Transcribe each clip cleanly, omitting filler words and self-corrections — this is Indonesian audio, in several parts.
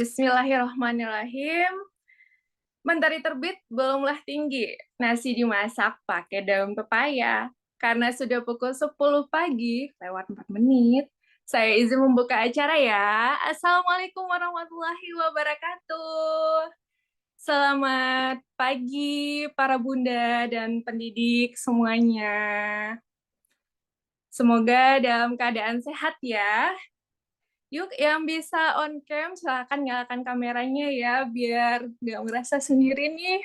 Bismillahirrahmanirrahim. Mentari terbit belumlah tinggi. Nasi dimasak pakai daun pepaya. Karena sudah pukul 10 pagi, lewat 4 menit, saya izin membuka acara ya. Assalamualaikum warahmatullahi wabarakatuh. Selamat pagi para bunda dan pendidik semuanya. Semoga dalam keadaan sehat ya. Yuk, yang bisa on cam, silakan nyalakan kameranya ya, biar nggak merasa sendiri nih.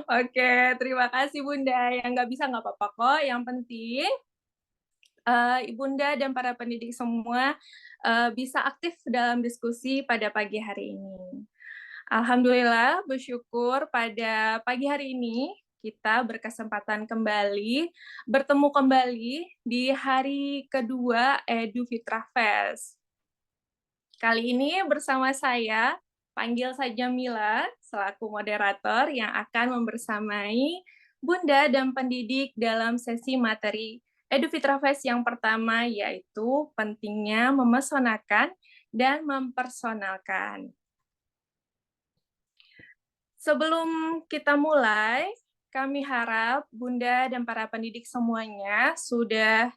Oke, terima kasih Bunda. Yang nggak bisa nggak apa-apa kok. Yang penting, Bunda dan para pendidik semua bisa aktif dalam diskusi pada pagi hari ini. Alhamdulillah, bersyukur pada pagi hari ini kita berkesempatan kembali bertemu kembali di hari kedua Edu Fitrah Fest. Kali ini bersama saya, panggil saja Mila, selaku moderator yang akan membersamai Bunda dan pendidik dalam sesi materi Edu Fitrah Fest yang pertama, yaitu pentingnya memesonakan dan mempersonalkan. Sebelum kita mulai, kami harap Bunda dan para pendidik semuanya sudah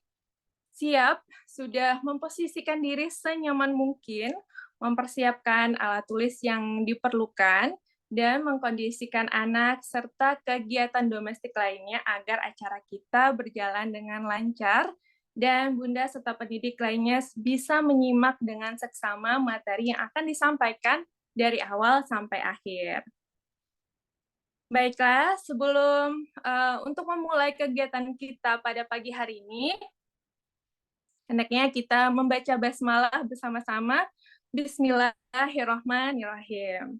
siap, sudah memposisikan diri senyaman mungkin, mempersiapkan alat tulis yang diperlukan, dan mengkondisikan anak serta kegiatan domestik lainnya agar acara kita berjalan dengan lancar, dan Bunda serta pendidik lainnya bisa menyimak dengan seksama materi yang akan disampaikan dari awal sampai akhir. Baiklah, sebelum untuk memulai kegiatan kita pada pagi hari ini, hendaknya kita membaca basmalah bersama-sama. Bismillahirrahmanirrahim.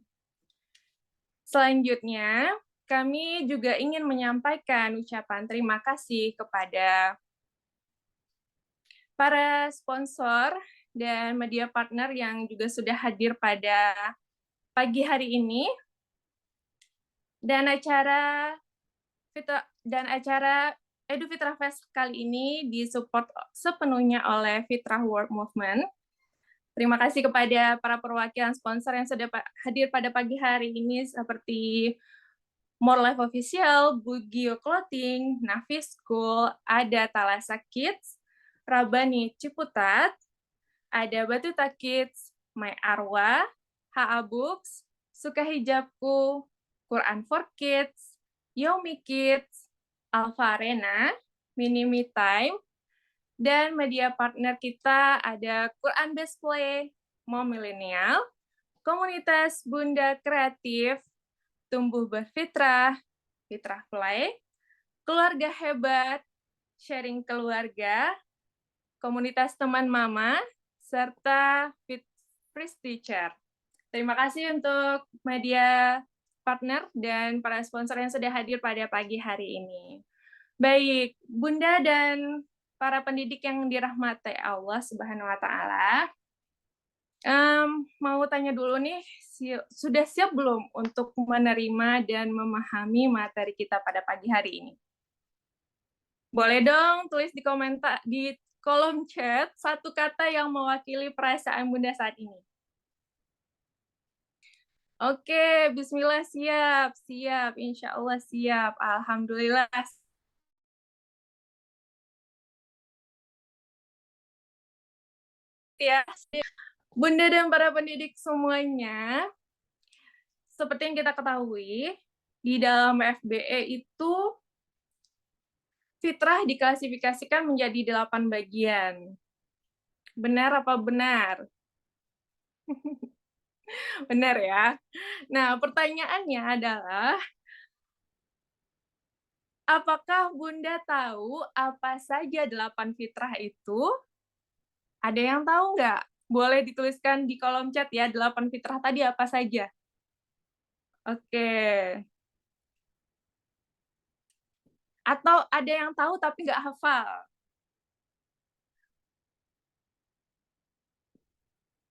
Selanjutnya, kami juga ingin menyampaikan ucapan terima kasih kepada para sponsor dan media partner yang juga sudah hadir pada pagi hari ini. Dan acara Edu Fitrah Fest kali ini disupport sepenuhnya oleh Fitrah World Movement. Terima kasih kepada para perwakilan sponsor yang sudah hadir pada pagi hari ini seperti More Life Official, Bugio Clothing, Nafi School, ada Talasa Kids, Rabani Ciputat, ada Batuta Kids, My Arwa, HA Books, Suka Hijabku, Quran for Kids, Yomi Kids, Alfa Arena, Mini Me Time, dan media partner kita ada Quran Best Play, Mom Milenial, Komunitas Bunda Kreatif, Tumbuh Berfitrah, Fitrah Play, Keluarga Hebat, Sharing Keluarga, Komunitas Teman Mama, serta Free Teacher. Terima kasih untuk media partner dan para sponsor yang sudah hadir pada pagi hari ini. Baik, Bunda dan para pendidik yang dirahmati Allah Subhanahu wa Ta'ala, mau tanya dulu nih, sudah siap belum untuk menerima dan memahami materi kita pada pagi hari ini? Boleh dong tulis di komentar di kolom chat satu kata yang mewakili perasaan Bunda saat ini. Oke, bismillah, siap, insya Allah siap, alhamdulillah. Ya, Bunda dan para pendidik semuanya, seperti yang kita ketahui, di dalam FBE itu fitrah diklasifikasikan menjadi 8 bagian. Benar apa benar? Benar ya. Nah, pertanyaannya adalah, apakah Bunda tahu apa saja 8 fitrah itu? Ada yang tahu nggak? Boleh dituliskan di kolom chat ya, 8 fitrah tadi apa saja? Oke. Atau ada yang tahu tapi nggak hafal?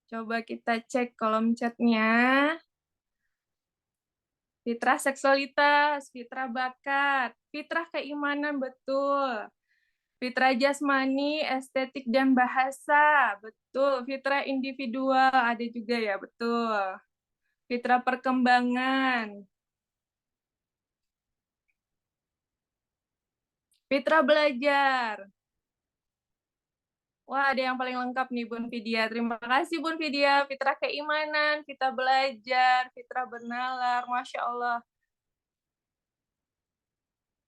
Coba kita cek kolom chatnya. Fitrah seksualitas, fitrah bakat, fitrah keimanan, betul. Fitrah jasmani, estetik, dan bahasa. Betul. Fitrah individual ada juga ya, betul. Fitrah perkembangan. Fitrah belajar. Wah, ada yang paling lengkap nih, Bun Vidya. Terima kasih, Bun Vidya. Fitrah keimanan, fitrah belajar, fitrah bernalar. Masya Allah.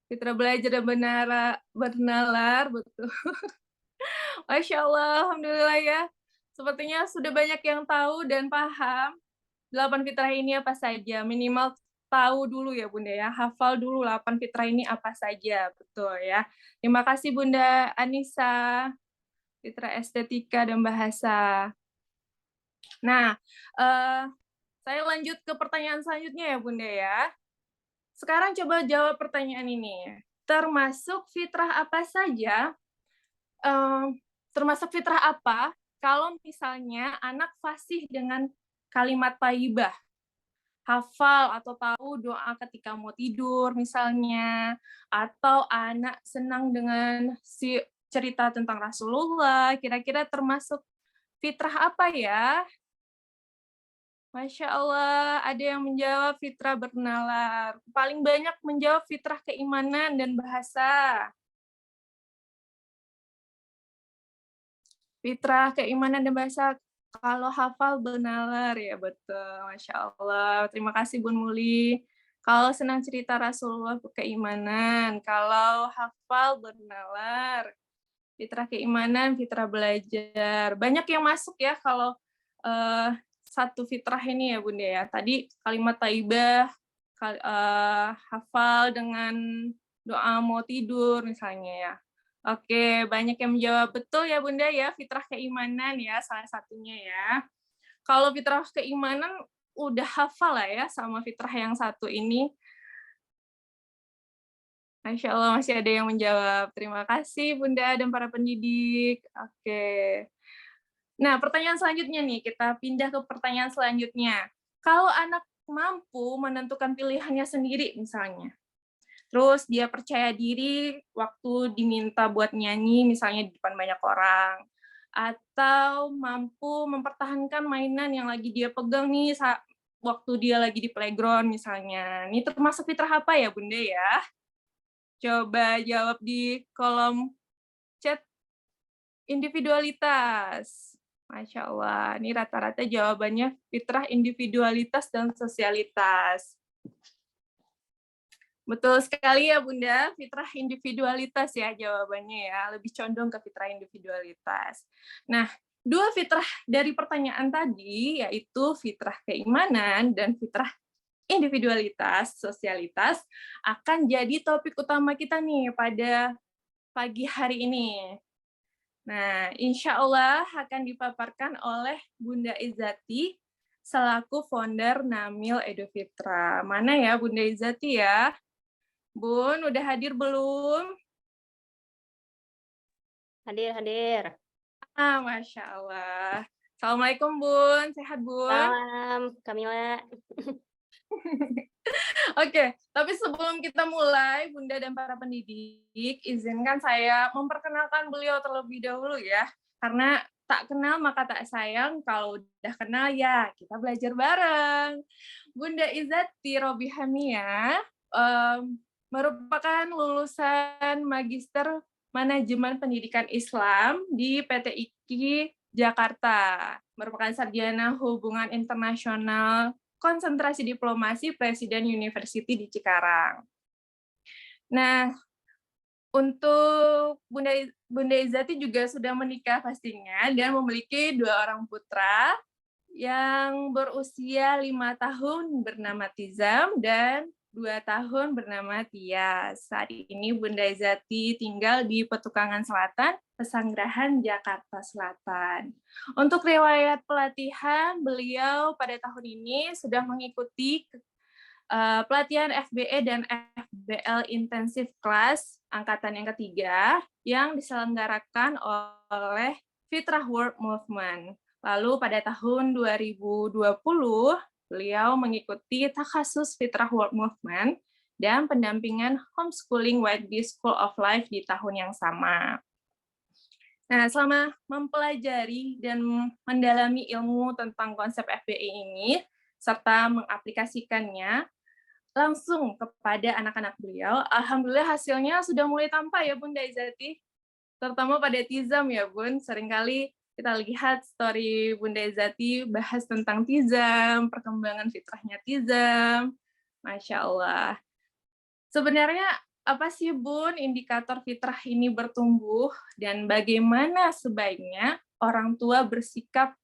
Fitrah belajar dan bernalar, betul. Masya Allah, Alhamdulillah ya. Sepertinya sudah banyak yang tahu dan paham 8 fitrah ini apa saja. Minimal tahu dulu ya Bunda ya, hafal dulu 8 fitrah ini apa saja, betul ya. Terima kasih Bunda Anissa, fitrah estetika dan bahasa. Nah, saya lanjut ke pertanyaan selanjutnya ya Bunda ya. Sekarang coba jawab pertanyaan ini. Termasuk fitrah apa saja, termasuk fitrah apa kalau misalnya anak fasih dengan kalimat thayyibah, hafal atau tahu doa ketika mau tidur misalnya, atau anak senang dengan si cerita tentang Rasulullah, kira-kira termasuk fitrah apa ya? Masya Allah, ada yang menjawab fitrah bernalar. Paling banyak menjawab fitrah keimanan dan bahasa. Fitrah keimanan dan bahasa, kalau hafal bernalar ya betul, Masya Allah. Terima kasih Bun Muli. Kalau senang cerita Rasulullah keimanan, kalau hafal bernalar, fitrah keimanan, fitrah belajar. Banyak yang masuk ya kalau satu fitrah ini ya Bunda ya. Tadi kalimat taibah, hafal dengan doa mau tidur misalnya ya. Oke, banyak yang menjawab betul ya Bunda ya, fitrah keimanan ya salah satunya ya. Kalau fitrah keimanan udah hafal lah ya sama fitrah yang satu ini. Masya Allah masih ada yang menjawab. Terima kasih Bunda dan para pendidik. Oke. Nah, pertanyaan selanjutnya nih, kita pindah ke pertanyaan selanjutnya. Kalau anak mampu menentukan pilihannya sendiri misalnya, terus dia percaya diri waktu diminta buat nyanyi, misalnya di depan banyak orang. Atau mampu mempertahankan mainan yang lagi dia pegang nih waktu dia lagi di playground misalnya. Ini termasuk fitrah apa ya Bunda ya? Coba jawab di kolom chat individualitas. Masya Allah, ini rata-rata jawabannya fitrah individualitas dan sosialitas. Betul sekali ya Bunda, fitrah individualitas ya jawabannya ya, lebih condong ke fitrah individualitas. Nah, dua fitrah dari pertanyaan tadi, yaitu fitrah keimanan dan fitrah individualitas, sosialitas, akan jadi topik utama kita nih pada pagi hari ini. Nah, insya Allah akan dipaparkan oleh Bunda Izzati selaku founder Namil Edufitra. Mana ya Bunda Izzati ya? Bun, udah hadir belum? Hadir. Masya Allah. Assalamualaikum Bun, sehat Bun? Salam, Kamila. Oke, tapi sebelum kita mulai, Bunda dan para pendidik, izinkan saya memperkenalkan beliau terlebih dahulu ya. Karena tak kenal maka tak sayang, kalau udah kenal ya kita belajar bareng. Bunda Izzati Robihamia merupakan lulusan Magister Manajemen Pendidikan Islam di PT IKI Jakarta. Merupakan sarjana hubungan internasional konsentrasi diplomasi Presiden University di Cikarang. Nah, untuk Bunda Izzati juga sudah menikah pastinya dan memiliki 2 orang putra yang berusia 5 tahun bernama Tizam dan 2 tahun bernama Tias. Saat ini Bunda Izzati tinggal di Petukangan Selatan, Pesanggerahan, Jakarta Selatan. Untuk riwayat pelatihan, beliau pada tahun ini sudah mengikuti pelatihan FBE dan FBL Intensive Class angkatan yang ketiga yang diselenggarakan oleh Fitrah World Movement. Lalu pada tahun 2020, beliau mengikuti takhasus Fitrah World Movement dan pendampingan homeschooling YB School of Life di tahun yang sama. Nah, selama mempelajari dan mendalami ilmu tentang konsep FBE ini, serta mengaplikasikannya langsung kepada anak-anak beliau, alhamdulillah hasilnya sudah mulai tampak ya Bunda Izati, terutama pada Tizam ya Bun. Seringkali kita lihat story Bunda Izati bahas tentang Tizam, perkembangan fitrahnya Tizam, Masya Allah. Sebenarnya apa sih Bun indikator fitrah ini bertumbuh dan bagaimana sebaiknya orang tua bersikap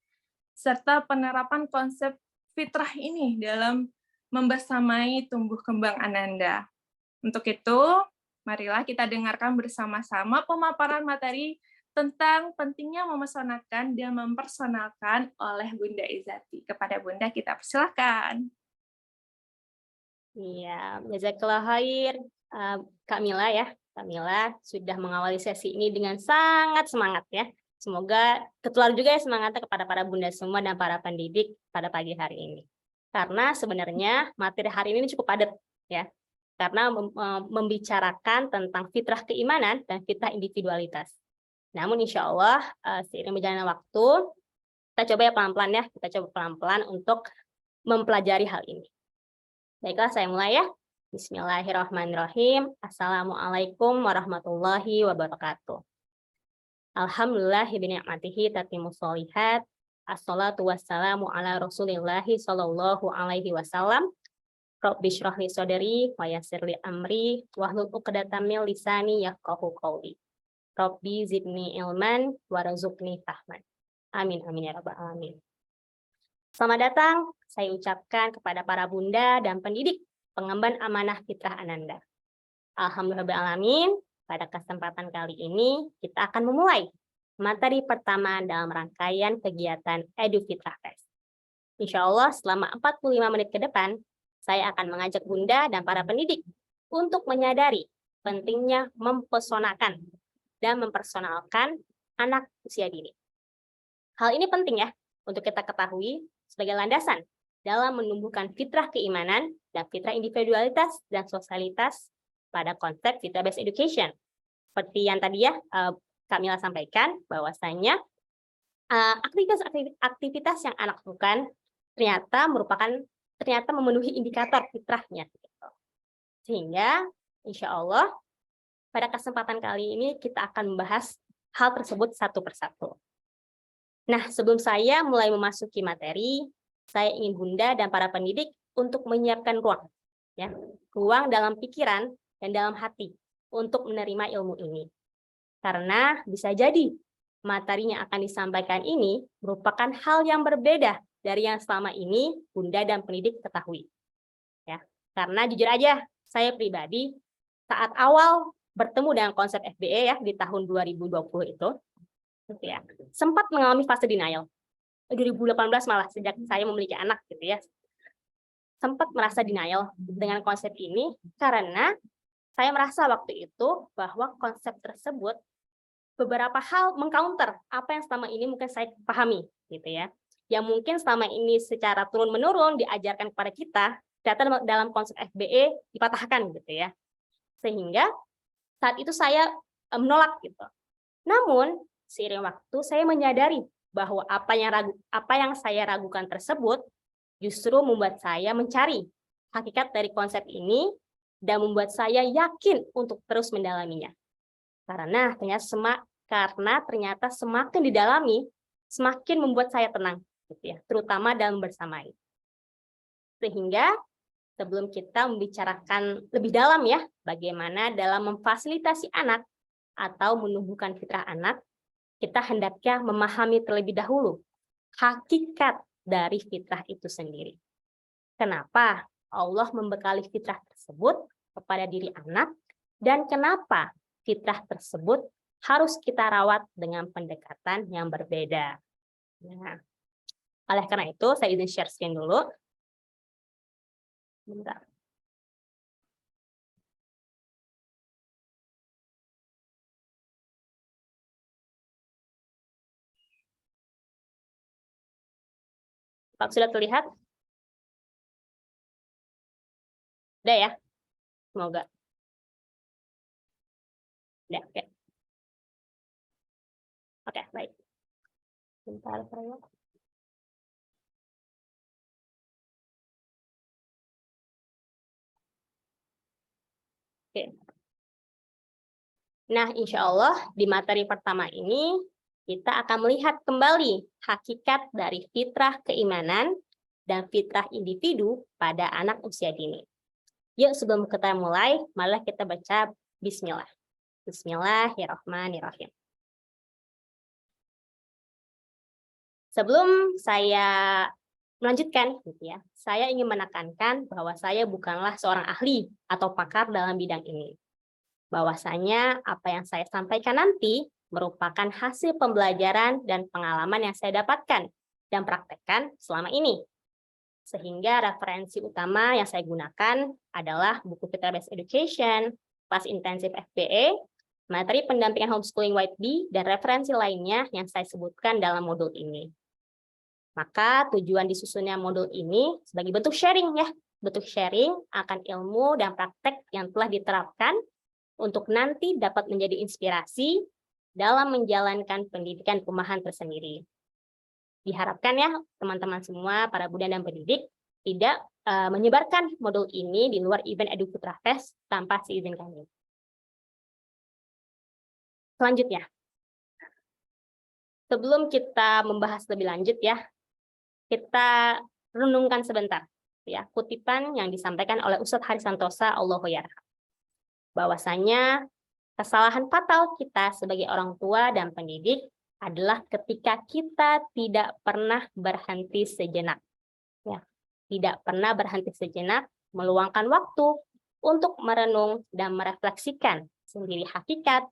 serta penerapan konsep fitrah ini dalam membersamai tumbuh kembang Ananda. Untuk itu, marilah kita dengarkan bersama-sama pemaparan materi tentang pentingnya memesonakan dan mempersonalkan oleh Bunda Izati. Kepada Bunda kita persilakan. Iya, jazakallah khair, Kak Mila ya. Kak Mila sudah mengawali sesi ini dengan sangat semangat ya. Semoga ketular juga ya semangatnya kepada para bunda semua dan para pendidik pada pagi hari ini. Karena sebenarnya materi hari ini cukup padat ya. Karena membicarakan tentang fitrah keimanan dan fitrah individualitas. Namun insya Allah seiring berjalannya waktu, kita coba ya pelan-pelan ya. Kita coba pelan-pelan untuk mempelajari hal ini. Baiklah, saya mulai ya. Bismillahirrahmanirrahim. Assalamualaikum warahmatullahi wabarakatuh. Alhamdulillah bini'matihi tatimmus sholihat. Assalatu wassalamu ala rasulillahi sallallahu alaihi wasallam. Rabbi shrah li sadri wa yassir li amri wahlul 'uqdatam min lisani yafqahu qawli. Rabbi zidni ilman warzuqni fahman. Amin amin ya rabbal alamin. Selamat datang, saya ucapkan kepada para bunda dan pendidik pengemban amanah fitrah Ananda. Alhamdulillahirrahmanirrahim, pada kesempatan kali ini kita akan memulai materi pertama dalam rangkaian kegiatan Edu Fitrah Fest. Insya Allah selama 45 menit ke depan, saya akan mengajak bunda dan para pendidik untuk menyadari pentingnya mempesonakan dan mempersonalkan anak usia dini. Hal ini penting ya, untuk kita ketahui sebagai landasan dalam menumbuhkan fitrah keimanan dan fitrah individualitas dan sosialitas pada konsep fitrah-based education. Seperti yang tadi ya Kak Mila sampaikan, bahwasanya aktivitas yang anak lakukan ternyata memenuhi indikator fitrahnya. Sehingga insya Allah pada kesempatan kali ini kita akan membahas hal tersebut satu persatu. Nah, sebelum saya mulai memasuki materi, saya ingin bunda dan para pendidik untuk menyiapkan ruang, ya, ruang dalam pikiran dan dalam hati untuk menerima ilmu ini. Karena bisa jadi materi yang akan disampaikan ini merupakan hal yang berbeda dari yang selama ini bunda dan pendidik ketahui. Ya, karena jujur aja, saya pribadi saat awal bertemu dengan konsep FBE ya di tahun 2020 itu, ya, sempat mengalami fase denial. 2018 malah sejak saya memiliki anak gitu ya. Sempat merasa denial dengan konsep ini karena saya merasa waktu itu bahwa konsep tersebut beberapa hal mengcounter apa yang selama ini mungkin saya pahami gitu ya. Yang mungkin selama ini secara turun-menurun diajarkan kepada kita, ternyata dalam konsep FBE dipatahkan gitu ya. Sehingga saat itu saya menolak gitu. Namun seiring waktu saya menyadari bahwa apa yang saya ragukan tersebut justru membuat saya mencari hakikat dari konsep ini dan membuat saya yakin untuk terus mendalaminya. Karena ternyata semakin didalami, semakin membuat saya tenang, gitu ya, terutama dalam bersamai. Sehingga sebelum kita membicarakan lebih dalam ya, bagaimana dalam memfasilitasi anak atau menumbuhkan fitrah anak, kita hendaknya memahami terlebih dahulu hakikat dari fitrah itu sendiri. Kenapa Allah membekali fitrah tersebut kepada diri anak, dan kenapa fitrah tersebut harus kita rawat dengan pendekatan yang berbeda. Nah, oleh karena itu, saya izin share screen dulu. Bentar. Pak, sudah terlihat? Udah ya? Semoga. Ya, oke. Oke, baik. Bentar, saya. Oke. Nah, insya Allah di materi pertama ini kita akan melihat kembali hakikat dari fitrah keimanan dan fitrah individu pada anak usia dini. Yuk, sebelum kita mulai, malah kita baca Bismillah. Bismillahirrahmanirrahim. Sebelum saya melanjutkan, gitu ya, saya ingin menekankan bahwa saya bukanlah seorang ahli atau pakar dalam bidang ini. Bahwasanya apa yang saya sampaikan nanti merupakan hasil pembelajaran dan pengalaman yang saya dapatkan dan praktekkan selama ini. Sehingga referensi utama yang saya gunakan adalah buku Fitrah Based Education, kelas intensif FBA, materi pendampingan homeschooling White B, dan referensi lainnya yang saya sebutkan dalam modul ini. Maka tujuan disusunnya modul ini sebagai bentuk sharing ya, bentuk sharing akan ilmu dan praktek yang telah diterapkan untuk nanti dapat menjadi inspirasi dalam menjalankan pendidikan rumahan tersendiri. Diharapkan ya teman-teman semua, para Bunda dan pendidik, tidak menyebarkan modul ini di luar event Edu Putra Fest tanpa seizin kami. Selanjutnya, sebelum kita membahas lebih lanjut ya, kita renungkan sebentar ya kutipan yang disampaikan oleh Ustadz Haris Santosa Allahu yarham. Bahwasanya kesalahan fatal kita sebagai orang tua dan pendidik adalah ketika kita tidak pernah berhenti sejenak. Ya, tidak pernah berhenti sejenak meluangkan waktu untuk merenung dan merefleksikan sendiri hakikat,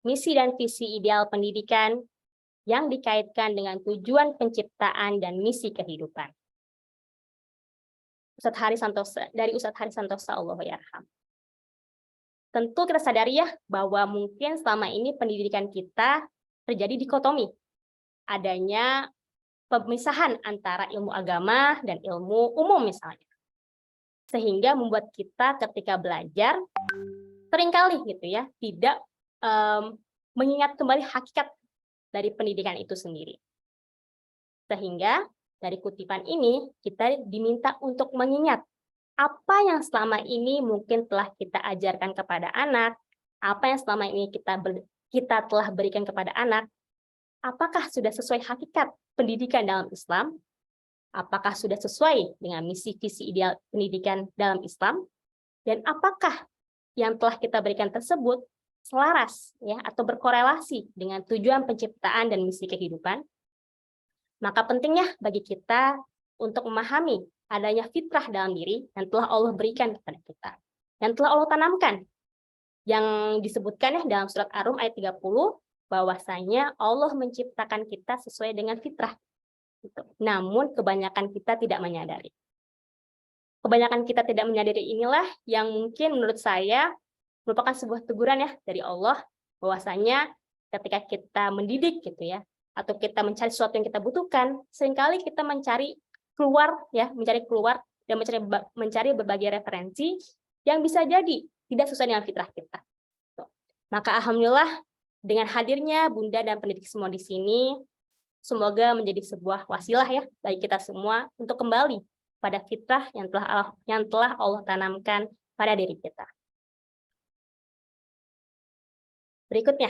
misi dan visi ideal pendidikan yang dikaitkan dengan tujuan penciptaan dan misi kehidupan. Ustadz Haris Santosa, dari Ustadz Haris Santosa Allahu yarham. Tentu kita sadari ya bahwa mungkin selama ini pendidikan kita terjadi dikotomi. Adanya pemisahan antara ilmu agama dan ilmu umum misalnya. Sehingga membuat kita ketika belajar seringkali gitu ya tidak mengingat kembali hakikat dari pendidikan itu sendiri. Sehingga dari kutipan ini kita diminta untuk mengingat apa yang selama ini mungkin telah kita ajarkan kepada anak, apa yang selama ini kita telah berikan kepada anak, apakah sudah sesuai hakikat pendidikan dalam Islam? Apakah sudah sesuai dengan misi visi ideal pendidikan dalam Islam? Dan apakah yang telah kita berikan tersebut selaras ya atau berkorelasi dengan tujuan penciptaan dan misi kehidupan? Maka pentingnya bagi kita untuk memahami adanya fitrah dalam diri yang telah Allah berikan kepada kita, yang telah Allah tanamkan, yang disebutkan ya dalam surat Ar-Rum ayat 30, bahwasanya Allah menciptakan kita sesuai dengan fitrah. Namun kebanyakan kita tidak menyadari. Kebanyakan kita tidak menyadari inilah yang mungkin menurut saya merupakan sebuah teguran ya dari Allah, bahwasanya ketika kita mendidik gitu ya, atau kita mencari sesuatu yang kita butuhkan, seringkali kita mencari keluar dan mencari berbagai referensi yang bisa jadi tidak sesuai dengan fitrah kita. Maka alhamdulillah dengan hadirnya Bunda dan pendidik semua di sini, semoga menjadi sebuah wasilah ya bagi kita semua untuk kembali pada fitrah yang telah Allah tanamkan pada diri kita. Berikutnya,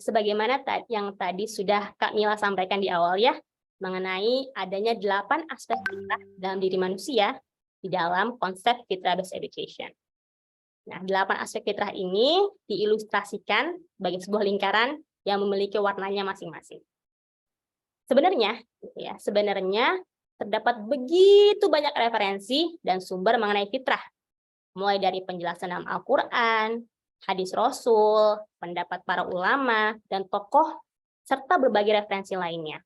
sebagaimana yang tadi sudah Kak Mila sampaikan di awal ya, mengenai adanya 8 aspek fitrah dalam diri manusia di dalam konsep Fitrah Based Education. Nah, 8 aspek fitrah ini diilustrasikan sebagai sebuah lingkaran yang memiliki warnanya masing-masing. Sebenarnya terdapat begitu banyak referensi dan sumber mengenai fitrah, mulai dari penjelasan dalam Al-Quran, hadis Rasul, pendapat para ulama, dan tokoh, serta berbagai referensi lainnya.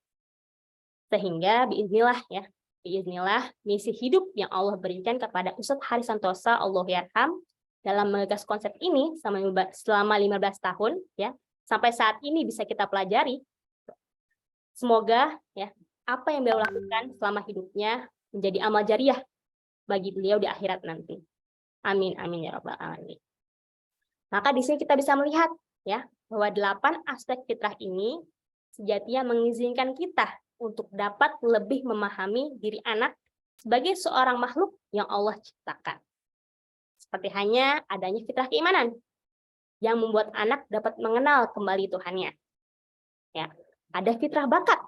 Sehingga biiznillah misi hidup yang Allah berikan kepada Ustadz Haris Santosa Allahu yarham dalam menggagas konsep ini selama 15 tahun ya, sampai saat ini bisa kita pelajari. Semoga ya apa yang beliau lakukan selama hidupnya menjadi amal jariah bagi beliau di akhirat nanti. Amin, amin ya rabbal alamin. Maka di sini kita bisa melihat ya bahwa 8 aspek fitrah ini sejatinya mengizinkan kita untuk dapat lebih memahami diri anak sebagai seorang makhluk yang Allah ciptakan. Seperti hanya adanya fitrah keimanan yang membuat anak dapat mengenal kembali Tuhannya. Ya, ada fitrah bakat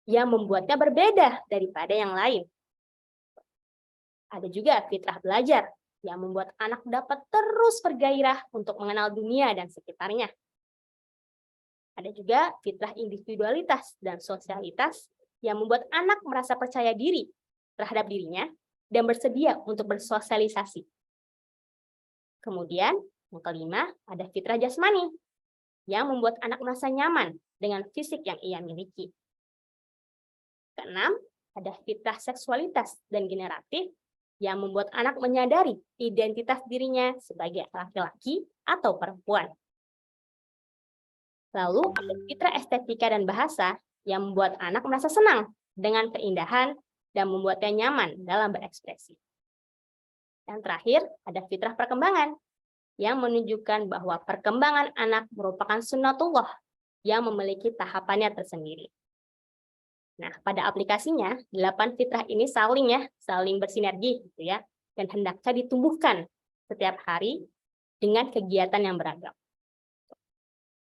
yang membuatnya berbeda daripada yang lain. Ada juga fitrah belajar yang membuat anak dapat terus bergairah untuk mengenal dunia dan sekitarnya. Ada juga fitrah individualitas dan sosialitas yang membuat anak merasa percaya diri terhadap dirinya dan bersedia untuk bersosialisasi. Kemudian, yang kelima, ada fitrah jasmani yang membuat anak merasa nyaman dengan fisik yang ia miliki. Keenam, ada fitrah seksualitas dan generatif yang membuat anak menyadari identitas dirinya sebagai laki-laki atau perempuan. Lalu, ada fitrah estetika dan bahasa yang membuat anak merasa senang dengan keindahan dan membuatnya nyaman dalam berekspresi. Dan terakhir, ada fitrah perkembangan yang menunjukkan bahwa perkembangan anak merupakan sunnatullah yang memiliki tahapannya tersendiri. Nah, pada aplikasinya, 8 fitrah ini saling bersinergi gitu ya, dan hendaknya ditumbuhkan setiap hari dengan kegiatan yang beragam.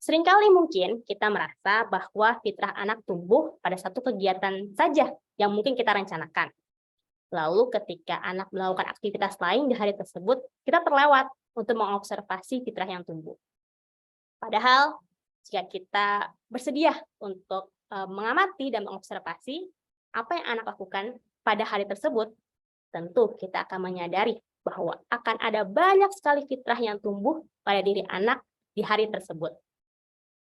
Seringkali mungkin kita merasa bahwa fitrah anak tumbuh pada satu kegiatan saja yang mungkin kita rencanakan. Lalu ketika anak melakukan aktivitas lain di hari tersebut, kita terlewat untuk mengobservasi fitrah yang tumbuh. Padahal, jika kita bersedia untuk mengamati dan mengobservasi apa yang anak lakukan pada hari tersebut, tentu kita akan menyadari bahwa akan ada banyak sekali fitrah yang tumbuh pada diri anak di hari tersebut.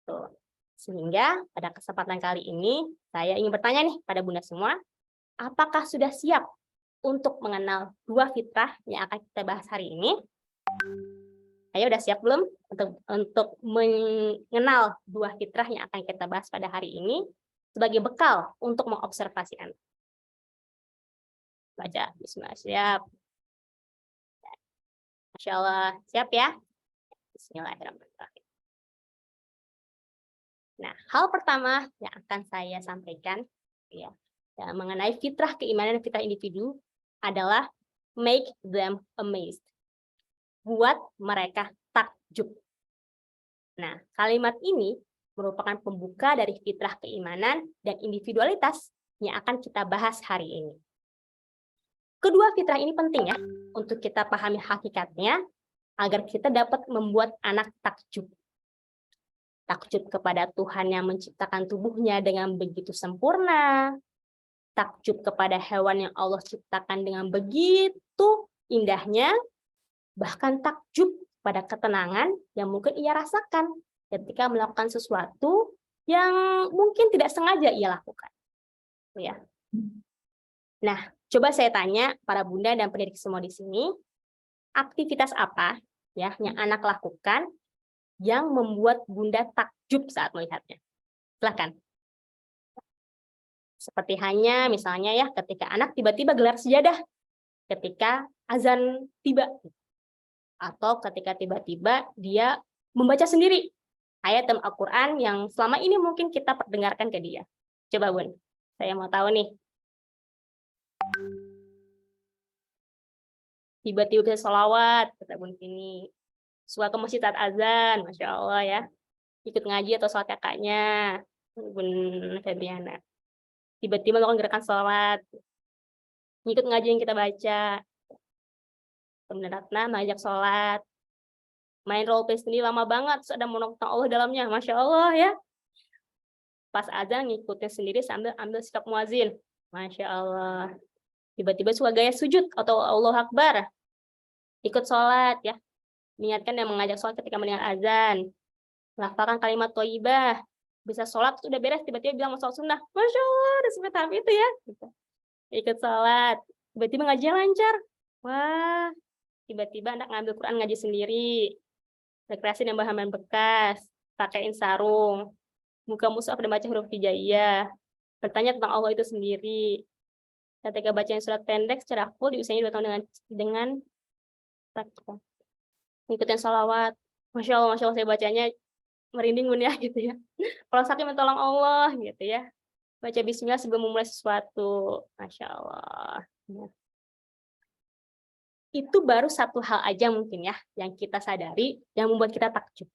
Tuh. Sehingga pada kesempatan kali ini, saya ingin bertanya nih pada Bunda semua, apakah sudah siap untuk mengenal 2 fitrah yang akan kita bahas hari ini? Ayo, udah siap belum untuk mengenal 2 fitrah yang akan kita bahas pada hari ini sebagai bekal untuk mengobservasi anak? Baca, bismillah, siap. Masya Allah, siap ya? Bismillahirrahmanirrahim. Nah, hal pertama yang akan saya sampaikan ya, mengenai fitrah keimanan dan fitrah individu adalah make them amazed. Buat mereka takjub. Nah, kalimat ini merupakan pembuka dari fitrah keimanan dan individualitas yang akan kita bahas hari ini. Kedua fitrah ini penting ya untuk kita pahami hakikatnya agar kita dapat membuat anak takjub. Takjub kepada Tuhan yang menciptakan tubuhnya dengan begitu sempurna. Takjub kepada hewan yang Allah ciptakan dengan begitu indahnya. Bahkan takjub pada ketenangan yang mungkin ia rasakan ketika melakukan sesuatu yang mungkin tidak sengaja ia lakukan. Ya. Nah, coba saya tanya para bunda dan pendidik semua di sini, aktivitas apa ya yang anak lakukan yang membuat bunda takjub saat melihatnya? Silakan. Seperti hanya misalnya ya ketika anak tiba-tiba gelar sejadah ketika azan tiba. Atau ketika tiba-tiba dia membaca sendiri ayat dalam Al-Quran yang selama ini mungkin kita perdengarkan ke dia. Coba Bun, saya mau tahu nih. Tiba-tiba bisa sholawat, kata Bun ini. Suka ke masjid saat azan, Masya Allah ya. Ikut ngaji atau sholat kakaknya, Bun Febriana. Tiba-tiba melakukan gerakan sholawat. Ikut ngaji yang kita baca. Kemudian Ratna mengajak sholat, main role play sendiri lama banget, terus ada monolog tentang Allah dalamnya, Masya Allah ya. Pas azan ngikutin sendiri sambil ambil sikap muazin, Masya Allah. Tiba-tiba suka gaya sujud atau Allah Akbar, ikut sholat ya, niatkan dan mengajak sholat ketika mendengar azan, lafalkan kalimat thayyibah, bisa sholat sudah beres, tiba-tiba bilang mau sholat sunnah, Masya Allah, ada sampai tahap itu ya. Ikut sholat, tiba-tiba ngajinya lancar, wah. Tiba-tiba anak ngambil Quran ngaji sendiri, rekreasi dan bahan bekas, pakaiin sarung, buka mushaf dan baca huruf hijaiyah, bertanya tentang Allah itu sendiri. Ketika bacain surat pendek secara full di usianya 2 tahun dengan stuck kita. Ngikutin sholawat. Masya Allah, saya bacanya merinding Bun ya gitu ya. Kalau sakit minta tolong Allah gitu ya. Baca bismillah sebelum memulai sesuatu. Masya Allah. Ya. Itu baru satu hal aja mungkin ya yang kita sadari yang membuat kita takjub.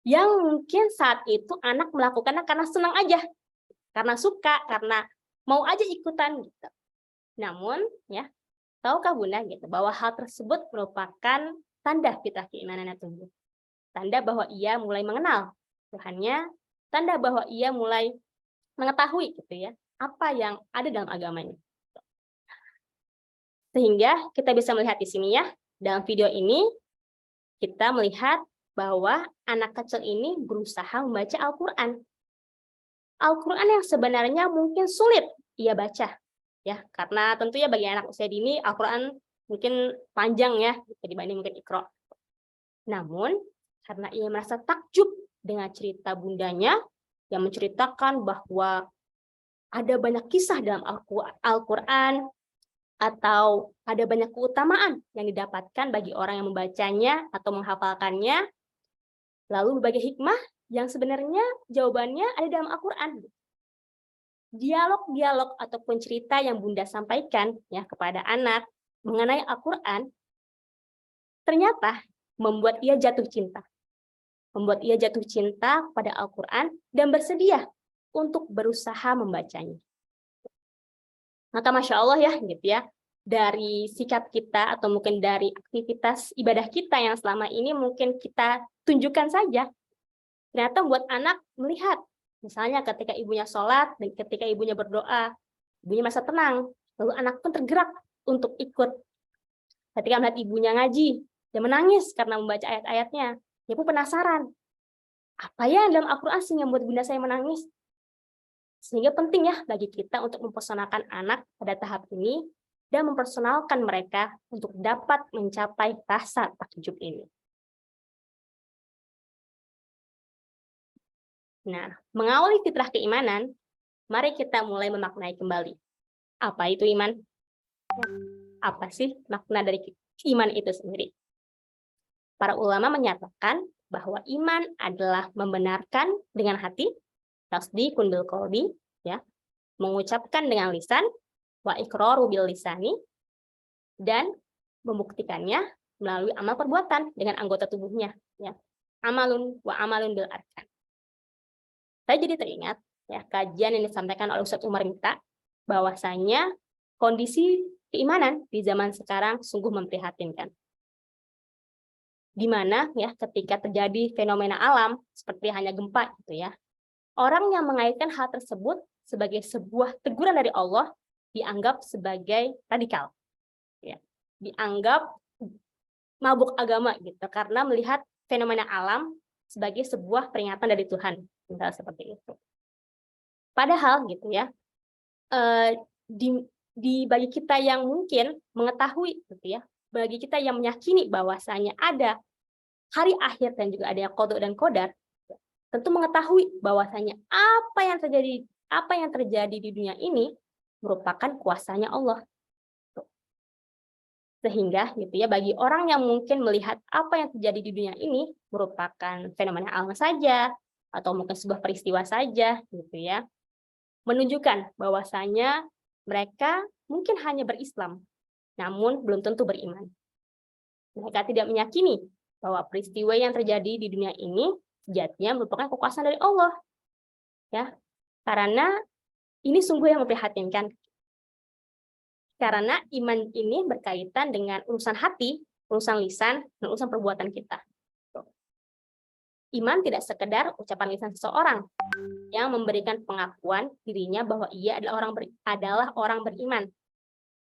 Yang mungkin saat itu anak melakukannya karena senang aja, karena suka, karena mau aja ikutan gitu. Namun ya, tahukah Bunda gitu bahwa hal tersebut merupakan tanda fitrah keimanannya tumbuh. Tanda bahwa ia mulai mengenal Tuhannya, tanda bahwa ia mulai mengetahui gitu ya, apa yang ada dalam agamanya. Sehingga kita bisa melihat di sini ya, dalam video ini kita melihat bahwa anak kecil ini berusaha membaca Al-Quran. Al-Quran yang sebenarnya mungkin sulit ia baca, ya, karena tentunya bagi anak usia dini Al-Quran mungkin panjang ya dibanding mungkin Iqra. Namun karena ia merasa takjub dengan cerita bundanya yang menceritakan bahwa ada banyak kisah dalam Al-Quran, atau ada banyak keutamaan yang didapatkan bagi orang yang membacanya atau menghafalkannya, lalu berbagai hikmah yang sebenarnya jawabannya ada dalam Al-Quran. Dialog-dialog ataupun cerita yang Bunda sampaikan ya kepada anak mengenai Al-Quran, ternyata membuat ia jatuh cinta. Membuat ia jatuh cinta pada Al-Quran dan bersedia untuk berusaha membacanya. Maka Masya Allah ya, gitu ya, dari sikap kita atau mungkin dari aktivitas ibadah kita yang selama ini mungkin kita tunjukkan saja, ternyata membuat anak melihat, misalnya ketika ibunya sholat dan ketika ibunya berdoa, ibunya merasa tenang, lalu anak pun tergerak untuk ikut. Ketika melihat ibunya ngaji, dia menangis karena membaca ayat-ayatnya, dia pun penasaran, apa ya dalam Al-Quran sehingga membuat bunda saya menangis? Sehingga penting ya bagi kita untuk mempersonalkan anak pada tahap ini dan mempersonalkan mereka untuk dapat mencapai rasa takjub ini. Nah, mengawali fitrah keimanan, mari kita mulai memaknai kembali. Apa itu iman? Apa sih makna dari iman itu sendiri? Para ulama menyatakan bahwa iman adalah membenarkan dengan hati, tasdiqun bil qalbi, ya, mengucapkan dengan lisan, wa iqraru bil lisani, dan membuktikannya melalui amal perbuatan dengan anggota tubuhnya, ya. Amalun wa amalun bil arkan. Saya jadi teringat ya kajian yang disampaikan oleh Ustadz Umar Mita bahwasanya kondisi keimanan di zaman sekarang sungguh memprihatinkan. Di mana ya ketika terjadi fenomena alam seperti hanya gempa gitu ya, orang yang mengaitkan hal tersebut sebagai sebuah teguran dari Allah dianggap sebagai radikal, ya, dianggap mabuk agama gitu karena melihat fenomena alam sebagai sebuah peringatan dari Tuhan, misalnya seperti itu. Padahal gitu ya, bagi kita yang mungkin mengetahui gitu ya, bagi kita yang meyakini bahwasanya ada hari akhir dan juga ada qada dan qadar, tentu mengetahui bahwasanya apa yang terjadi di dunia ini merupakan kuasanya Allah. Sehingga gitu ya bagi orang yang mungkin melihat apa yang terjadi di dunia ini merupakan fenomena alam saja atau mungkin sebuah peristiwa saja gitu ya, menunjukkan bahwasanya mereka mungkin hanya berislam namun belum tentu beriman. Mereka tidak meyakini bahwa peristiwa yang terjadi di dunia ini sejatinya merupakan kekuasaan dari Allah. Ya. Karena ini sungguh yang memprihatinkan. Karena iman ini berkaitan dengan urusan hati, urusan lisan, dan urusan perbuatan kita. Iman tidak sekedar ucapan lisan seseorang yang memberikan pengakuan dirinya bahwa ia adalah orang beriman.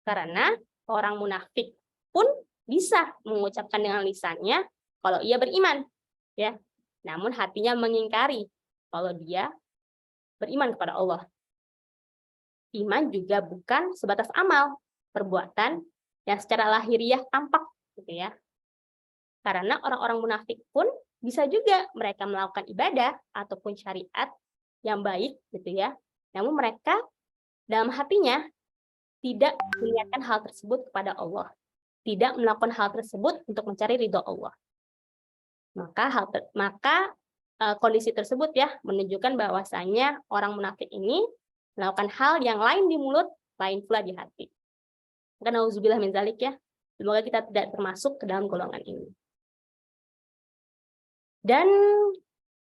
Karena orang munafik pun bisa mengucapkan dengan lisannya kalau ia beriman, ya. Namun hatinya mengingkari kalau dia beriman kepada Allah. Iman juga bukan sebatas amal, perbuatan yang secara lahiriah tampak, gitu ya. Karena orang-orang munafik pun bisa juga mereka melakukan ibadah ataupun syariat yang baik, gitu ya. Namun mereka dalam hatinya tidak meniatkan hal tersebut kepada Allah. tidak melakukan hal tersebut untuk mencari ridho Allah. Maka kondisi tersebut ya menunjukkan bahwasanya orang munafik ini melakukan hal yang lain di mulut, lain pula di hati. Maka nauzubillah min dzalik ya. Semoga kita tidak termasuk ke dalam golongan ini. Dan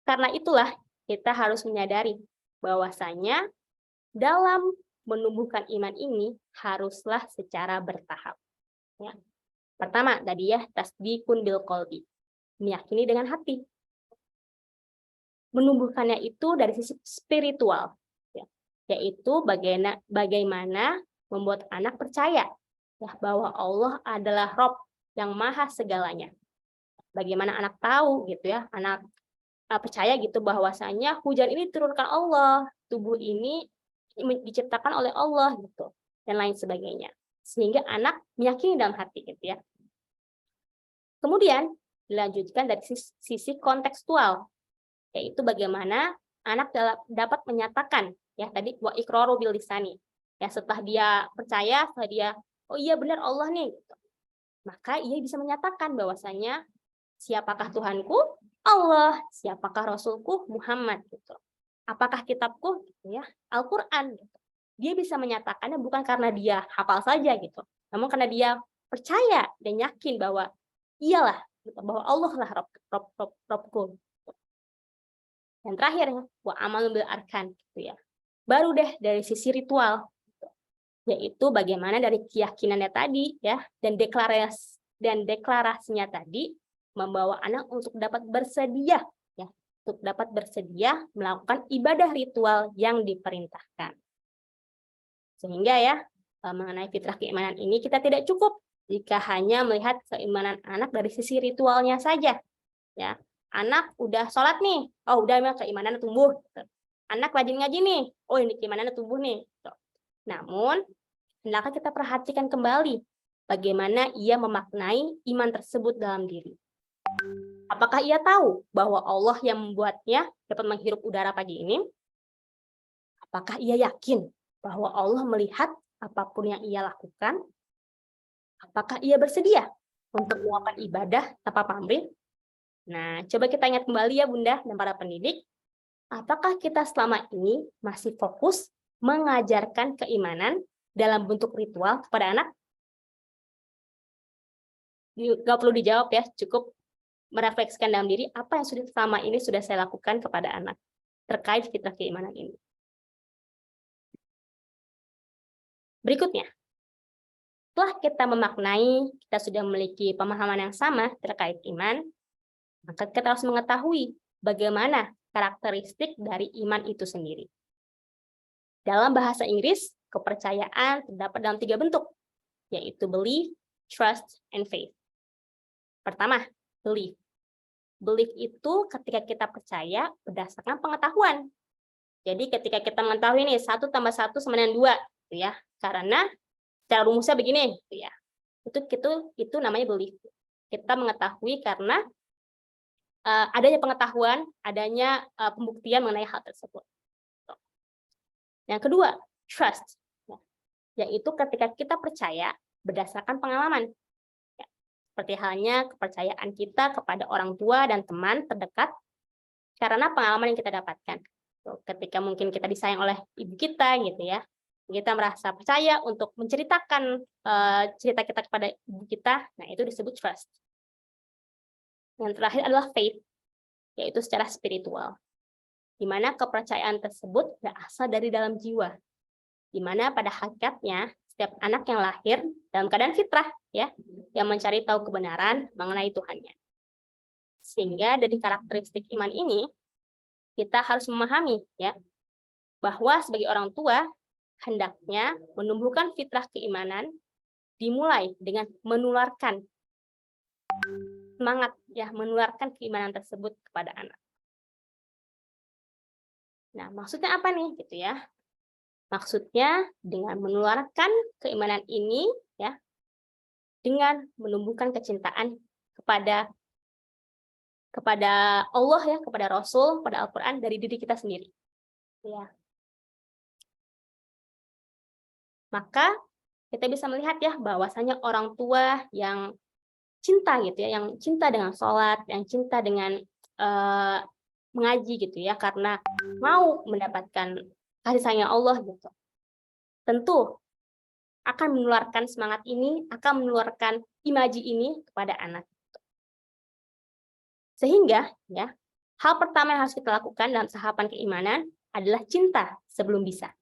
karena itulah kita harus menyadari bahwasanya dalam menumbuhkan iman ini haruslah secara bertahap. Ya. Pertama tadi ya, tasdikun bil qalbi, meyakini dengan hati. Menumbuhkannya itu dari sisi spiritual, ya, yaitu bagaimana membuat anak percaya ya, bahwa Allah adalah Rob yang maha segalanya. Bagaimana anak tahu gitu ya, anak percaya gitu bahwasanya hujan ini diturunkan Allah, tubuh ini diciptakan oleh Allah gitu, dan lain sebagainya. Sehingga anak meyakini dalam hati gitu ya. Kemudian dilanjutkan dari sisi kontekstual, yaitu bagaimana anak dapat menyatakan ya tadi wa iqraru bil lisani. Ya setelah dia percaya, setelah dia oh iya benar Allah nih gitu. Maka ia bisa menyatakan bahwasanya siapakah Tuhanku? Allah. Siapakah Rasulku? Muhammad gitu. Apakah kitabku? Gitu ya, Al-Quran. Gitu. Dia bisa menyatakannya bukan karena dia hafal saja gitu, namun karena dia percaya dan yakin bahwa iyalah, gitu, bahwa Allah lah Robku. Dan terakhir ya, wa amalun bil arkan gitu ya. Baru deh dari sisi ritual, gitu. Yaitu bagaimana dari keyakinannya tadi ya dan deklarasinya tadi membawa anak untuk dapat bersedia untuk dapat bersedia melakukan ibadah ritual yang diperintahkan. Sehingga ya, mengenai fitrah keimanan ini kita tidak cukup jika hanya melihat keimanan anak dari sisi ritualnya saja. Ya, anak udah sholat nih, oh udah memang keimanannya tumbuh. Anak rajin ngaji nih, oh ini keimanannya tumbuh nih. Namun, hendaknya kita perhatikan kembali bagaimana ia memaknai iman tersebut dalam diri. Apakah ia tahu bahwa Allah yang membuatnya dapat menghirup udara pagi ini? Apakah ia yakin bahwa Allah melihat apapun yang ia lakukan? Apakah ia bersedia untuk melakukan ibadah tanpa pamrih? Nah, coba kita ingat kembali ya Bunda dan para pendidik. Apakah kita selama ini masih fokus mengajarkan keimanan dalam bentuk ritual kepada anak? Nggak perlu dijawab ya, cukup merefleksikan dalam diri apa yang selama ini sudah saya lakukan kepada anak terkait fitrah keimanan ini. Berikutnya, setelah kita memaknai, kita sudah memiliki pemahaman yang sama terkait iman, maka kita harus mengetahui bagaimana karakteristik dari iman itu sendiri. Dalam bahasa Inggris, kepercayaan terdapat dalam 3 bentuk, yaitu belief, trust, and faith. Pertama, belief. Belief itu ketika kita percaya berdasarkan pengetahuan. Jadi ketika kita mengetahui nih 1 + 1 sama dengan 2, gitu ya. Karena cara rumusnya begini, gitu ya. Itu namanya belief. Kita mengetahui karena adanya pengetahuan, adanya pembuktian mengenai hal tersebut. Yang kedua, trust. Yaitu ketika kita percaya berdasarkan pengalaman. Seperti halnya kepercayaan kita kepada orang tua dan teman terdekat karena pengalaman yang kita dapatkan. Ketika mungkin kita disayang oleh ibu kita gitu ya, kita merasa percaya untuk menceritakan cerita kita kepada ibu kita, nah itu disebut trust. Yang terakhir adalah faith, yaitu secara spiritual, di mana kepercayaan tersebut berasal dari dalam jiwa, di mana pada hakikatnya setiap anak yang lahir dalam keadaan fitrah ya, yang mencari tahu kebenaran mengenai Tuhannya. Sehingga dari karakteristik iman ini kita harus memahami ya bahwa sebagai orang tua hendaknya menumbuhkan fitrah keimanan dimulai dengan menularkan semangat ya, menularkan keimanan tersebut kepada anak. Nah, maksudnya apa nih gitu ya? Maksudnya dengan menularkan keimanan ini ya, dengan menumbuhkan kecintaan kepada Allah ya, kepada Rasul, pada Al-Quran dari diri kita sendiri. Ya. Maka kita bisa melihat ya bahwasanya orang tua yang cinta gitu ya, yang cinta dengan sholat, yang cinta dengan mengaji gitu ya, karena mau mendapatkan kasih sayang Allah gitu. Tentu akan menularkan semangat ini, akan menularkan imaji ini kepada anak. Sehingga ya, hal pertama yang harus kita lakukan dalam tahapan keimanan adalah cinta sebelum bisa.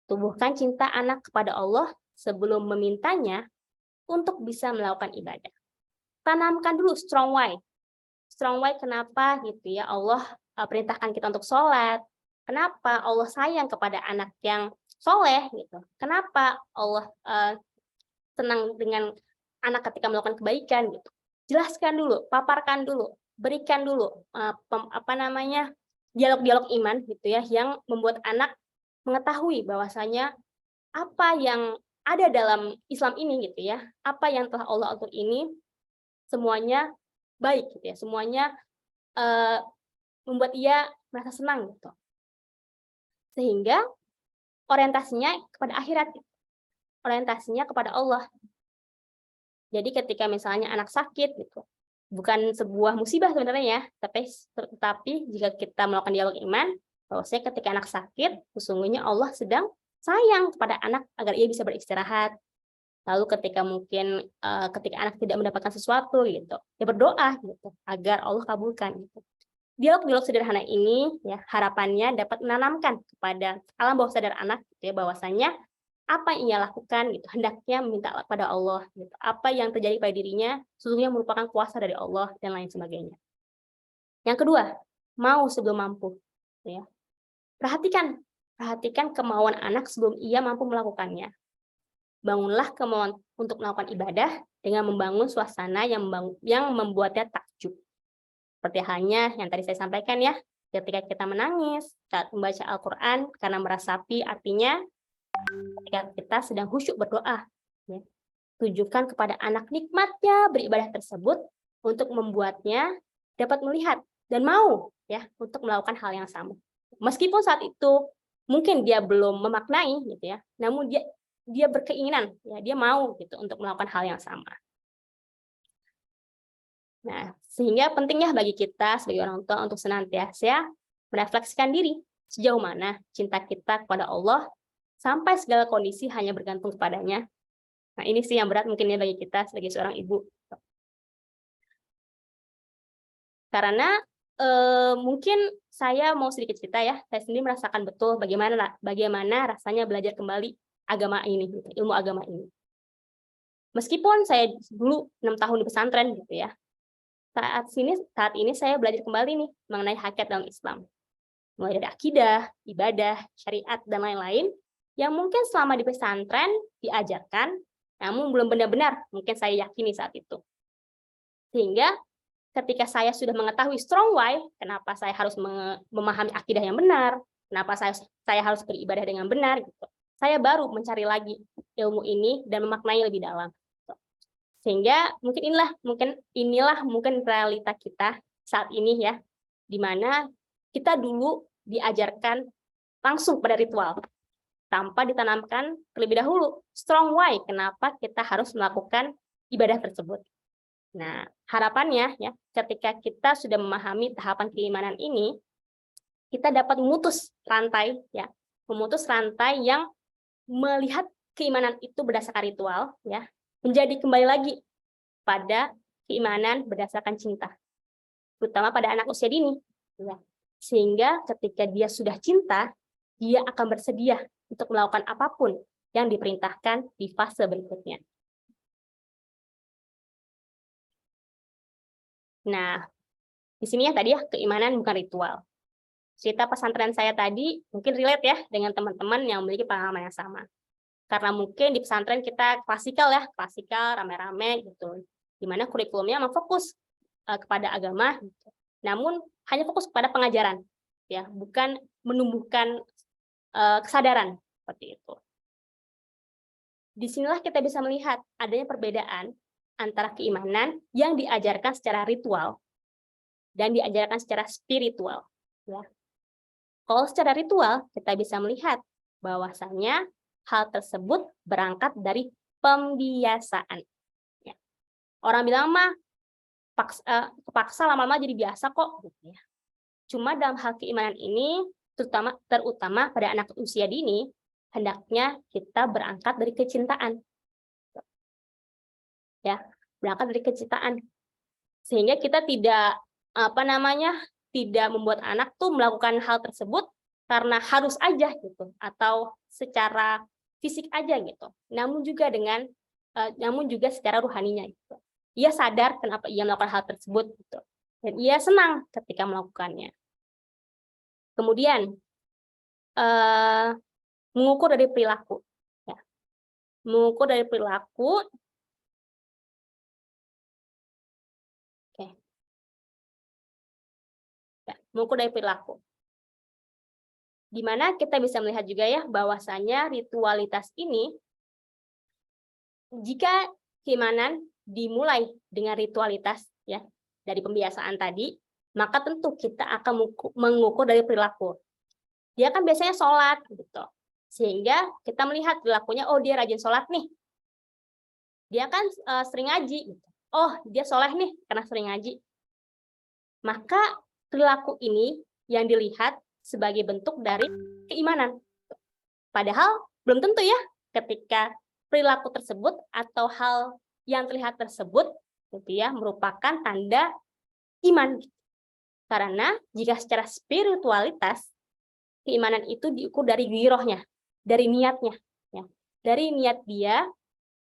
Tumbuhkan cinta anak kepada Allah sebelum memintanya untuk bisa melakukan ibadah. Tanamkan dulu strong why. Strong why kenapa gitu ya Allah perintahkan kita untuk sholat. Kenapa Allah sayang kepada anak yang soleh gitu. Kenapa Allah senang dengan anak ketika melakukan kebaikan gitu. Jelaskan dulu, paparkan dulu, berikan dulu dialog-dialog iman gitu ya yang membuat anak mengetahui bahwasanya apa yang ada dalam Islam ini gitu ya, apa yang telah Allah atur ini semuanya baik gitu ya, semuanya membuat ia merasa senang gitu. Sehingga orientasinya kepada akhirat, orientasinya kepada Allah. Jadi ketika misalnya anak sakit gitu, bukan sebuah musibah sebenarnya ya, tetapi jika kita melakukan dialog iman, bahwasanya ketika anak sakit, sesungguhnya Allah sedang sayang kepada anak agar ia bisa beristirahat. Lalu ketika mungkin ketika anak tidak mendapatkan sesuatu gitu, ya berdoa gitu agar Allah kabulkan gitu. Dialog-dialog sederhana ini ya harapannya dapat menanamkan kepada alam bawah sadar anak gitu ya, bahwasanya apa yang ia lakukan gitu hendaknya meminta kepada Allah gitu. Apa yang terjadi pada dirinya sesungguhnya merupakan kuasa dari Allah dan lain sebagainya. Yang kedua, mau sebelum mampu gitu ya. Perhatikan kemauan anak sebelum ia mampu melakukannya. Bangunlah kemauan untuk melakukan ibadah dengan membangun suasana yang membuatnya takjub. Seperti halnya yang tadi saya sampaikan ya, ketika kita menangis saat membaca Al-Quran karena meresapi artinya, ketika kita sedang khusyuk berdoa. Ya. Tunjukkan kepada anak nikmatnya beribadah tersebut untuk membuatnya dapat melihat dan mau ya untuk melakukan hal yang sama. Meskipun saat itu mungkin dia belum memaknai gitu ya, namun dia berkeinginan, ya dia mau gitu untuk melakukan hal yang sama. Nah, sehingga pentingnya bagi kita sebagai orang tua untuk senantiasa merefleksikan diri sejauh mana cinta kita kepada Allah sampai segala kondisi hanya bergantung kepadanya. Nah, ini sih yang berat mungkin ya bagi kita sebagai seorang ibu. Karena mungkin saya mau sedikit cerita ya, saya sendiri merasakan betul bagaimana rasanya belajar kembali agama ini, ilmu agama ini. Meskipun saya dulu 6 tahun di pesantren gitu ya, saat ini saya belajar kembali nih mengenai hakikat dalam Islam. Mulai dari akidah, ibadah, syariat, dan lain-lain yang mungkin selama di pesantren diajarkan, namun belum benar-benar mungkin saya yakini saat itu. Sehingga ketika saya sudah mengetahui strong why, kenapa saya harus memahami akidah yang benar, kenapa saya harus beribadah dengan benar, gitu. Saya baru mencari lagi ilmu ini dan memaknai lebih dalam. Sehingga mungkin inilah realita kita saat ini ya, di mana kita dulu diajarkan langsung pada ritual tanpa ditanamkan terlebih dahulu strong why kenapa kita harus melakukan ibadah tersebut. Nah, harapannya ya, ketika kita sudah memahami tahapan keimanan ini, kita dapat memutus rantai yang melihat keimanan itu berdasarkan ritual ya, menjadi kembali lagi pada keimanan berdasarkan cinta, terutama pada anak usia dini ya. Sehingga ketika dia sudah cinta, dia akan bersedia untuk melakukan apapun yang diperintahkan di fase berikutnya. Nah, di sini ya tadi ya, keimanan bukan ritual. Cerita pesantren saya tadi mungkin relate ya dengan teman-teman yang memiliki pengalaman yang sama. Karena mungkin di pesantren kita klasikal, rame-rame gitu. Di mana kurikulumnya memang fokus kepada agama, gitu. Namun hanya fokus pada pengajaran, ya, bukan menumbuhkan kesadaran seperti itu. Disinilah kita bisa melihat adanya perbedaan antara keimanan yang diajarkan secara ritual dan diajarkan secara spiritual. Ya. Kalau secara ritual kita bisa melihat bahwasanya hal tersebut berangkat dari pembiasaan. Ya. Orang bilang mah kepaksa lama-lama jadi biasa kok. Gitu ya. Cuma dalam hal keimanan ini, terutama pada anak usia dini, hendaknya kita berangkat dari kecintaan. Ya, berangkat dari kecintaan. Sehingga kita tidak tidak membuat anak tuh melakukan hal tersebut karena harus aja gitu, atau secara fisik aja gitu. Namun juga secara ruhaninya gitu. Ia sadar kenapa ia melakukan hal tersebut gitu. Dan ia senang ketika melakukannya. Kemudian mengukur dari perilaku. Ya. Mengukur dari perilaku. Oke. Ya, mengukur dari perilaku. Di mana kita bisa melihat juga ya bahwasanya ritualitas ini, jika keimanan dimulai dengan ritualitas ya dari pembiasaan tadi, maka tentu kita akan mengukur dari perilaku. Dia kan biasanya sholat gitu, sehingga kita melihat perilakunya, oh dia rajin sholat nih, dia kan sering ngaji gitu. Oh dia soleh nih karena sering ngaji. Maka perilaku ini yang dilihat sebagai bentuk dari keimanan. Padahal belum tentu ya ketika perilaku tersebut atau hal yang terlihat tersebut gitu ya merupakan tanda iman. Karena jika secara spiritualitas keimanan itu diukur dari girohnya, dari niatnya, ya. Dari niat dia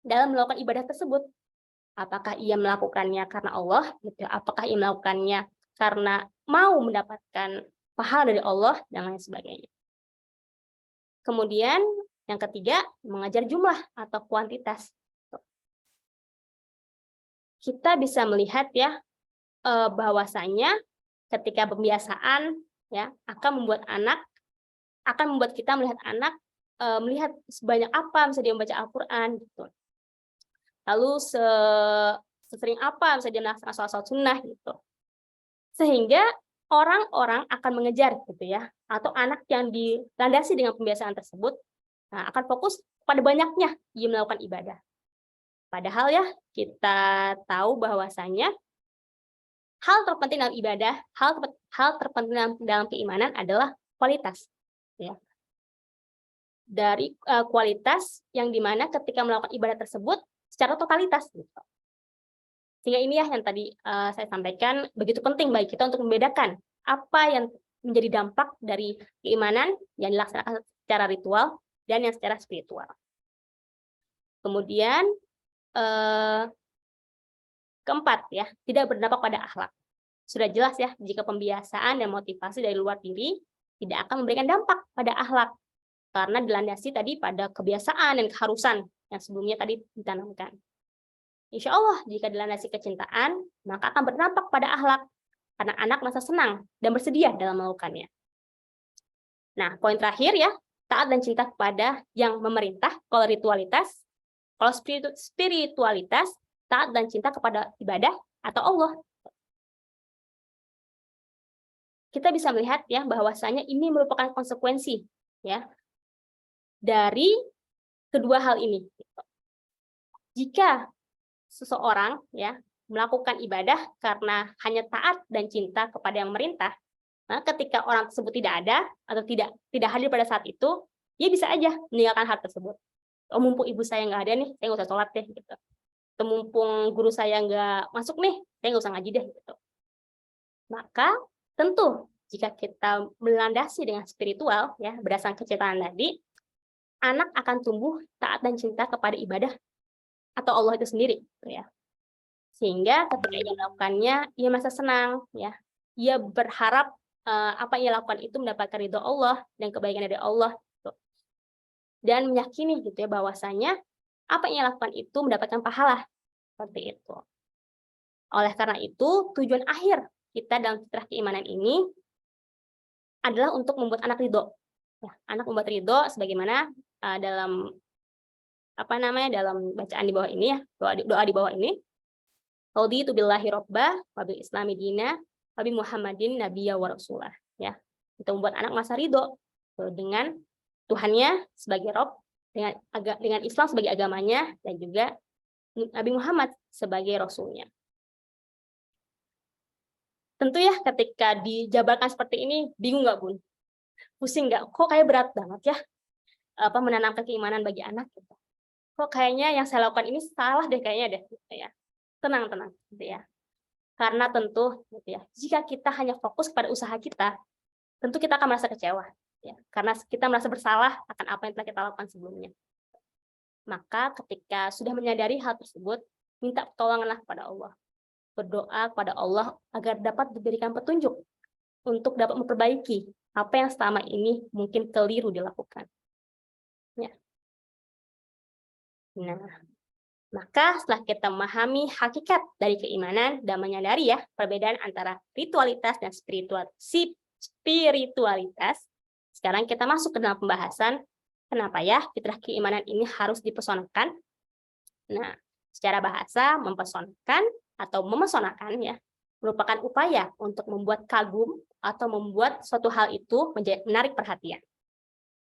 dalam melakukan ibadah tersebut. Apakah ia melakukannya karena Allah, gitu? Apakah ia melakukannya karena mau mendapatkan pahala dari Allah, dan lain sebagainya. Kemudian yang ketiga, mengajar jumlah atau kuantitas. Kita bisa melihat ya bahwasanya ketika pembiasaan ya akan membuat kita melihat anak melihat sebanyak apa bisa dia membaca Al-Qur'an gitu. Lalu sesering apa bisa dia melaksanakan sholat sunnah gitu. Sehingga orang-orang akan mengejar gitu ya, atau anak yang dilandasi dengan pembiasaan tersebut akan fokus pada banyaknya dia melakukan ibadah. Padahal ya kita tahu bahwasanya hal terpenting dalam ibadah, hal terpenting dalam keimanan adalah kualitas. Ya. Dari kualitas yang dimana ketika melakukan ibadah tersebut secara totalitas. Gitu. Sehingga ini ya yang tadi saya sampaikan, begitu penting bagi kita untuk membedakan apa yang menjadi dampak dari keimanan yang dilaksanakan secara ritual dan yang secara spiritual. Kemudian keempat ya, tidak berdampak pada akhlak. Sudah jelas ya, jika pembiasaan dan motivasi dari luar diri tidak akan memberikan dampak pada akhlak karena dilandasi tadi pada kebiasaan dan keharusan yang sebelumnya tadi ditanamkan. Insya Allah jika dilandasi kecintaan, maka akan berdampak pada akhlak karena anak merasa senang dan bersedia dalam melakukannya. Nah, poin terakhir ya, taat dan cinta kepada yang memerintah. Kalau spiritualitas, taat dan cinta kepada ibadah atau Allah. Kita bisa melihat ya bahwasanya ini merupakan konsekuensi ya dari kedua hal ini. Jika seseorang ya melakukan ibadah karena hanya taat dan cinta kepada yang memerintah, nah ketika orang tersebut tidak ada atau tidak hadir pada saat itu, dia bisa aja meninggalkan hal tersebut. Oh, mumpung ibu saya nggak ada nih, saya nggak usah sholat deh gitu. Mumpung guru saya nggak masuk nih, saya nggak usah ngaji deh gitu. Maka tentu jika kita melandasi dengan spiritual ya berdasarkan kecintaan tadi, anak akan tumbuh taat dan cinta kepada ibadah atau Allah itu sendiri gitu ya. Sehingga ketika ia melakukannya, ia merasa senang ya. Ia berharap apa yang ia lakukan itu mendapatkan ridho Allah dan kebaikan dari Allah gitu. Dan meyakini gitu ya bahwasanya apa yang ia lakukan itu mendapatkan pahala seperti itu. Oleh karena itu, tujuan akhir kita dalam fitrah keimanan ini adalah untuk membuat anak ridho. Ya, anak membuat ridho sebagaimana dalam dalam bacaan di bawah ini ya, doa di bawah ini. Raditu billahi robba wa bil islami dina wa bi Muhammadin nabiyya wa rasulah ya. Kita membuat anak merasa ridho dengan Tuhannya sebagai Rob dengan Islam sebagai agamanya dan juga Nabi Muhammad sebagai rasulnya. Tentu ya ketika dijabarkan seperti ini, bingung nggak Bun? Pusing nggak? Kok kayak berat banget ya menanamkan keimanan bagi anak gitu. Kok kayaknya yang saya lakukan ini salah deh kayaknya deh gitu ya. Tenang gitu ya. Karena tentu gitu ya, jika kita hanya fokus pada usaha kita, tentu kita akan merasa kecewa ya. Karena kita merasa bersalah akan apa yang telah kita lakukan sebelumnya. Maka ketika sudah menyadari hal tersebut, minta pertolonganlah kepada Allah. Berdoa kepada Allah agar dapat diberikan petunjuk untuk dapat memperbaiki apa yang selama ini mungkin keliru dilakukan. Ya. Nah, maka setelah kita memahami hakikat dari keimanan dan menyadari ya perbedaan antara ritualitas dan spiritualitas, sekarang kita masuk ke dalam pembahasan kenapa ya fitrah keimanan ini harus dipersonalkan. Nah, secara bahasa mempersonalkan atau memesonakan ya merupakan upaya untuk membuat kagum atau membuat suatu hal itu menjadi menarik perhatian.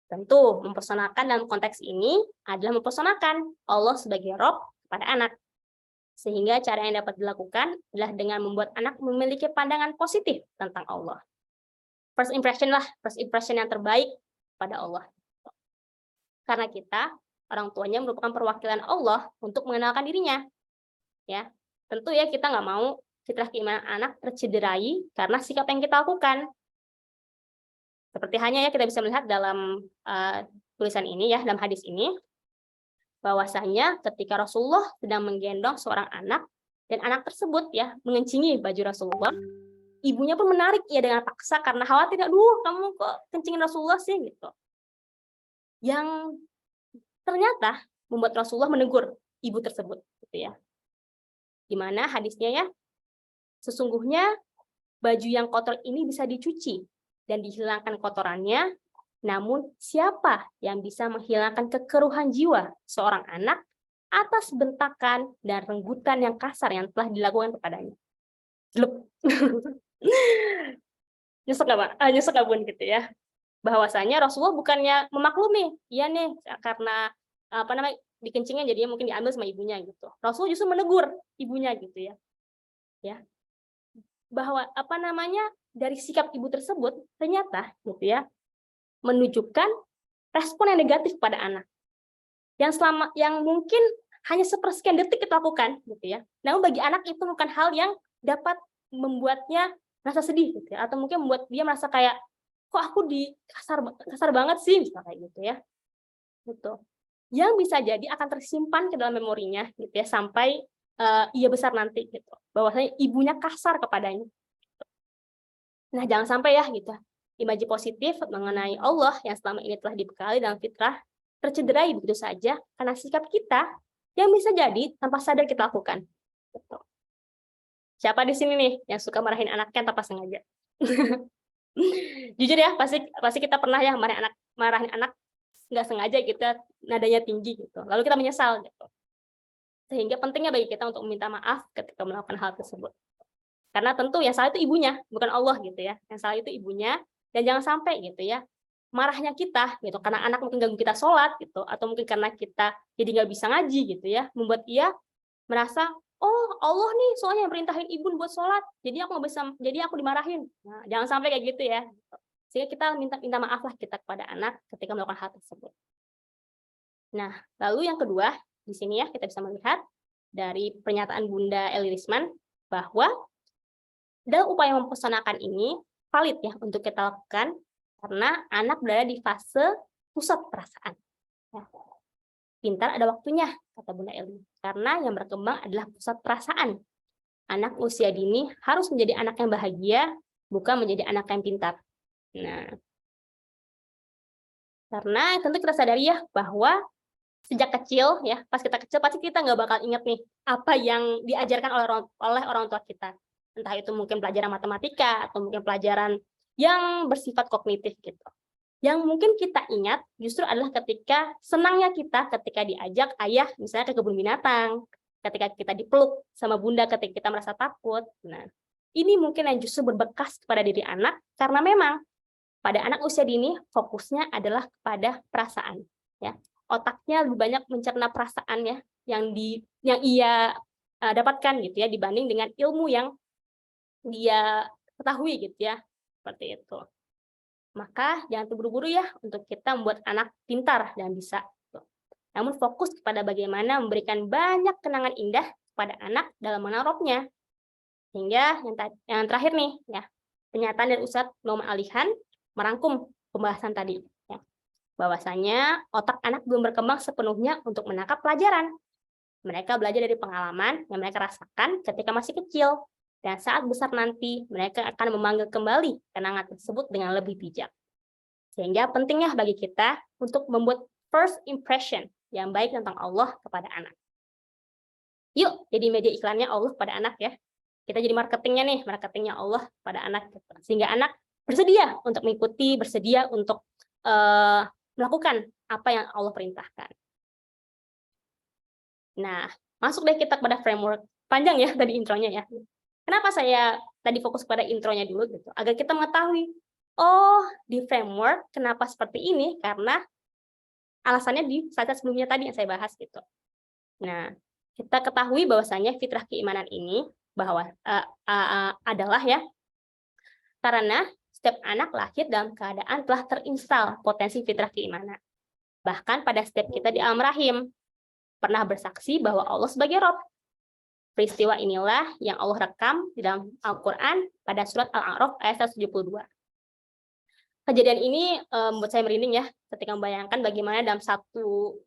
Tentu mempersonalkan dalam konteks ini adalah mempersonalkan Allah sebagai Rob kepada anak. Sehingga cara yang dapat dilakukan adalah dengan membuat anak memiliki pandangan positif tentang Allah. First impression yang terbaik pada Allah. Karena kita, orang tuanya merupakan perwakilan Allah untuk mengenalkan dirinya. Ya, tentu ya kita nggak mau fitrah keimanan anak tercederai karena sikap yang kita lakukan. Seperti hanya ya kita bisa melihat dalam tulisan ini ya, dalam hadis ini, bahwasanya ketika Rasulullah sedang menggendong seorang anak dan anak tersebut ya mengencingi baju Rasulullah, ibunya pun menarik ya dengan paksa karena khawatir, aduh kamu kok kencingin Rasulullah sih gitu. Yang ternyata membuat Rasulullah menegur ibu tersebut gitu ya. Di mana hadisnya ya, sesungguhnya baju yang kotor ini bisa dicuci dan dihilangkan kotorannya, namun siapa yang bisa menghilangkan kekeruhan jiwa seorang anak atas bentakan dan renggutan yang kasar yang telah dilakukan kepadanya. Nyesek nggak Bun gitu ya. Bahwasanya Rasulullah bukannya memaklumi, iya nih karena dikencingin jadinya mungkin diambil sama ibunya gitu. Rasul justru menegur ibunya gitu ya. Ya. Bahwa dari sikap ibu tersebut ternyata gitu ya menunjukkan respon yang negatif pada anak. Yang mungkin hanya sepersekian detik kita lakukan gitu ya. Namun bagi anak itu bukan hal yang dapat membuatnya merasa sedih gitu ya, atau mungkin membuat dia merasa kayak kok aku kasar banget sih misalnya kayak gitu ya. Gitu. Yang bisa jadi akan tersimpan ke dalam memorinya gitu ya sampai ia besar nanti gitu. Bahwasanya ibunya kasar kepadanya. Nah, jangan sampai ya gitu. Imaji positif mengenai Allah yang selama ini telah dibekali dalam fitrah tercederai begitu saja karena sikap kita yang bisa jadi tanpa sadar kita lakukan. Gitu. Siapa di sini nih yang suka marahin anaknya tanpa sengaja? Jujur ya, pasti kita pernah ya marahin anak nggak sengaja kita nadanya tinggi gitu. Lalu kita menyesal gitu. Sehingga pentingnya bagi kita untuk meminta maaf ketika melakukan hal tersebut. Karena tentu yang salah itu ibunya, bukan Allah gitu ya. Yang salah itu ibunya, dan jangan sampai gitu ya marahnya kita gitu karena anak mungkin ganggu kita sholat gitu, atau mungkin karena kita jadi nggak bisa ngaji gitu ya, membuat ia merasa oh Allah nih soalnya yang perintahin ibu buat sholat, jadi aku nggak bisa, jadi aku dimarahin. Nah, jangan sampai kayak gitu ya. Sehingga kita minta maaf lah kita kepada anak ketika melakukan hal tersebut. Nah, lalu yang kedua di sini ya kita bisa melihat dari pernyataan Bunda Eli Risman bahwa dalam upaya mempersonalkan ini valid ya untuk kita lakukan karena anak berada di fase pusat perasaan. Ya. Pintar ada waktunya, kata Bunda Eli. Karena yang berkembang adalah pusat perasaan. Anak usia dini harus menjadi anak yang bahagia, bukan menjadi anak yang pintar. Nah, karena tentu kita sadari ya bahwa sejak kecil ya, pas kita kecil pasti kita nggak bakal ingat nih apa yang diajarkan oleh orang tua kita. Entah itu mungkin pelajaran matematika atau mungkin pelajaran yang bersifat kognitif gitu. Yang mungkin kita ingat justru adalah ketika senangnya kita ketika diajak ayah misalnya ke kebun binatang, ketika kita dipeluk sama bunda ketika kita merasa takut. Nah, ini mungkin yang justru berbekas kepada diri anak karena memang pada anak usia dini fokusnya adalah kepada perasaan, ya. otaknya lebih banyak mencerna perasaannya yang ia dapatkan gitu ya, dibanding dengan ilmu yang dia ketahui gitu ya, seperti itu. Maka jangan terburu-buru ya untuk kita membuat anak pintar dan bisa. Namun fokus kepada bagaimana memberikan banyak kenangan indah kepada anak dalam menaroknya. Hingga yang terakhir nih ya, pernyataan dari Ustadz Noman Alihan merangkum pembahasan tadi ya. Bahwasanya otak anak belum berkembang sepenuhnya untuk menangkap pelajaran. Mereka belajar dari pengalaman yang mereka rasakan ketika masih kecil. Dan saat besar nanti, mereka akan memanggil kembali kenangan tersebut dengan lebih bijak. Sehingga pentingnya bagi kita untuk membuat first impression yang baik tentang Allah kepada anak. Yuk, jadi media iklannya Allah pada anak ya. Kita jadi marketingnya Allah pada anak. Sehingga anak bersedia untuk mengikuti, bersedia untuk melakukan apa yang Allah perintahkan. Nah, masuk deh kita kepada framework. Panjang ya tadi intronya ya. Kenapa saya tadi fokus pada intronya dulu gitu? Agar kita mengetahui, oh di framework kenapa seperti ini? Karena alasannya di slide sebelumnya tadi yang saya bahas gitu. Nah, kita ketahui bahwasanya fitrah keimanan ini adalah ya karena setiap anak lahir dalam keadaan telah terinstal potensi fitrah keimanan. Bahkan pada setiap kita di alam rahim pernah bersaksi bahwa Allah sebagai Rabb. Peristiwa inilah yang Allah rekam di dalam Al-Quran pada surat Al-A'raf ayat 172. Kejadian ini membuat saya merinding ya ketika membayangkan bagaimana dalam satu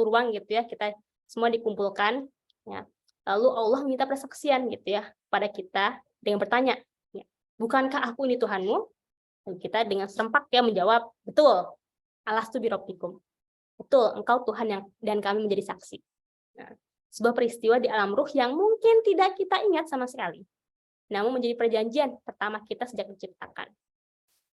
ruang gitu ya, kita semua dikumpulkan ya. Lalu Allah minta persaksian gitu ya pada kita dengan bertanya, ya, bukankah aku ini Tuhanmu? Dan kita dengan serempak ya menjawab, betul. Alastu birabbikum. Betul, engkau Tuhan dan kami menjadi saksi. Nah, sebuah peristiwa di alam ruh yang mungkin tidak kita ingat sama sekali. Namun menjadi perjanjian pertama kita sejak diciptakan.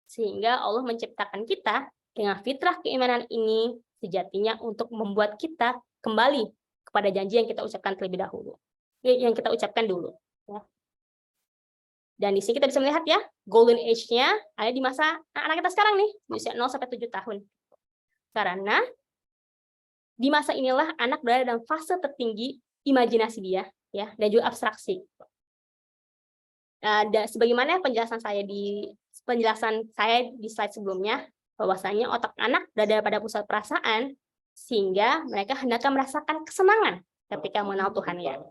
Sehingga Allah menciptakan kita dengan fitrah keimanan ini sejatinya untuk membuat kita kembali kepada janji yang kita ucapkan terlebih dahulu. Yang kita ucapkan dulu. Ya. Dan di sini kita bisa melihat ya, golden age-nya ada di masa anak kita sekarang nih, di usia 0-7 tahun. Karena di masa inilah anak berada dalam fase tertinggi imajinasi dia, ya, dan juga abstraksi. Dan sebagaimana penjelasan saya di slide sebelumnya, bahwasanya otak anak berada pada pusat perasaan, sehingga mereka hendaknya merasakan kesenangan ketika mengenal Tuhannya.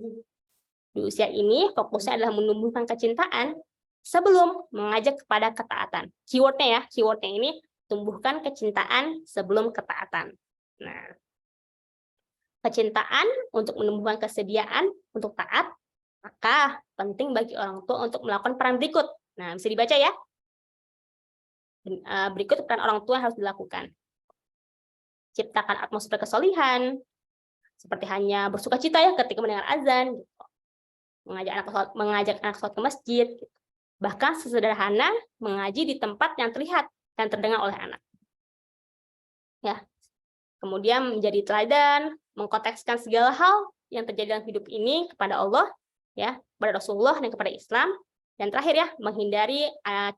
Di usia ini, fokusnya adalah menumbuhkan kecintaan sebelum mengajak kepada ketaatan. Keywordnya ini tumbuhkan kecintaan sebelum ketaatan. Nah, kecintaan untuk menumbuhkan kesediaan untuk taat, maka penting bagi orang tua untuk melakukan peran berikut. Nah, bisa dibaca ya. Berikut peran orang tua yang harus dilakukan. Ciptakan atmosfer kesolihan, seperti hanya bersukacita ya ketika mendengar azan, gitu. Mengajak anak sholat ke masjid, gitu. Bahkan sesederhana mengaji di tempat yang terlihat dan terdengar oleh anak. Ya. Kemudian menjadi teladan, mengkontekskan segala hal yang terjadi dalam hidup ini kepada Allah, ya, kepada Rasulullah dan kepada Islam. Dan terakhir ya, menghindari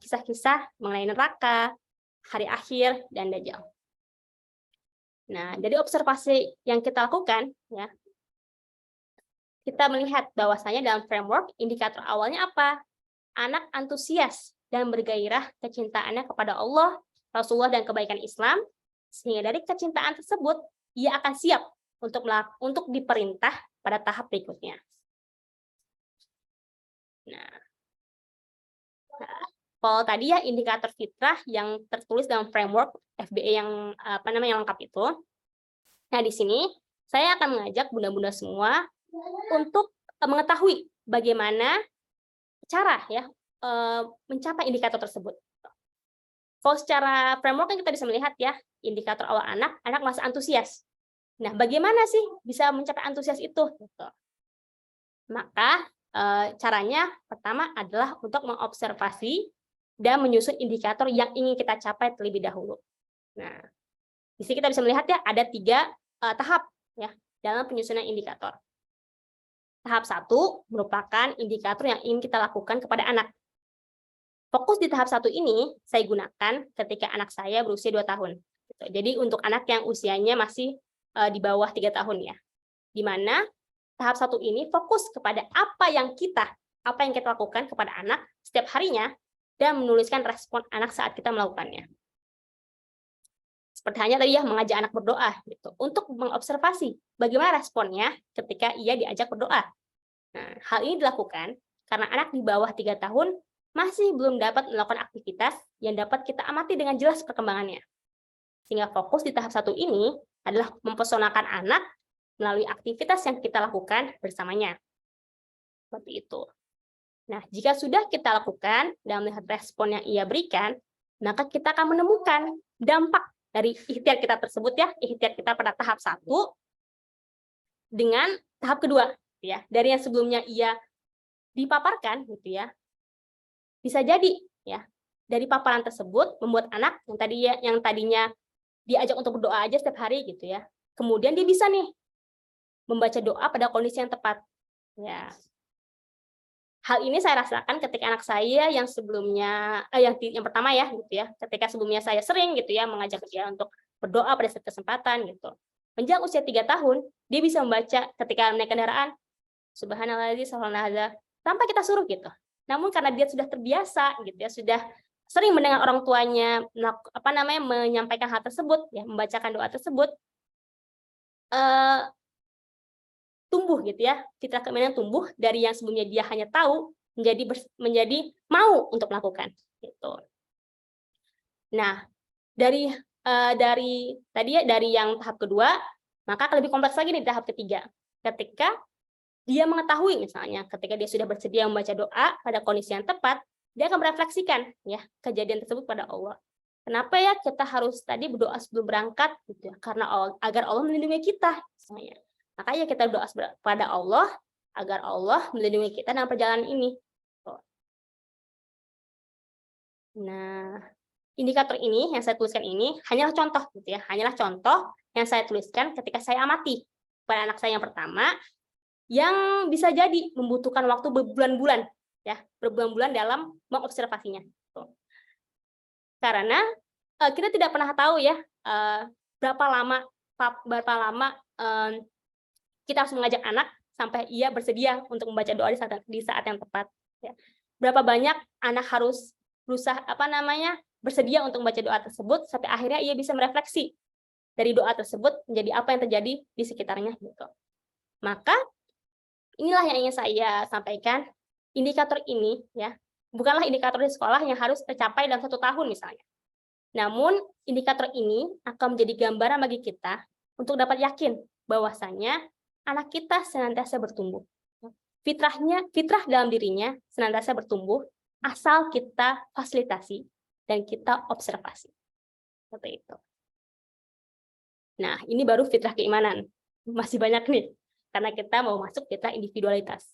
kisah-kisah mengenai neraka, hari akhir, dan Dajjal. Nah, dari observasi yang kita lakukan, ya, kita melihat bahwasanya dalam framework indikator awalnya apa? Anak antusias dan bergairah kecintaannya kepada Allah, Rasulullah, dan kebaikan Islam, sehingga dari kecintaan tersebut ia akan siap untuk diperintah pada tahap berikutnya. Nah, kalau tadi ya indikator fitrah yang tertulis dalam framework FBA yang lengkap itu. Nah, di sini saya akan mengajak bunda-bunda semua untuk mengetahui bagaimana cara ya mencapai indikator tersebut. Kalau secara framework kan kita bisa melihat ya, indikator awal anak masih antusias. Nah, bagaimana sih bisa mencapai antusias itu? Maka caranya pertama adalah untuk mengobservasi dan menyusun indikator yang ingin kita capai terlebih dahulu. Nah, di sini kita bisa melihat ya ada 3 tahap ya dalam penyusunan indikator. Tahap 1 merupakan indikator yang ingin kita lakukan kepada anak. Fokus di tahap 1 ini saya gunakan ketika anak saya berusia 2 tahun. Gitu. Jadi untuk anak yang usianya masih di bawah 3 tahun ya, di mana tahap 1 ini fokus kepada apa yang kita lakukan kepada anak setiap harinya dan menuliskan respon anak saat kita melakukannya. Seperti hanya tadi ya mengajak anak berdoa gitu, untuk mengobservasi bagaimana responnya ketika ia diajak berdoa. Nah, hal ini dilakukan karena anak di bawah 3 tahun masih belum dapat melakukan aktivitas yang dapat kita amati dengan jelas perkembangannya. Sehingga fokus di tahap 1 ini adalah mempesonakan anak melalui aktivitas yang kita lakukan bersamanya. Seperti itu. Nah, jika sudah kita lakukan dan melihat respon yang ia berikan, maka kita akan menemukan dampak dari ikhtiar kita tersebut ya, ikhtiar kita pada tahap 1 dengan tahap kedua ya. Dari yang sebelumnya ia dipaparkan gitu ya. Bisa jadi ya, dari paparan tersebut membuat anak yang tadinya diajak untuk berdoa aja setiap hari gitu ya. Kemudian dia bisa nih membaca doa pada kondisi yang tepat. Ya. Hal ini saya rasakan ketika anak saya yang sebelumnya yang pertama ya gitu ya. Ketika sebelumnya saya sering gitu ya mengajak dia untuk berdoa pada setiap kesempatan gitu. Menjelang usia 3 tahun, dia bisa membaca ketika naik kendaraan subhanalladzi subhanallah tanpa kita suruh gitu. Namun karena dia sudah terbiasa gitu ya, sudah sering mendengar orang tuanya menyampaikan hal tersebut ya, membacakan doa tersebut, tumbuh gitu ya, fitrah keimanan tumbuh dari yang sebelumnya dia hanya tahu menjadi mau untuk melakukan gitu. Nah, dari yang tahap kedua, maka lebih kompleks lagi di tahap ketiga. Ketika dia mengetahui misalnya, ketika dia sudah bersedia membaca doa pada kondisi yang tepat, dia akan merefleksikan ya kejadian tersebut pada Allah. Kenapa ya kita harus tadi berdoa sebelum berangkat gitu ya? Karena agar Allah melindungi kita misalnya. Makanya kita berdoa pada Allah agar Allah melindungi kita dalam perjalanan ini. Nah, indikator ini yang saya tuliskan ini hanyalah contoh gitu ya, hanyalah contoh yang saya tuliskan ketika saya amati pada anak saya yang pertama yang bisa jadi membutuhkan waktu berbulan-bulan ya, berbulan-bulan dalam mengobservasinya. Karena kita tidak pernah tahu ya berapa lama kita harus mengajak anak sampai ia bersedia untuk membaca doa di saat yang tepat. Ya. Berapa banyak anak harus berusaha bersedia untuk membaca doa tersebut sampai akhirnya ia bisa merefleksi dari doa tersebut menjadi apa yang terjadi di sekitarnya gitu. Maka inilah yang ingin saya sampaikan. Indikator ini ya bukanlah indikator di sekolah yang harus tercapai dalam 1 tahun misalnya. Namun indikator ini akan menjadi gambaran bagi kita untuk dapat yakin bahwasanya anak kita senantiasa bertumbuh. Fitrah dalam dirinya senantiasa bertumbuh asal kita fasilitasi dan kita observasi. Seperti itu. Nah, ini baru fitrah keimanan. Masih banyak nih, karena kita mau masuk fitrah individualitas.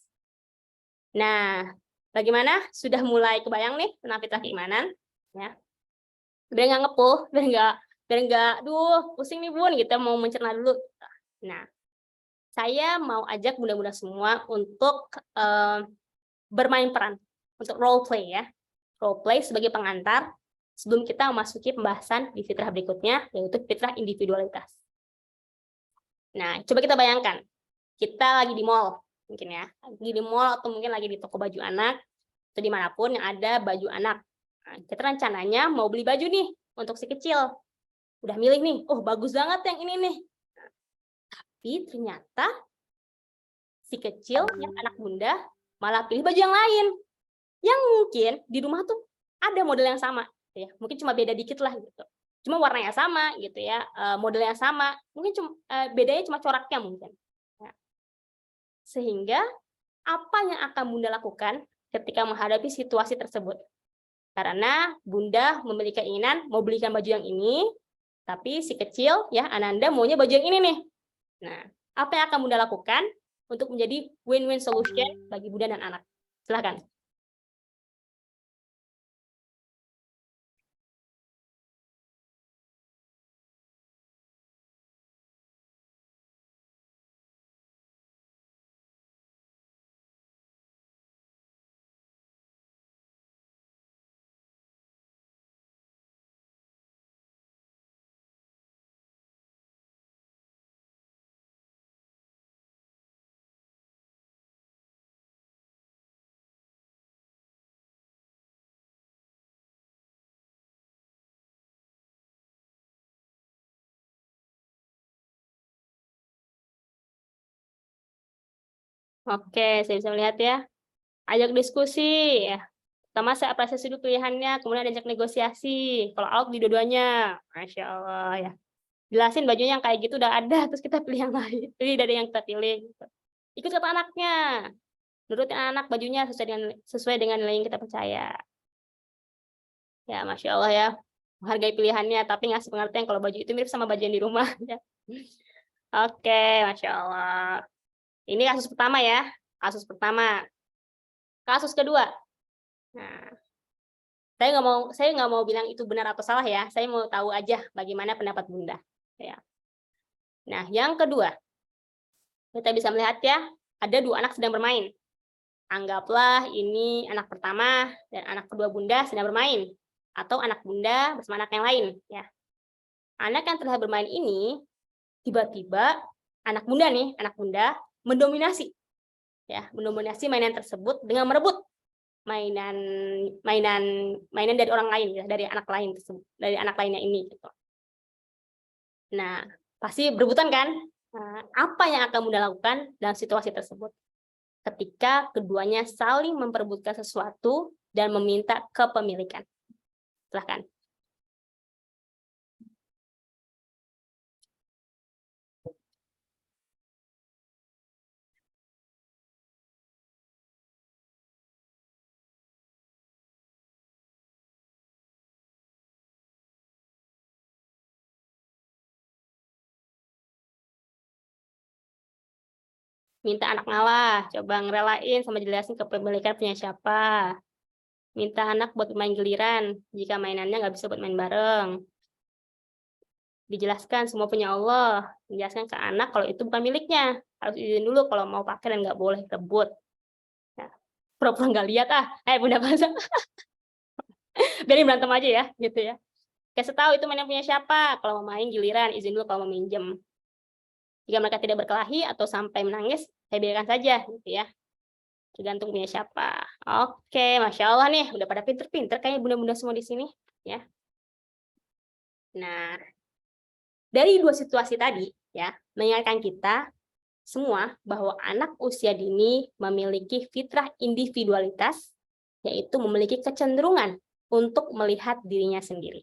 Nah, bagaimana? Sudah mulai kebayang nih tentang fitrah keimanan? Ya. Biar nggak ngepuh, biar nggak, pusing nih Bun, kita mau mencerna dulu. Nah, saya mau ajak bunda-bunda semua untuk bermain peran, untuk role play ya. Role play sebagai pengantar sebelum kita memasuki pembahasan di fitrah berikutnya, yaitu fitrah individualitas. Nah, coba kita bayangkan, kita lagi di mall, mungkin ya, lagi di mall atau mungkin lagi di toko baju anak, atau dimanapun yang ada baju anak. Nah, kita rencananya mau beli baju nih untuk si kecil. Udah milih nih, oh bagus banget yang ini nih. Nah, tapi ternyata si kecil, yang anak bunda, malah pilih baju yang lain. Yang mungkin di rumah tuh ada model yang sama. Ya. Mungkin cuma beda dikit lah gitu. Cuma warnanya sama gitu ya, modelnya sama. Mungkin bedanya cuma coraknya mungkin. Ya. Sehingga apa yang akan bunda lakukan ketika menghadapi situasi tersebut? Karena bunda memiliki keinginan mau belikan baju yang ini, tapi si kecil ya Ananda maunya baju yang ini nih. Nah, apa yang akan bunda lakukan untuk menjadi win-win solution bagi bunda dan anak? Silakan. Oke, saya bisa melihat ya. Ajak diskusi ya. Pertama saya apresiasi dulu pilihannya, kemudian ajak negosiasi. Kalau out di dua-duanya, Masya Allah ya. Jelasin bajunya yang kayak gitu udah ada, terus kita pilih yang lain. Jadi dari yang kita pilih. Gitu. Ikut kata anaknya. Nurutin anak bajunya sesuai dengan nilai yang kita percaya. Ya, Masya Allah ya. Menghargai pilihannya, tapi ngasih pengertian kalau baju itu mirip sama baju yang di rumah. Ya. Oke, Masya Allah. Ini kasus pertama ya. Kasus pertama. Kasus kedua. Nah, saya nggak mau bilang itu benar atau salah ya. Saya mau tahu aja bagaimana pendapat Bunda. Ya. Nah, yang kedua, kita bisa melihat ya, ada dua anak sedang bermain. Anggaplah ini anak pertama dan anak kedua Bunda sedang bermain, atau anak Bunda bersama anak yang lain. Ya. Anak yang terlihat bermain ini, tiba-tiba anak Bunda mendominasi, ya, mendominasi mainan tersebut dengan merebut mainan dari orang lain, ya, dari anak lain tersebut, dari anak lainnya ini. Gitu. Nah, pasti berebutan kan? Nah, apa yang akan Bunda lakukan dalam situasi tersebut? Ketika keduanya saling memperebutkan sesuatu dan meminta kepemilikan. Silahkan. Minta anak ngalah, coba ngerelain sama jelasin kepemilikan punya siapa. Minta anak buat main giliran, jika mainannya nggak bisa buat main bareng. Dijelaskan semua punya Allah, menjelaskan ke anak kalau itu bukan miliknya, harus izin dulu kalau mau pakai dan nggak boleh rebut. Nah, pura-pura nggak lihat Bunda bahasa. Biarin berantem aja ya, gitu ya. Kasih tahu itu mainan punya siapa, kalau mau main giliran, izin dulu kalau mau minjem. Jika mereka tidak berkelahi atau sampai menangis, saya biarkan saja, gitu ya. Tergantung punya siapa. Oke, Masya Allah nih, udah pada pinter-pinter kayaknya bunda-bunda semua di sini, ya. Nah, dari dua situasi tadi, ya, mengingatkan kita semua bahwa anak usia dini memiliki fitrah individualitas, yaitu memiliki kecenderungan untuk melihat dirinya sendiri.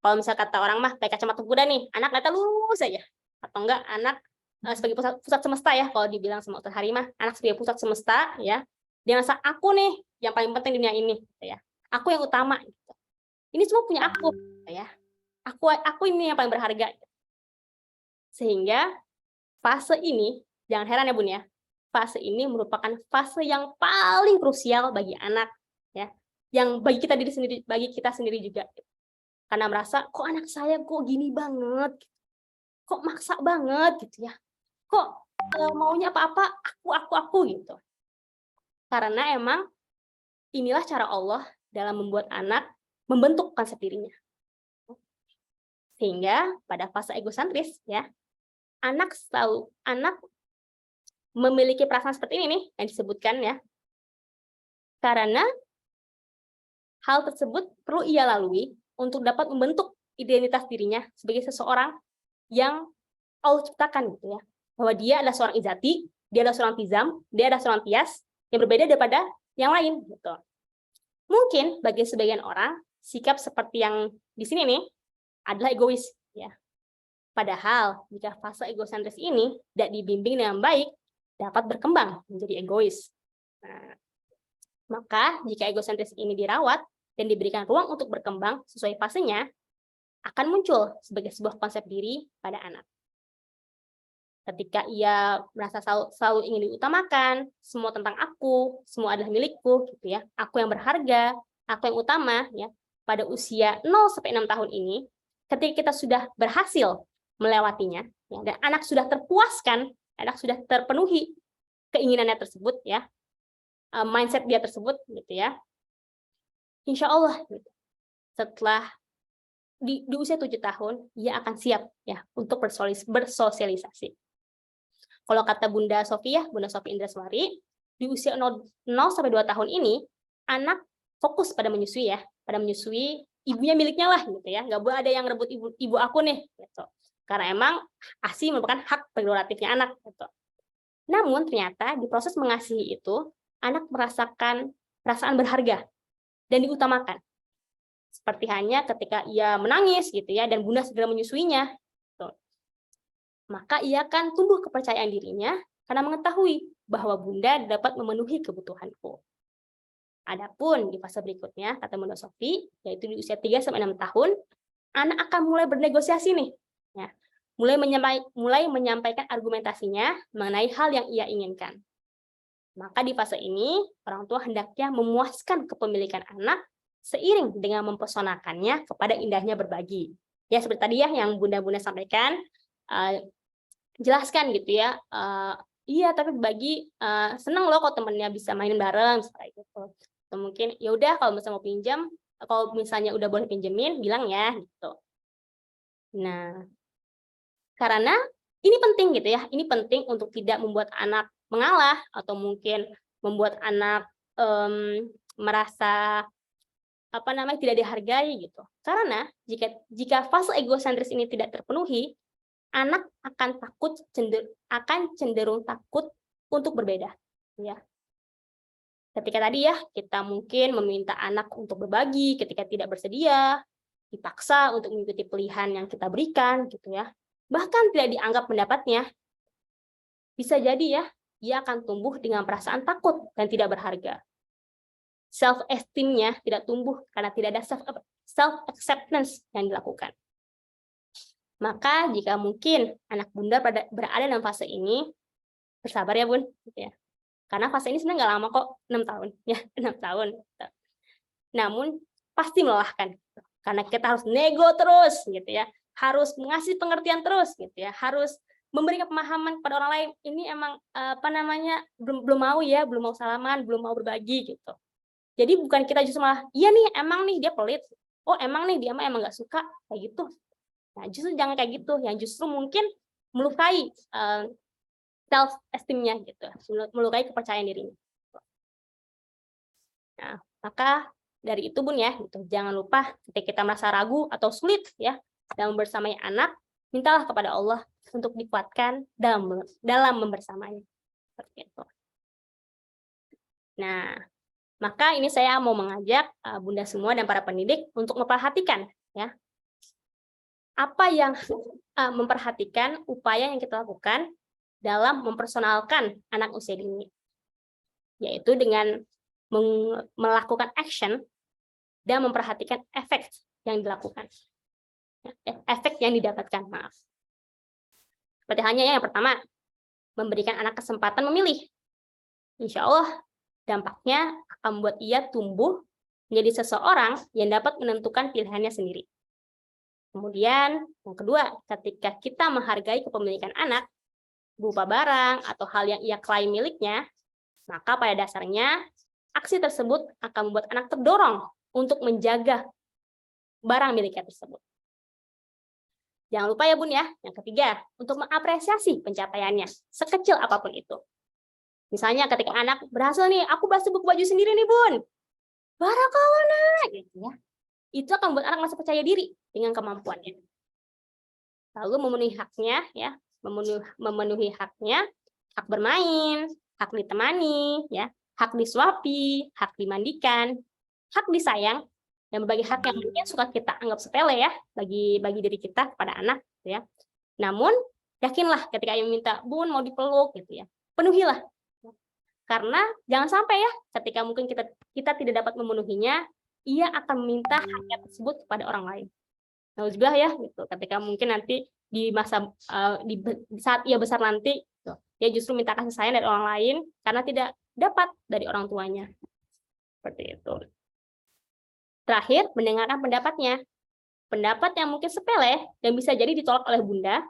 Kalau misal kata orang mah kayak kacamata kuda nih, anak lihatnya lurus saja, atau enggak anak sebagai pusat semesta ya, kalau dibilang sama Ustaz Harimah, anak sebagai pusat semesta ya, dia ngerasa aku nih yang paling penting di dunia ini, gitu ya. Aku yang utama. Gitu. Ini semua punya aku, gitu ya. Aku ini yang paling berharga. Sehingga fase ini, jangan heran ya Bun ya, fase ini merupakan fase yang paling krusial bagi anak, ya, yang bagi kita sendiri juga. Karena merasa kok anak saya kok gini banget, kok maksa banget gitu ya, kok maunya apa-apa aku gitu. Karena emang inilah cara Allah dalam membuat anak membentuk konsep dirinya. Sehingga pada fase egosentris ya, anak memiliki perasaan seperti ini nih yang disebutkan ya. Karena hal tersebut perlu ia lalui untuk dapat membentuk identitas dirinya sebagai seseorang yang Allah ciptakan gitu ya. Bahwa dia adalah seorang izati, dia adalah seorang tizam, dia adalah seorang tias yang berbeda daripada yang lain gitu. Mungkin bagi sebagian orang sikap seperti yang di sini nih adalah egois ya. Padahal jika fase egosentris ini tidak dibimbing dengan baik dapat berkembang menjadi egois. Nah, maka jika egosentris ini dirawat dan diberikan ruang untuk berkembang sesuai fasenya, akan muncul sebagai sebuah konsep diri pada anak. Ketika ia merasa selalu ingin diutamakan, semua tentang aku, semua adalah milikku, gitu ya. Aku yang berharga, aku yang utama, ya. Pada usia 0-6 tahun ini, ketika kita sudah berhasil melewatinya, ya, dan anak sudah terpuaskan, anak sudah terpenuhi keinginannya tersebut, ya, mindset dia tersebut, gitu ya. Insya Allah, gitu. Setelah di usia 7 tahun, ia akan siap ya untuk bersosialisasi. Kalau kata Bunda Sofi Indraswari, di usia 0-2 tahun ini, anak fokus pada menyusui ya, pada menyusui ibunya miliknya lah gitu ya, nggak boleh ada yang rebut ibu aku nih, gitu. Karena emang ASI merupakan hak prerogatifnya anak. Gitu. Namun ternyata di proses mengasihi itu, anak merasakan perasaan berharga dan diutamakan. Seperti hanya ketika ia menangis gitu ya, dan bunda segera menyusuinya. Tuh. Maka ia akan tumbuh kepercayaan dirinya karena mengetahui bahwa bunda dapat memenuhi kebutuhanku. Adapun di fase berikutnya, kata Bunda Sofi, yaitu di usia 3-6 tahun, anak akan mulai bernegosiasi nih. Ya, mulai menyampaikan argumentasinya mengenai hal yang ia inginkan. Maka di fase ini, orang tua hendaknya memuaskan kepemilikan anak seiring dengan mempesonakannya kepada indahnya berbagi. Ya, seperti tadi ya yang bunda-bunda sampaikan, jelaskan gitu ya, iya tapi berbagi senang loh kalau temennya bisa main bareng, seperti itu. Atau mungkin ya udah kalau misalnya mau pinjam, kalau misalnya udah boleh pinjemin, bilang ya gitu. Nah, karena ini penting gitu ya, ini penting untuk tidak membuat anak mengalah atau mungkin membuat anak merasa tidak dihargai gitu. Karena jika fase egosentris ini tidak terpenuhi, anak akan cenderung takut untuk berbeda, ya. Ketika tadi ya kita mungkin meminta anak untuk berbagi ketika tidak bersedia, dipaksa untuk mengikuti pilihan yang kita berikan gitu ya. Bahkan tidak dianggap pendapatnya. Bisa jadi ya, dia akan tumbuh dengan perasaan takut dan tidak berharga. Self-esteem-nya tidak tumbuh karena tidak ada self-acceptance yang dilakukan. Maka jika mungkin anak bunda berada dalam fase ini, bersabar ya bun, gitu ya. Karena fase ini sebenarnya nggak lama kok, 6 tahun, ya 6 tahun. Namun pasti melelahkan, karena kita harus nego terus, gitu ya, harus mengasih pengertian terus, gitu ya, harus memberikan pemahaman kepada orang lain. Ini emang belum mau ya, belum mau salaman, belum mau berbagi, gitu. Jadi bukan kita justru malah, iya nih emang nih dia pelit, oh emang nih dia emang nggak suka kayak gitu. Nah justru jangan kayak gitu, yang justru mungkin melukai self-esteem-nya gitu, melukai kepercayaan dirinya. Nah, maka dari itu bun ya, gitu. Jangan lupa ketika kita merasa ragu atau sulit ya dalam bersamai anak, mintalah kepada Allah untuk dikuatkan dalam membersamai. Seperti itu. Nah, maka ini saya mau mengajak bunda semua dan para pendidik untuk memperhatikan ya apa yang memperhatikan upaya yang kita lakukan dalam mempersonalkan anak usia dini, yaitu dengan melakukan action dan memperhatikan efek yang dilakukan, efek yang didapatkan, maaf. Seperti halnya yang pertama, memberikan anak kesempatan memilih. Insya Allah, dampaknya akan membuat ia tumbuh menjadi seseorang yang dapat menentukan pilihannya sendiri. Kemudian, yang kedua, ketika kita menghargai kepemilikan anak, berupa barang atau hal yang ia klaim miliknya, maka pada dasarnya aksi tersebut akan membuat anak terdorong untuk menjaga barang miliknya tersebut. Jangan lupa ya bun ya, yang ketiga, untuk mengapresiasi pencapaiannya, sekecil apapun itu. Misalnya ketika anak berhasil nih, aku berhasil buku baju sendiri nih bun, barakallah nak, gitu ya. Itu akan membuat anak merasa percaya diri dengan kemampuannya. Lalu memenuhi haknya ya, memenuhi haknya, hak bermain, hak ditemani, ya, hak disuapi, hak dimandikan, hak disayang, dan berbagai hak yang mungkin suka kita anggap sepele ya bagi diri kita kepada anak, gitu ya. Namun yakinlah ketika ia minta bun mau dipeluk gitu ya, penuhilah. Karena jangan sampai ya ketika mungkin kita tidak dapat memenuhinya, ia akan meminta haknya tersebut kepada orang lain. Nauzubillah ya gitu. Ketika mungkin nanti di saat ia besar nanti gitu, dia justru minta kasih sayang dari orang lain karena tidak dapat dari orang tuanya. Seperti itu. Terakhir, mendengarkan pendapatnya. Pendapat yang mungkin sepele dan bisa jadi ditolak oleh bunda,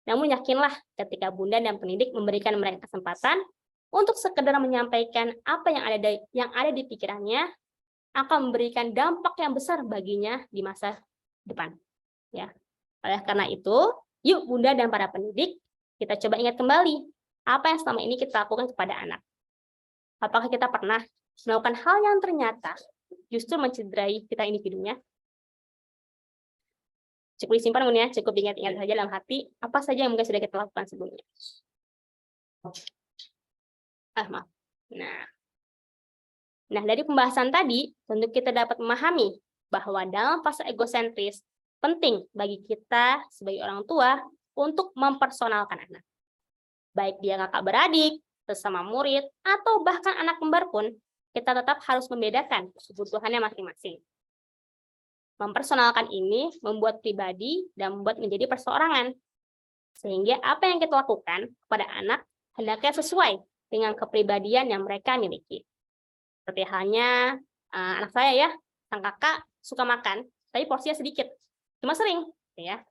namun yakinlah ketika bunda dan pendidik memberikan mereka kesempatan untuk sekedar menyampaikan apa yang ada di pikirannya, akan memberikan dampak yang besar baginya di masa depan. Ya. Oleh karena itu, yuk bunda dan para pendidik, kita coba ingat kembali apa yang selama ini kita lakukan kepada anak. Apakah kita pernah melakukan hal yang ternyata justru mencederai kita individunya? Cukup disimpan bun ya, cukup diingat-ingat saja dalam hati apa saja yang mungkin sudah kita lakukan sebelumnya. Maaf. Nah, dari pembahasan tadi, tentu kita dapat memahami bahwa dalam fase egosentris, penting bagi kita sebagai orang tua untuk mempersonalkan anak. Baik dia kakak beradik, sesama murid, atau bahkan anak kembar pun, kita tetap harus membedakan kebutuhannya masing-masing. Mempersonalkan ini membuat pribadi dan membuat menjadi perseorangan. Sehingga apa yang kita lakukan kepada anak hendaknya sesuai dengan kepribadian yang mereka miliki. Seperti halnya anak saya ya, sang kakak suka makan, tapi porsinya sedikit, cuma sering, ya.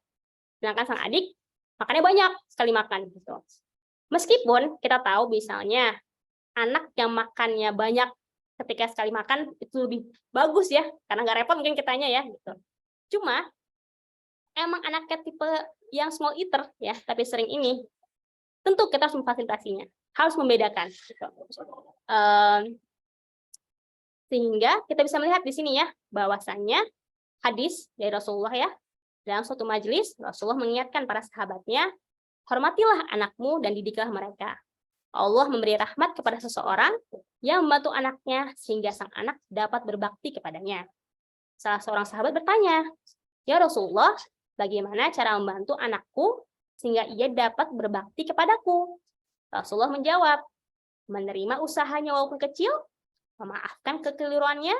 Sedangkan sang adik makannya banyak sekali makan, gitu. Meskipun kita tahu misalnya anak yang makannya banyak ketika sekali makan itu lebih bagus ya, karena nggak repot mungkin kitanya ya, gitu. Cuma emang anaknya tipe yang small eater ya, tapi sering ini, tentu kita harus memfasilitasinya, harus membedakan. Gitu. Sehingga kita bisa melihat di sini ya, bahwasannya hadis dari Rasulullah ya, dalam suatu majelis, Rasulullah mengingatkan para sahabatnya, hormatilah anakmu dan didiklah mereka. Allah memberi rahmat kepada seseorang yang membantu anaknya sehingga sang anak dapat berbakti kepadanya. Salah seorang sahabat bertanya, ya Rasulullah, bagaimana cara membantu anakku sehingga ia dapat berbakti kepadaku? Rasulullah menjawab, menerima usahanya walaupun kecil, memaafkan kekeliruannya,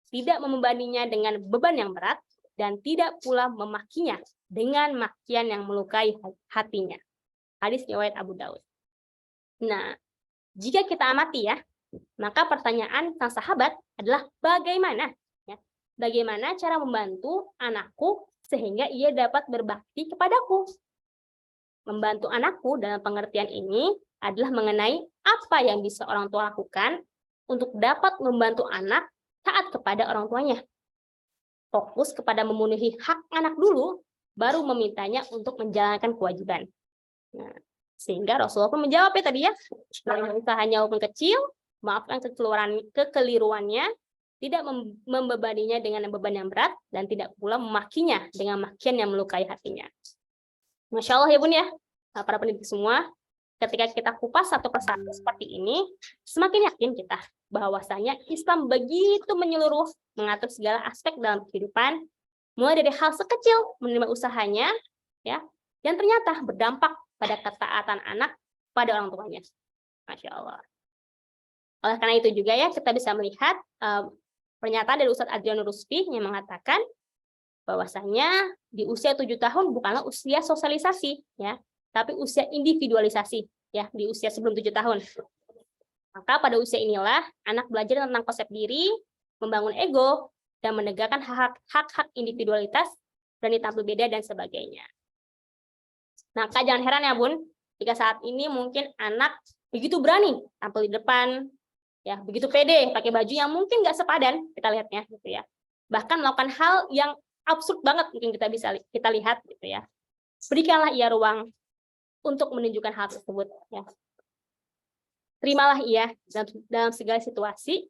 tidak membebaninya dengan beban yang berat, dan tidak pula memakinya dengan makian yang melukai hatinya. Hadis riwayat Abu Daud. Nah, jika kita amati ya, maka pertanyaan sang sahabat adalah bagaimana? Ya, bagaimana cara membantu anakku sehingga ia dapat berbakti kepadaku? Membantu anakku dalam pengertian ini adalah mengenai apa yang bisa orang tua lakukan untuk dapat membantu anak taat kepada orang tuanya. Fokus kepada memenuhi hak anak dulu, baru memintanya untuk menjalankan kewajiban. Nah, sehingga Rasulullah pun menjawab ya tadi ya, usahanya walaupun kecil, maafkan kekeliruannya, tidak membebaninya dengan beban yang berat, dan tidak pula memakinya dengan makian yang melukai hatinya. Masya Allah ya Bun ya, para pendidik semua, ketika kita kupas satu persatu seperti ini, semakin yakin kita bahwasanya Islam begitu menyeluruh, mengatur segala aspek dalam kehidupan, mulai dari hal sekecil menerima usahanya, ya, dan ternyata berdampak pada ketaatan anak pada orang tuanya. Masya Allah. Oleh karena itu juga ya, kita bisa melihat pernyataan dari Ustadz Adrian Rusfi yang mengatakan bahwasanya di usia 7 tahun bukanlah usia sosialisasi, ya, tapi usia individualisasi, ya, di usia sebelum 7 tahun. Maka pada usia inilah anak belajar tentang konsep diri, membangun ego, dan menegakkan hak-hak individualitas, berani tampil beda, dan sebagainya. Maka jangan heran ya Bun, jika saat ini mungkin anak begitu berani tampil di depan, ya, begitu pede, pakai baju yang mungkin nggak sepadan, kita lihatnya, gitu ya. Bahkan melakukan hal yang absurd banget mungkin kita lihat, gitu ya. Berikanlah ia ruang untuk menunjukkan hal tersebut, ya. Terimalah ia dalam segala situasi,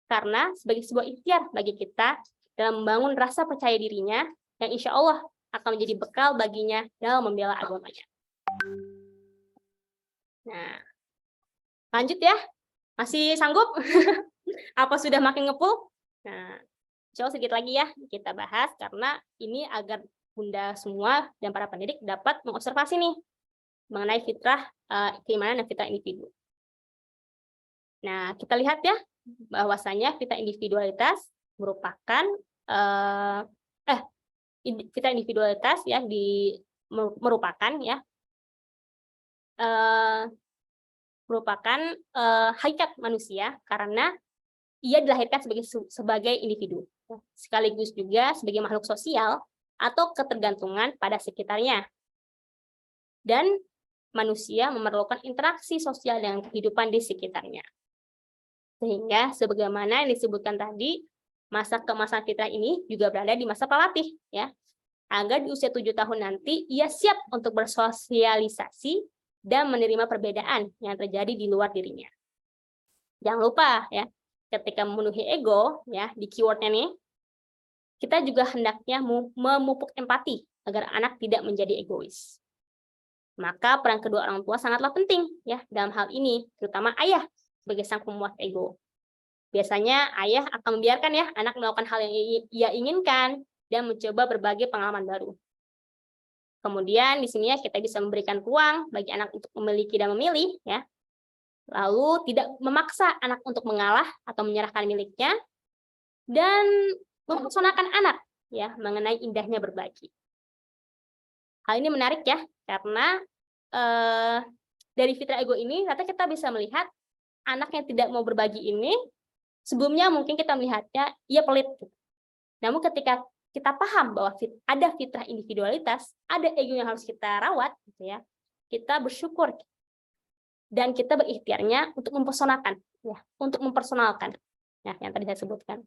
karena sebagai sebuah ikhtiar bagi kita dalam membangun rasa percaya dirinya, yang insya Allah akan menjadi bekal baginya dalam membela agamanya. Nah, lanjut ya. Masih sanggup? Apa sudah makin ngepul? Nah, insya Allah sedikit lagi ya kita bahas, karena ini agar Bunda semua dan para pendidik dapat mengobservasi nih mengenai fitrah, keimanan dan fitrah individu. Nah, kita lihat ya, bahwasanya fitrah individualitas merupakan fitrah individualitas ya merupakan ya hakikat manusia, karena ia dilahirkan sebagai individu, sekaligus juga sebagai makhluk sosial atau ketergantungan pada sekitarnya. Dan manusia memerlukan interaksi sosial dengan kehidupan di sekitarnya. Sehingga sebagaimana yang disebutkan tadi, masa keemasan fitrah ini juga berada di masa palatif, ya, agar di usia 7 tahun nanti ia siap untuk bersosialisasi dan menerima perbedaan yang terjadi di luar dirinya. Jangan lupa ya, ketika memenuhi ego, ya, di keywordnya nih, kita juga hendaknya memupuk empati agar anak tidak menjadi egois. Maka peran kedua orang tua sangatlah penting ya dalam hal ini, terutama ayah, sebagai sang pemuat ego. Biasanya ayah akan membiarkan ya anak melakukan hal yang ia inginkan dan mencoba berbagai pengalaman baru. Kemudian di sini ya kita bisa memberikan ruang bagi anak untuk memiliki dan memilih ya. Lalu tidak memaksa anak untuk mengalah atau menyerahkan miliknya dan mempersonakan anak ya mengenai indahnya berbagi. Hal ini menarik ya karena dari fitrah ego ini ternyata kita bisa melihat anak yang tidak mau berbagi ini sebelumnya mungkin kita melihatnya ia pelit. Namun ketika kita paham bahwa ada fitrah individualitas, ada ego yang harus kita rawat, gitu ya. Kita bersyukur dan kita berikhtiarnya untuk mempersonakan, ya, untuk mempersonalkan, ya, yang tadi saya sebutkan.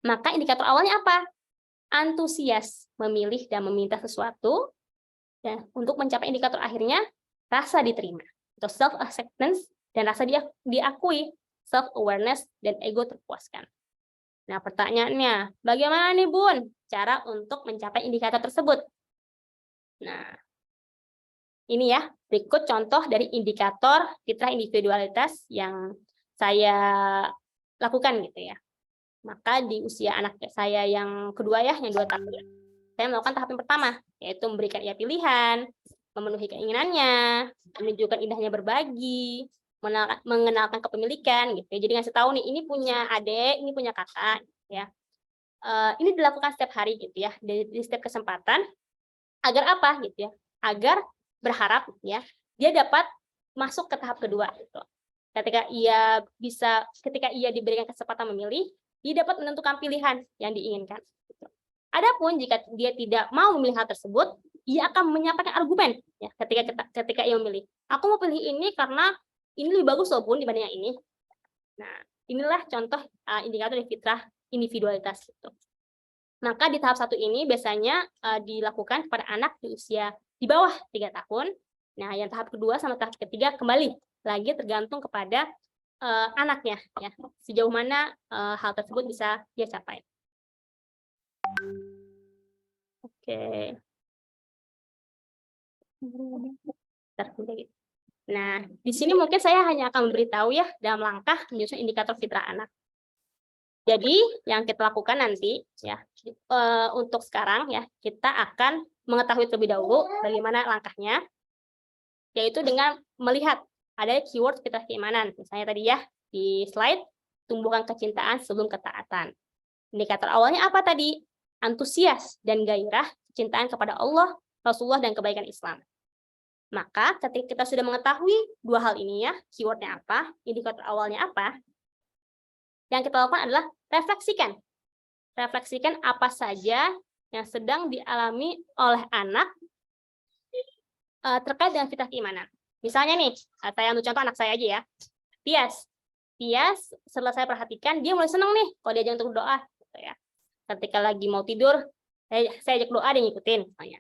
Maka indikator awalnya apa? Antusias memilih dan meminta sesuatu, ya, untuk mencapai indikator akhirnya rasa diterima, atau self acceptance dan rasa diakui, self awareness dan ego terpuaskan. Nah, pertanyaannya, bagaimana nih Bun cara untuk mencapai indikator tersebut? Nah, ini ya, berikut contoh dari indikator fitrah individualitas yang saya lakukan gitu ya. Maka di usia anak saya yang kedua ya, yang 2 tahun, saya melakukan tahap yang pertama, yaitu memberikan ia pilihan, memenuhi keinginannya, menunjukkan indahnya berbagi, mengenalkan kepemilikan gitu ya. Jadi ngasih tahu nih, ini punya adik, ini punya kakak ya. Ini dilakukan setiap hari gitu ya, di setiap kesempatan agar apa gitu ya? Agar berharap ya dia dapat masuk ke tahap kedua gitu. Ketika ia diberikan kesempatan memilih, dia dapat menentukan pilihan yang diinginkan. Gitu. Adapun jika dia tidak mau memilih hal tersebut, ia akan menyampaikan argumen ya ketika ia memilih. Aku mau pilih ini karena ini lebih bagus loh Bun dibanding yang ini. Nah, inilah contoh indikator fitrah individualitas gitu. Maka di tahap 1 ini biasanya dilakukan kepada anak di usia di bawah 3 tahun. Nah, yang tahap kedua sama tahap ketiga kembali lagi tergantung kepada anaknya ya. Sejauh mana hal tersebut bisa dia capai. Oke. Nah, di sini mungkin saya hanya akan memberitahu ya dalam langkah menyusun indikator fitrah anak. Jadi yang kita lakukan nanti ya untuk sekarang ya kita akan mengetahui terlebih dahulu bagaimana langkahnya, yaitu dengan melihat ada keyword fitrah keimanan. Misalnya tadi ya di slide, tumbuhkan kecintaan sebelum ketaatan. Indikator awalnya apa tadi? Antusias dan gairah kecintaan kepada Allah, Rasulullah dan kebaikan Islam. Maka ketika kita sudah mengetahui dua hal ini ya, keywordnya apa, indikator awalnya apa, yang kita lakukan adalah refleksikan. Refleksikan apa saja yang sedang dialami oleh anak terkait dengan fitrah keimanan. Misalnya nih, saya ambil contoh anak saya aja ya. Tias setelah saya perhatikan, dia mulai senang nih kalau diajak untuk berdoa. Gitu ya. Ketika lagi mau tidur, saya ajak doa, dia ngikutin. Misalnya.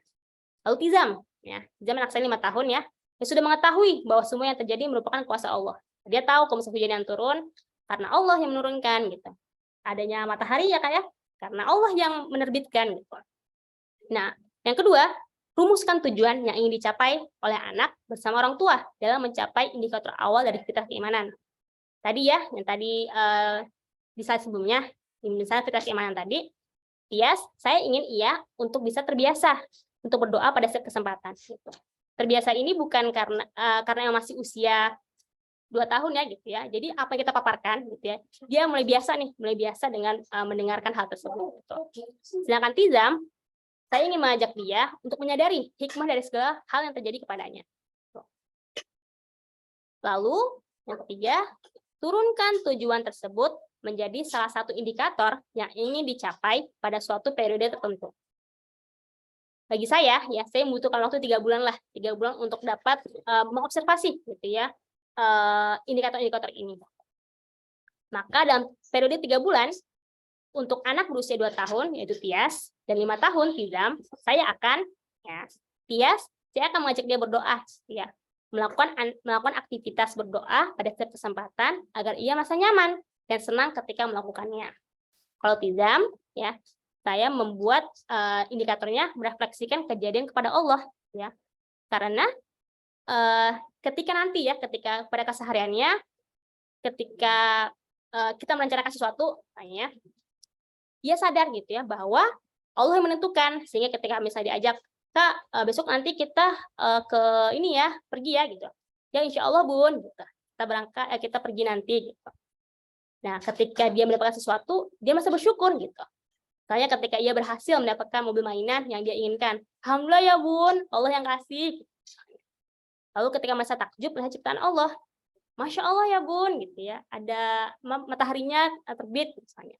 Lalu Tizam, ya, Tizam anak saya 5 tahun ya, dia sudah mengetahui bahwa semua yang terjadi merupakan kuasa Allah. Dia tahu kalau misalnya hujan yang turun, karena Allah yang menurunkan gitu. Adanya matahari ya Kak ya, karena Allah yang menerbitkan gitu. Nah, yang kedua, rumuskan tujuan yang ingin dicapai oleh anak bersama orang tua dalam mencapai indikator awal dari fitrah keimanan. Tadi ya, yang tadi di slide sebelumnya, misalnya fitrah keimanan tadi, saya ingin ia untuk bisa terbiasa untuk berdoa pada setiap kesempatan. Gitu. Terbiasa ini bukan karena yang masih usia 2 tahun ya gitu ya. Jadi apa yang kita paparkan gitu ya, dia mulai biasa dengan mendengarkan hal tersebut. Gitu. Sedangkan Tizam, saya ingin mengajak dia untuk menyadari hikmah dari segala hal yang terjadi kepadanya. Lalu yang ketiga, turunkan tujuan tersebut menjadi salah satu indikator yang ingin dicapai pada suatu periode tertentu. Bagi saya membutuhkan waktu 3 bulan lah, 3 bulan untuk dapat mengobservasi gitu ya indikator-indikator ini. Maka dalam periode 3 bulan untuk anak berusia 2 tahun yaitu Tias dan 5 tahun Tizam, saya akan mengajak dia berdoa ya, melakukan aktivitas berdoa pada setiap kesempatan agar ia merasa nyaman dan senang ketika melakukannya. Kalau Tizam ya, saya membuat indikatornya merefleksikan kejadian kepada Allah ya. Karena ketika pada kesehariannya ketika kita merencanakan sesuatu, tanya, dia sadar gitu ya bahwa Allah yang menentukan, sehingga ketika misalnya diajak, Kak, besok nanti kita ke ini ya, pergi ya gitu. Ya insya Allah Bun, gitu. Kita berangkat, kita pergi nanti gitu. Nah, ketika dia mendapatkan sesuatu, dia merasa bersyukur gitu. Saya ketika ia berhasil mendapatkan mobil mainan yang dia inginkan, alhamdulillah ya Bun, Allah yang kasih. Lalu ketika masa takjub melihat ciptaan Allah, Masya Allah ya Bun, gitu ya, ada mataharinya terbit misalnya.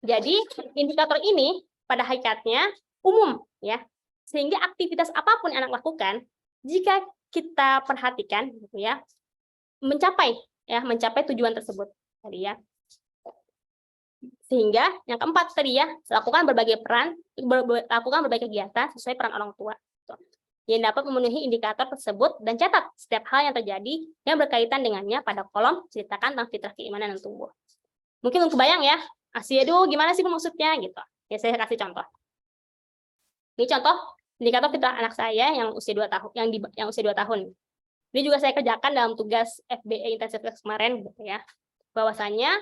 Jadi indikator ini pada hakikatnya umum ya, sehingga aktivitas apapun yang anak lakukan, jika kita perhatikan gitu ya, mencapai tujuan tersebut tadi ya. Sehingga yang keempat tadi ya, lakukan berbagai kegiatan sesuai peran orang tua yang dapat memenuhi indikator tersebut, dan catat setiap hal yang terjadi yang berkaitan dengannya pada kolom ceritakan tentang fitrah keimanan dan tumbuh. Mungkin kebayang ya, aduh gimana sih maksudnya gitu. Ya saya kasih contoh. Ini contoh indikator fitrah anak saya yang usia 2 tahun, yang usia 2 tahun. Ini juga saya kerjakan dalam tugas FBA intensif kemarin gitu ya. Bahwasanya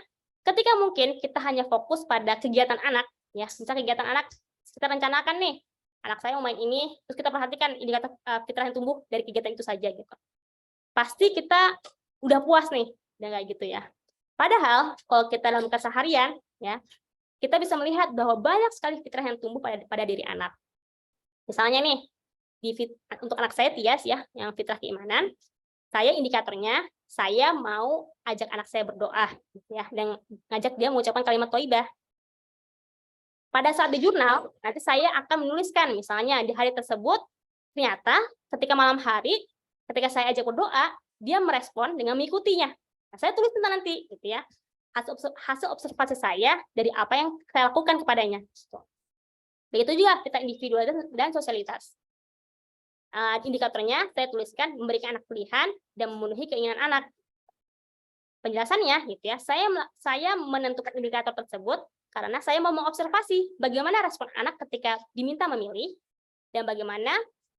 ketika mungkin kita hanya fokus pada kegiatan anak ya, misalnya kegiatan anak kita rencanakan nih, anak saya mau main ini, terus kita perhatikan indikator fitrah yang tumbuh dari kegiatan itu saja gitu. Pasti kita udah puas nih, dan kayak gitu ya. Padahal kalau kita dalam keseharian ya, kita bisa melihat bahwa banyak sekali fitrah yang tumbuh pada diri anak. Misalnya nih, untuk anak saya Tias ya, yang fitrah keimanan, saya indikatornya saya mau ajak anak saya berdoa gitu ya, dan ngajak dia mengucapkan kalimat thayyibah. Pada saat di jurnal, nanti saya akan menuliskan misalnya di hari tersebut, ternyata ketika malam hari, ketika saya ajak berdoa, dia merespon dengan mengikutinya. Nah, saya tulis tentang nanti, gitu ya, hasil observasi saya dari apa yang saya lakukan kepadanya. Begitu juga kita individual dan sosialitas. Indikatornya saya tuliskan memberikan anak pilihan dan memenuhi keinginan anak. Penjelasannya, gitu ya, saya menentukan indikator tersebut karena saya mau mengobservasi bagaimana respon anak ketika diminta memilih dan bagaimana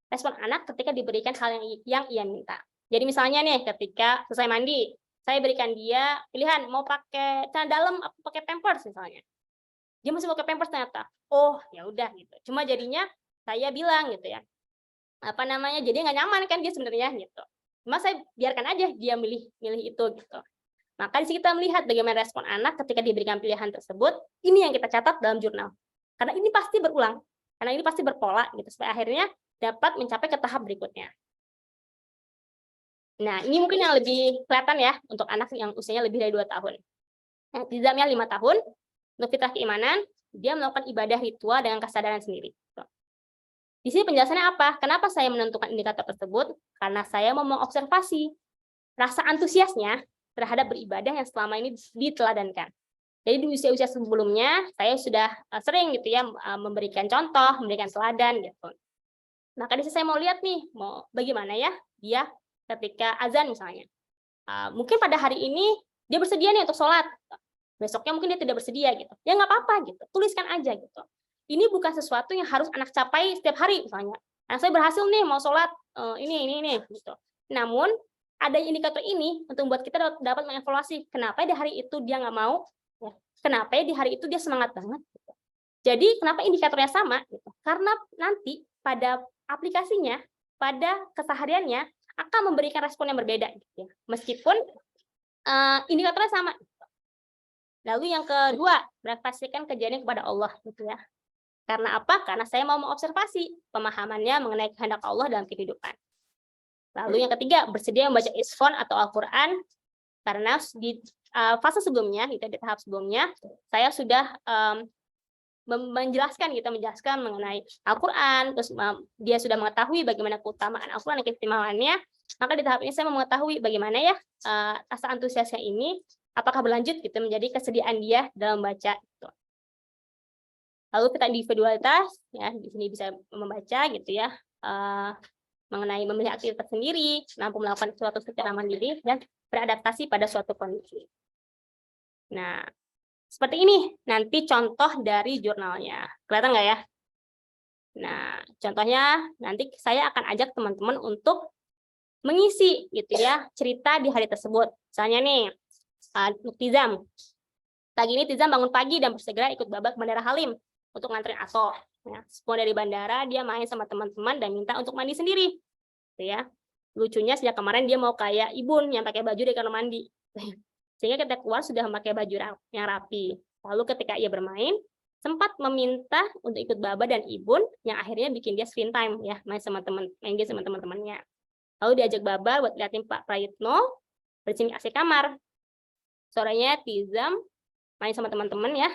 respon anak ketika diberikan hal yang ia minta. Jadi misalnya nih, ketika selesai mandi, saya berikan dia pilihan mau pakai celana dalam atau pakai pampers misalnya. Dia masih pakai pampers ternyata. Oh, ya udah gitu. Cuma jadinya saya bilang gitu ya. Jadi nggak nyaman kan dia sebenarnya gitu. Cuma saya biarkan aja dia milih itu gitu. Maka di sini kita melihat bagaimana respon anak ketika diberikan pilihan tersebut. Ini yang kita catat dalam jurnal. Karena ini pasti berulang. Karena ini pasti berpola gitu, supaya akhirnya dapat mencapai ke tahap berikutnya. Nah, ini mungkin yang lebih kelihatan ya untuk anak yang usianya lebih dari 2 tahun. Yang Tizamnya 5 tahun, untuk fitrah keimanan, dia melakukan ibadah ritual dengan kesadaran sendiri. Di sini penjelasannya apa? Kenapa saya menentukan indikator tersebut? Karena saya mau mengobservasi rasa antusiasnya terhadap beribadah yang selama ini diteladankan. Jadi di usia-usia sebelumnya saya sudah sering gitu ya memberikan contoh, memberikan teladan gitu. Maka di sini saya mau lihat nih, mau bagaimana ya dia ketika azan misalnya. Mungkin pada hari ini dia bersedia nih untuk sholat. Besoknya mungkin dia tidak bersedia gitu. Ya nggak apa-apa gitu, tuliskan aja gitu. Ini bukan sesuatu yang harus anak capai setiap hari misalnya. Anak saya berhasil nih mau sholat ini gitu. Namun ada indikator ini untuk membuat kita dapat mengevaluasi kenapa di hari itu dia nggak mau, ya. Kenapa di hari itu dia semangat banget. Gitu. Jadi kenapa indikatornya sama? Gitu. Karena nanti pada aplikasinya, pada kesehariannya akan memberikan respon yang berbeda. Gitu, ya. Meskipun indikatornya sama. Gitu. Lalu yang kedua, merefleksikan kejadian kepada Allah. Gitu ya. Karena apa? Karena saya mau mengobservasi pemahamannya mengenai kehendak Allah dalam kehidupan. Lalu yang ketiga, bersedia membaca isfon atau Al-Quran, karena di fase sebelumnya, di tahap sebelumnya, saya sudah menjelaskan mengenai Al-Quran, terus dia sudah mengetahui bagaimana keutamaan Al-Quran dan keistimewaannya, maka di tahap ini saya mau mengetahui bagaimana ya rasa antusiasnya ini, apakah berlanjut gitu menjadi kesediaan dia dalam membaca. Gitu. Lalu kita individualitas, ya di sini bisa membaca gitu ya, mengenai memilih aktivitas sendiri, mampu melakukan sesuatu secara mandiri, dan beradaptasi pada suatu kondisi. Nah, seperti ini nanti contoh dari jurnalnya. Kelihatan nggak ya? Nah, contohnya nanti saya akan ajak teman-teman untuk mengisi gitu ya cerita di hari tersebut. Misalnya nih, Tizam. Pagi ini Tizam bangun pagi dan bersegera ikut Baba ke Bandara Halim untuk nganterin Aso. Ya, sepulang dari bandara dia main sama teman-teman dan minta untuk mandi sendiri. Gitu ya. Lucunya sejak kemarin dia mau kayak Ibun yang pakai baju di kamar mandi. Sehingga ketika keluar sudah memakai baju yang rapi. Lalu ketika ia bermain, sempat meminta untuk ikut Baba dan Ibun yang akhirnya bikin dia screen time ya, main game sama teman-temannya. Lalu diajak Baba buat liatin Pak Prayitno bersihin AC kamar. Sorenya Tizam main sama teman-teman ya.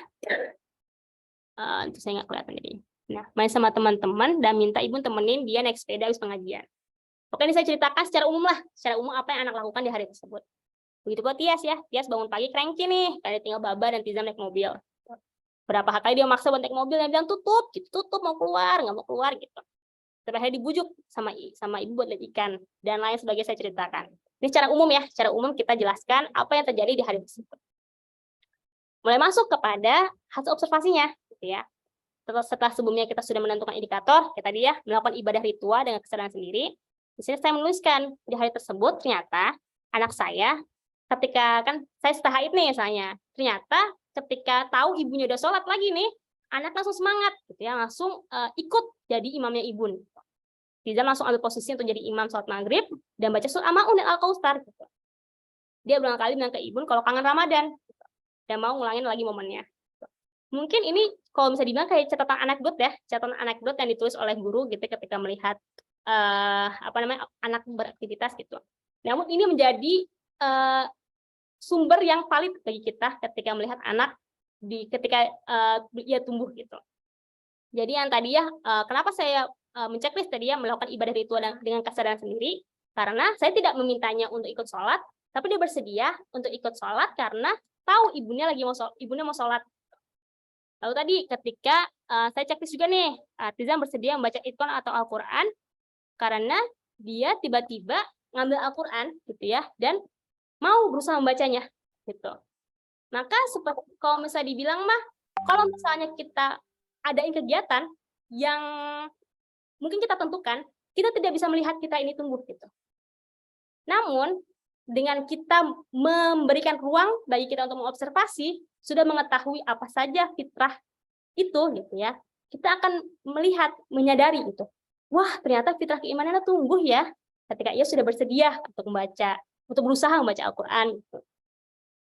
Itu saya nggak kelihatan jadi. Nah, main sama teman-teman dan minta ibu temenin dia naik sepeda habis pengajian. Oke, ini saya ceritakan secara umum lah, secara umum apa yang anak lakukan di hari tersebut. Begitu pula Tias ya, Tias bangun pagi cranky nih, karena tinggal Baba dan Tizam naik mobil. Berapa kali dia maksa buat naik mobil, dia bilang tutup, gitu, tutup mau keluar, nggak mau keluar gitu. Terakhir dibujuk sama ibu buat lihat ikan dan lain sebagainya saya ceritakan. Ini secara umum ya, secara umum kita jelaskan apa yang terjadi di hari tersebut. Mulai masuk kepada hasil observasinya, gitu ya. Setelah sebelumnya kita sudah menentukan indikator, kita tadi ya melakukan ibadah ritual dengan kesadaran sendiri. Di sini saya menuliskan di hari tersebut ternyata anak saya ketika kan saya setahap nih misalnya, ternyata ketika tahu ibunya udah sholat lagi nih, anak langsung semangat, gitu ya, langsung ikut jadi imamnya Ibun. Tizam langsung ambil posisi untuk jadi imam sholat maghrib dan baca surah Al-Maun dan Al-Kautsar. Gitu. Dia berulang kali bilang ke Ibun kalau kangen Ramadan dan mau ngulangin lagi momennya. Mungkin ini kalau bisa dibilang kayak catatan anekdot ya, catatan anekdot yang ditulis oleh guru gitu ketika melihat anak beraktivitas gitu. Namun ini menjadi sumber yang valid bagi kita ketika melihat anak ketika dia tumbuh gitu. Jadi yang tadi ya, kenapa saya menceklis tadi ya melakukan ibadah ritual dengan kesadaran sendiri, karena saya tidak memintanya untuk ikut sholat, tapi dia bersedia untuk ikut sholat karena tahu ibunya mau sholat. Lalu tadi ketika saya ceklis juga nih, Tizam bersedia membaca Iqan atau Al-Quran karena dia tiba-tiba ngambil Al-Quran gitu ya dan mau berusaha membacanya gitu. Maka seperti kalau misalnya dibilang mah, kalau misalnya kita adain kegiatan yang mungkin kita tentukan, kita tidak bisa melihat kita ini tumbuh gitu. Namun dengan kita memberikan ruang bagi kita untuk mengobservasi, sudah mengetahui apa saja fitrah itu gitu ya, kita akan melihat, menyadari itu. Wah, ternyata fitrah keimanannya tumbuh ya ketika ia sudah bersedia untuk membaca, untuk berusaha membaca Al-Quran gitu.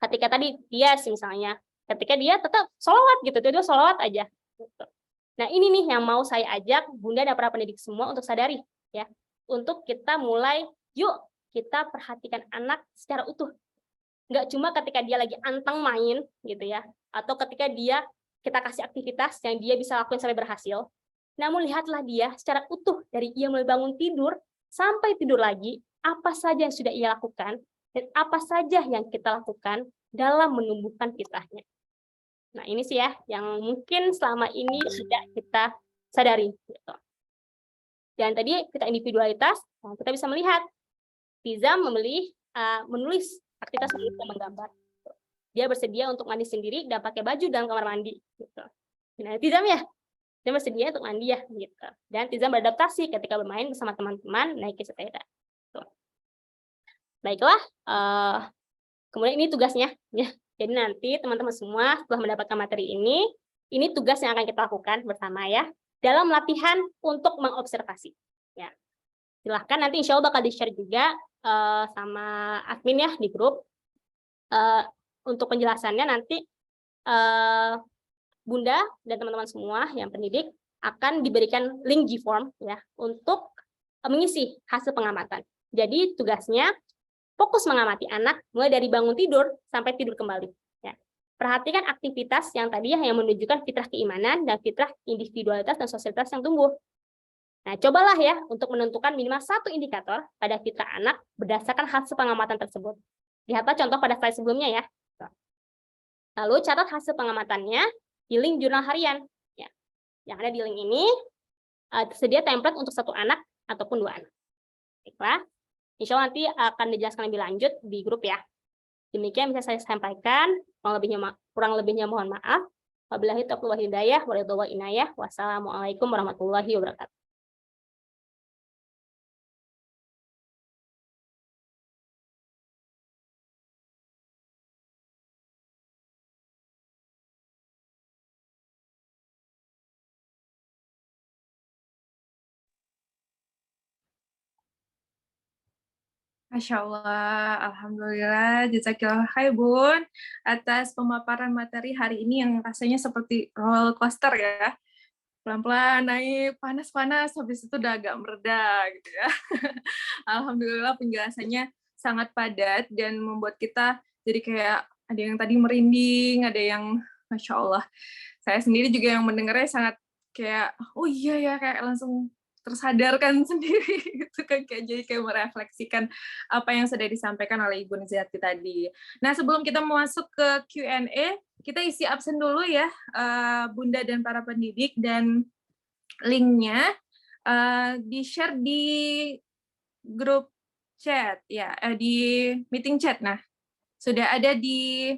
Ketika tadi dia misalnya, ketika dia tetap sholawat gitu, dia sholawat aja gitu. Nah, ini nih yang mau saya ajak Bunda dan para pendidik semua untuk sadari ya. Untuk kita mulai, yuk kita perhatikan anak secara utuh. Nggak cuma ketika dia lagi anteng main gitu ya, atau ketika kita kasih aktivitas yang dia bisa lakukan sampai berhasil. Namun lihatlah dia secara utuh dari ia mulai bangun tidur sampai tidur lagi, apa saja yang sudah ia lakukan dan apa saja yang kita lakukan dalam menumbuhkan fitrahnya. Nah, ini sih ya yang mungkin selama ini sudah kita sadari gitu. Dan tadi kita individualitas, kita bisa melihat Tizam menulis aktivitas menulis dan menggambar. Dia bersedia untuk mandi sendiri dan pakai baju dalam kamar mandi. Gitu. Nah, Tizam ya, dia bersedia untuk mandi ya. Gitu. Dan Tizam beradaptasi ketika bermain bersama teman-teman naik sepeda. Gitu. Baiklah, kemudian ini tugasnya. Ya. Jadi nanti teman-teman semua setelah mendapatkan materi ini tugas yang akan kita lakukan bersama ya, dalam latihan untuk mengobservasi. Ya. Silahkan nanti insya Allah bakal di-share juga sama admin ya di grup. Untuk penjelasannya nanti Bunda dan teman-teman semua yang pendidik akan diberikan link G-Form ya untuk mengisi hasil pengamatan. Jadi tugasnya fokus mengamati anak mulai dari bangun tidur sampai tidur kembali. Ya. Perhatikan aktivitas yang tadi yang menunjukkan fitrah keimanan dan fitrah individualitas dan sosialitas yang tumbuh. Nah, cobalah ya untuk menentukan minimal satu indikator pada fitrah anak berdasarkan hasil pengamatan tersebut. Lihatlah contoh pada slide sebelumnya ya. Lalu catat hasil pengamatannya di link jurnal harian. Ya. Yang ada di link ini tersedia template untuk satu anak ataupun 2 anak. Baiklah. Insya Allah nanti akan dijelaskan lebih lanjut di grup ya. Demikian bisa saya sampaikan. Kurang lebihnya mohon maaf. Wabillahi taufiq wal hidayah. Wassalamualaikum warahmatullahi wabarakatuh. Masya Allah, Alhamdulillah, jazakillah khair Bun, atas pemaparan materi hari ini yang rasanya seperti roller coaster ya. Pelan-pelan naik, panas-panas, habis itu udah agak mereda gitu ya. Alhamdulillah penjelasannya sangat padat dan membuat kita jadi kayak ada yang tadi merinding, ada yang Masya Allah. Saya sendiri juga yang mendengarnya sangat kayak, oh iya ya, kayak langsung tersadarkan sendiri gitu kan, kayak jadi kayak merefleksikan apa yang sudah disampaikan oleh Ibu Nizati tadi. Nah, sebelum kita masuk ke Q&A, kita isi absen dulu ya, Bunda dan para pendidik, dan linknya di-share di grup chat ya, di meeting chat. Nah, sudah ada di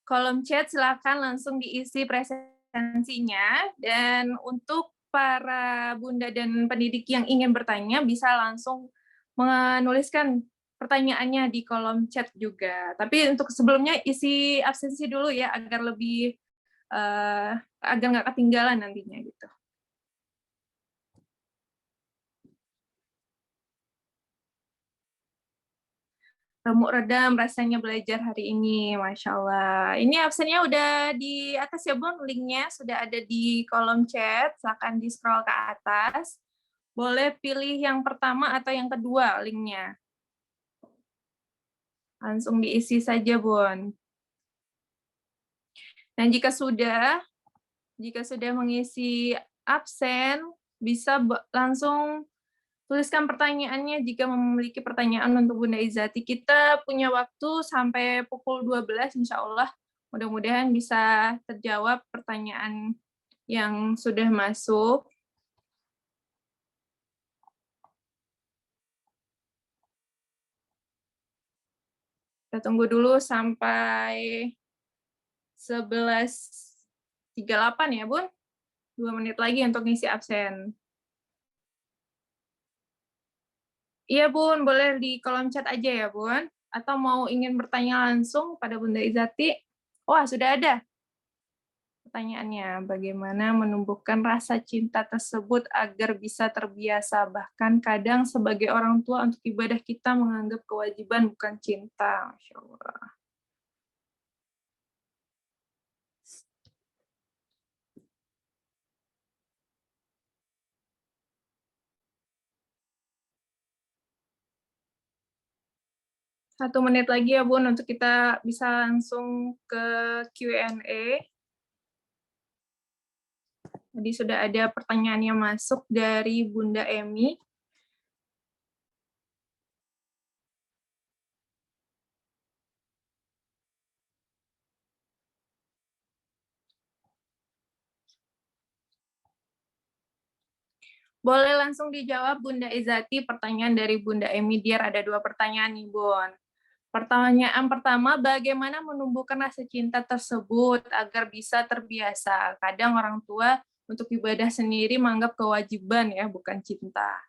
kolom chat, silakan langsung diisi presensinya, dan untuk para bunda dan pendidik yang ingin bertanya bisa langsung menuliskan pertanyaannya di kolom chat juga. Tapi untuk sebelumnya isi absensi dulu ya agar lebih agar nggak ketinggalan nantinya gitu. Remuk redam rasanya belajar hari ini, Masya Allah. Ini absennya udah di atas ya, Bun, linknya sudah ada di kolom chat, silakan di-scroll ke atas. Boleh pilih yang pertama atau yang kedua linknya. Langsung diisi saja, Bun. Dan jika sudah mengisi absen, bisa langsung tuliskan pertanyaannya jika memiliki pertanyaan untuk Bunda Izati. Kita punya waktu sampai pukul 12, insya Allah. Mudah-mudahan bisa terjawab pertanyaan yang sudah masuk. Kita tunggu dulu sampai 11.38 ya, Bun. 2 menit lagi untuk ngisi absen. Iya, Bun, boleh di kolom chat aja ya, Bun. Atau mau ingin bertanya langsung pada Bunda Izati? Wah, sudah ada. Pertanyaannya, bagaimana menumbuhkan rasa cinta tersebut agar bisa terbiasa? Bahkan kadang sebagai orang tua untuk ibadah kita menganggap kewajiban bukan cinta. Masya Allah. Satu menit lagi ya, Bun, untuk kita bisa langsung ke Q&A. Tadi sudah ada pertanyaan yang masuk dari Bunda Emi. Boleh langsung dijawab, Bunda Izati, pertanyaan dari Bunda Emi Diar. Ada 2 pertanyaan nih, Bun. Pertanyaan pertama, bagaimana menumbuhkan rasa cinta tersebut agar bisa terbiasa? Kadang orang tua untuk ibadah sendiri menganggap kewajiban ya, bukan cinta.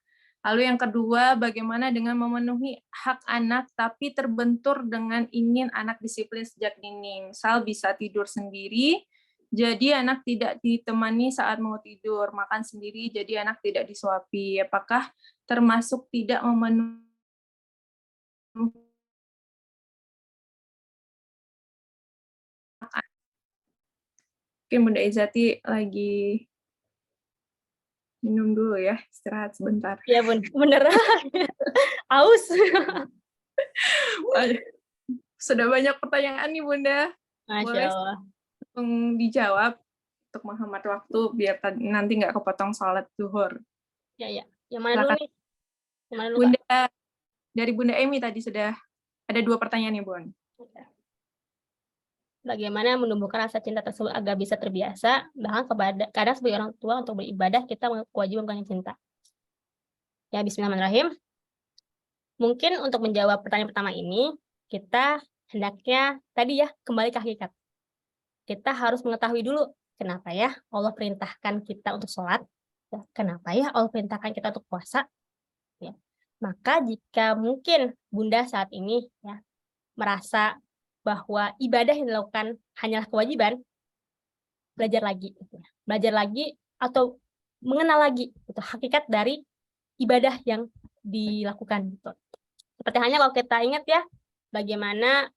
Lalu yang kedua, bagaimana dengan memenuhi hak anak tapi terbentur dengan ingin anak disiplin sejak dini. Misal bisa tidur sendiri, jadi anak tidak ditemani saat mau tidur, makan sendiri, jadi anak tidak disuapi. Apakah termasuk tidak memenuhi? Mungkin Bunda Izati lagi minum dulu ya, istirahat sebentar. Iya, Bun, beneran. Aus. Sudah banyak pertanyaan nih, Bunda. Masya Boleh Allah. langsung dijawab untuk menghemat waktu biar nanti nggak kepotong sholat zuhur. Ya, ya. Yang mana dulu Silakan. nih? Yang mana dulu, Kak? Bunda, dari Bunda Emi tadi sudah ada 2 pertanyaan nih, Bun. Bagaimana menumbuhkan rasa cinta tersebut agar bisa terbiasa, bahkan kadang sebagai orang tua untuk beribadah kita kewajiban bukan cinta. Ya, bismillahirrahmanirrahim. Mungkin untuk menjawab pertanyaan pertama ini, kita hendaknya tadi ya kembali ke hakikat. Kita harus mengetahui dulu kenapa ya Allah perintahkan kita untuk sholat, ya, kenapa ya Allah perintahkan kita untuk puasa. Ya. Maka jika mungkin Bunda saat ini ya merasa bahwa ibadah yang dilakukan hanyalah kewajiban, belajar lagi, gitu ya. Belajar lagi atau mengenal lagi gitu, hakikat dari ibadah yang dilakukan. Gitu. Seperti halnya kalau kita ingat ya, bagaimana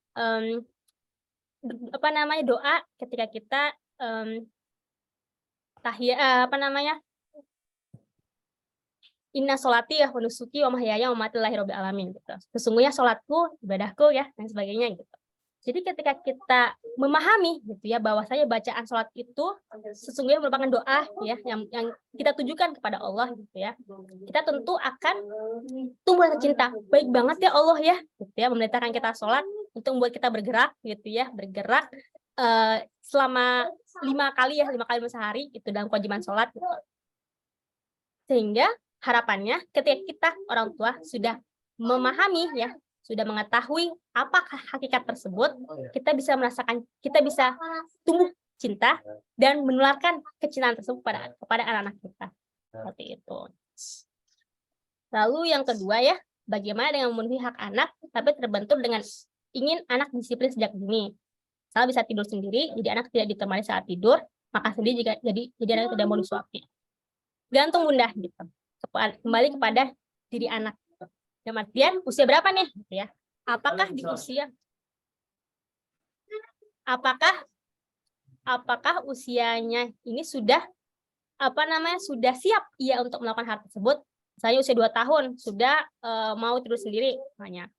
doa ketika kita inna sholati wa nusuki wa mahyaya wa mamati lillahi rabbil alamin gitu. Sesungguhnya sholatku, ibadahku ya dan sebagainya gitu. Jadi ketika kita memahami gitu ya bahwasanya bacaan sholat itu sesungguhnya merupakan doa ya yang kita tujukan kepada Allah gitu ya. Kita tentu akan tumbuh rasa cinta. Baik banget ya Allah ya gitu ya memerintahkan kita sholat untuk membuat kita bergerak gitu ya, bergerak selama 5 kali sehari itu dalam kewajiban sholat gitu. Sehingga harapannya ketika kita orang tua sudah memahami ya, sudah mengetahui apakah hakikat tersebut, kita bisa merasakan, kita bisa tumbuh cinta dan menularkan kecintaan tersebut kepada anak-anak kita. Seperti itu. Lalu yang kedua ya, bagaimana dengan memenuhi hak anak tapi terbentur dengan ingin anak disiplin sejak dini. Misal bisa tidur sendiri, jadi anak tidak ditemani saat tidur, maka sendiri juga jadi anak tidak mau disuapin. Gantung bunda gitu. Kembali kepada diri anak. Dalam artian usia berapa nih gitu ya? Apakah di usia apakah usianya ini sudah sudah siap ia untuk melakukan hal tersebut? Misalnya usia 2 tahun sudah mau tidur sendiri namanya.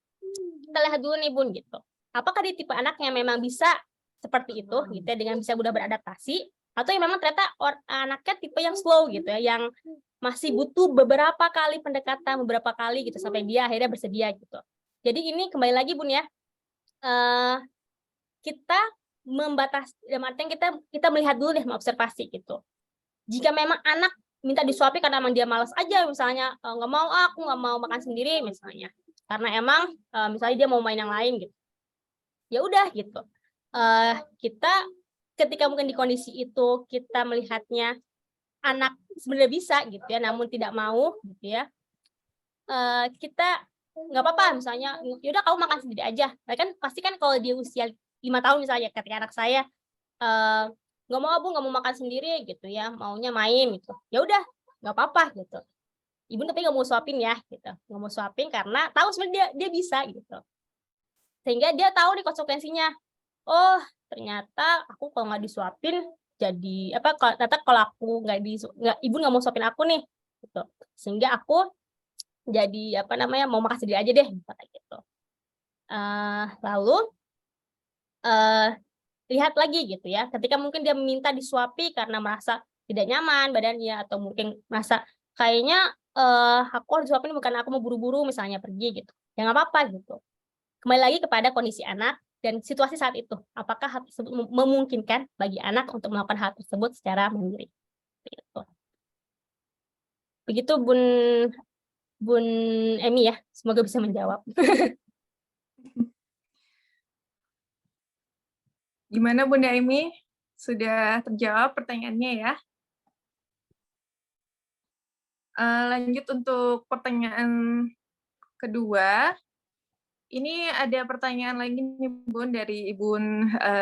Kita lihat dulu nih Bun gitu. Apakah dia tipe anak yang memang bisa seperti itu gitu ya, dengan bisa mudah beradaptasi, atau yang memang ternyata anaknya tipe yang slow gitu ya, yang masih butuh beberapa kali pendekatan, beberapa kali gitu sampai dia akhirnya bersedia gitu. Jadi ini kembali lagi Bun ya, kita membatasi, dalam artian kita melihat dulu deh, mengobservasi gitu. Jika memang anak minta disuapi karena emang dia malas aja, misalnya nggak mau, aku nggak mau makan sendiri misalnya, karena emang misalnya dia mau main yang lain gitu, ya udah gitu. Kita ketika mungkin di kondisi itu kita melihatnya anak sebenarnya bisa gitu ya, namun tidak mau gitu ya, kita nggak apa-apa misalnya, yaudah kamu makan sendiri aja. Nah, kan pasti kan kalau di usia 5 tahun misalnya, ketika anak saya nggak mau, nggak mau makan sendiri gitu ya, maunya main gitu, ya udah nggak apa-apa gitu. Ibu tapi nggak mau suapin ya gitu, nggak mau suapin karena tahu sebenarnya dia bisa gitu, sehingga dia tahu nih konsekuensinya. Oh ternyata aku kalau nggak disuapin jadi ternyata kalau aku ibu nggak mau suapin aku nih gitu, sehingga aku jadi mau makan sendiri aja deh misalnya gitu. Lalu lihat lagi gitu ya, ketika mungkin dia meminta disuapi karena merasa tidak nyaman badannya, atau mungkin merasa kayaknya aku harus disuapin bukan aku mau buru-buru misalnya pergi gitu, ya nggak apa-apa gitu. Kembali lagi kepada kondisi anak dan situasi saat itu, apakah hal tersebut memungkinkan bagi anak untuk melakukan hal tersebut secara mandiri. Begitu Bun Emi ya, semoga bisa menjawab. Gimana Bunda Emi? Sudah terjawab pertanyaannya ya? Lanjut untuk pertanyaan kedua. Ini ada pertanyaan lagi nih Bun dari Ibu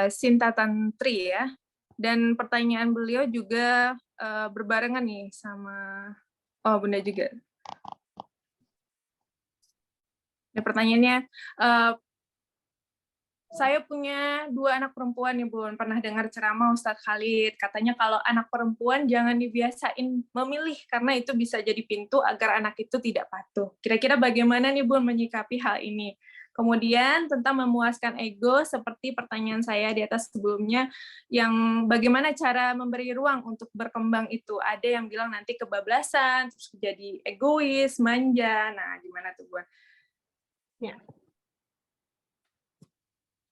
Sinta Tantri ya. Dan pertanyaan beliau juga berbarengan nih sama Bunda juga. Nah, pertanyaannya, saya punya 2 anak perempuan nih Bun. Pernah dengar ceramah Ustadz Khalid, katanya kalau anak perempuan jangan dibiasain memilih karena itu bisa jadi pintu agar anak itu tidak patuh. Kira-kira bagaimana nih Bun menyikapi hal ini? Kemudian tentang memuaskan ego seperti pertanyaan saya di atas sebelumnya, yang bagaimana cara memberi ruang untuk berkembang itu. Ada yang bilang nanti kebablasan, terus jadi egois, manja. Nah, gimana tuh Bun? Ya.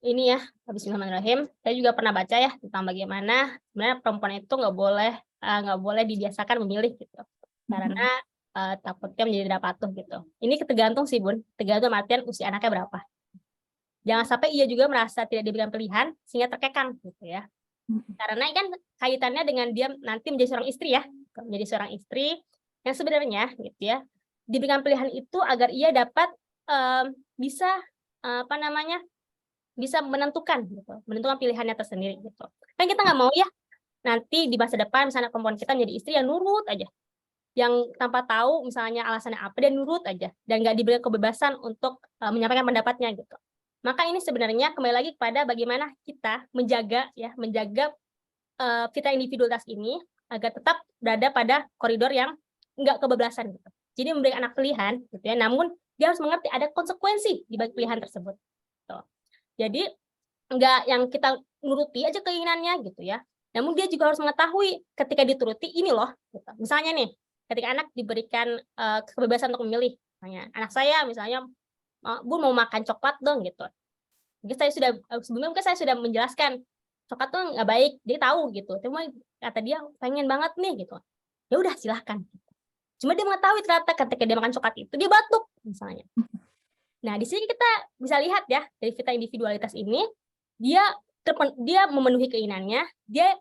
Ini ya, bismillahirrahmanirrahim. Saya juga pernah baca ya tentang bagaimana sebenarnya perempuan itu nggak boleh dibiasakan memilih gitu, karena takutnya menjadi tidak patuh gitu. Ini tergantung sih Bun, tergantung artian usia anaknya berapa. Jangan sampai ia juga merasa tidak diberikan pilihan sehingga terkekang gitu ya. Karena kan kaitannya dengan dia nanti menjadi seorang istri ya, menjadi seorang istri yang sebenarnya gitu ya diberikan pilihan itu agar ia dapat bisa bisa menentukan pilihannya tersendiri gitu. Kan kita nggak mau ya nanti di masa depan misalnya perempuan kita menjadi istri yang nurut aja, yang tanpa tahu misalnya alasannya apa dia nurut aja dan nggak diberi kebebasan untuk menyampaikan pendapatnya gitu. Maka ini sebenarnya kembali lagi kepada bagaimana kita menjaga fitrah individualitas ini agar tetap berada pada koridor yang nggak kebablasan gitu. Jadi memberikan anak pilihan gitu ya, namun dia harus mengerti ada konsekuensi di balik pilihan tersebut. Gitu. Jadi nggak yang kita nuruti aja keinginannya gitu ya. Namun dia juga harus mengetahui ketika dituruti ini loh. Gitu. Misalnya nih, ketika anak diberikan kebebasan untuk memilih, misalnya anak saya misalnya, Bu mau makan coklat dong gitu. Jadi saya sudah sebelumnya mungkin saya sudah menjelaskan coklat tuh nggak baik, dia tahu gitu. Cuma kata dia pengen banget nih gitu. Ya udah silahkan. Cuma dia mengetahui ternyata ketika dia makan coklat itu dia batuk misalnya. Nah di sini kita bisa lihat ya dari fitrah individualitas ini dia memenuhi keinginannya,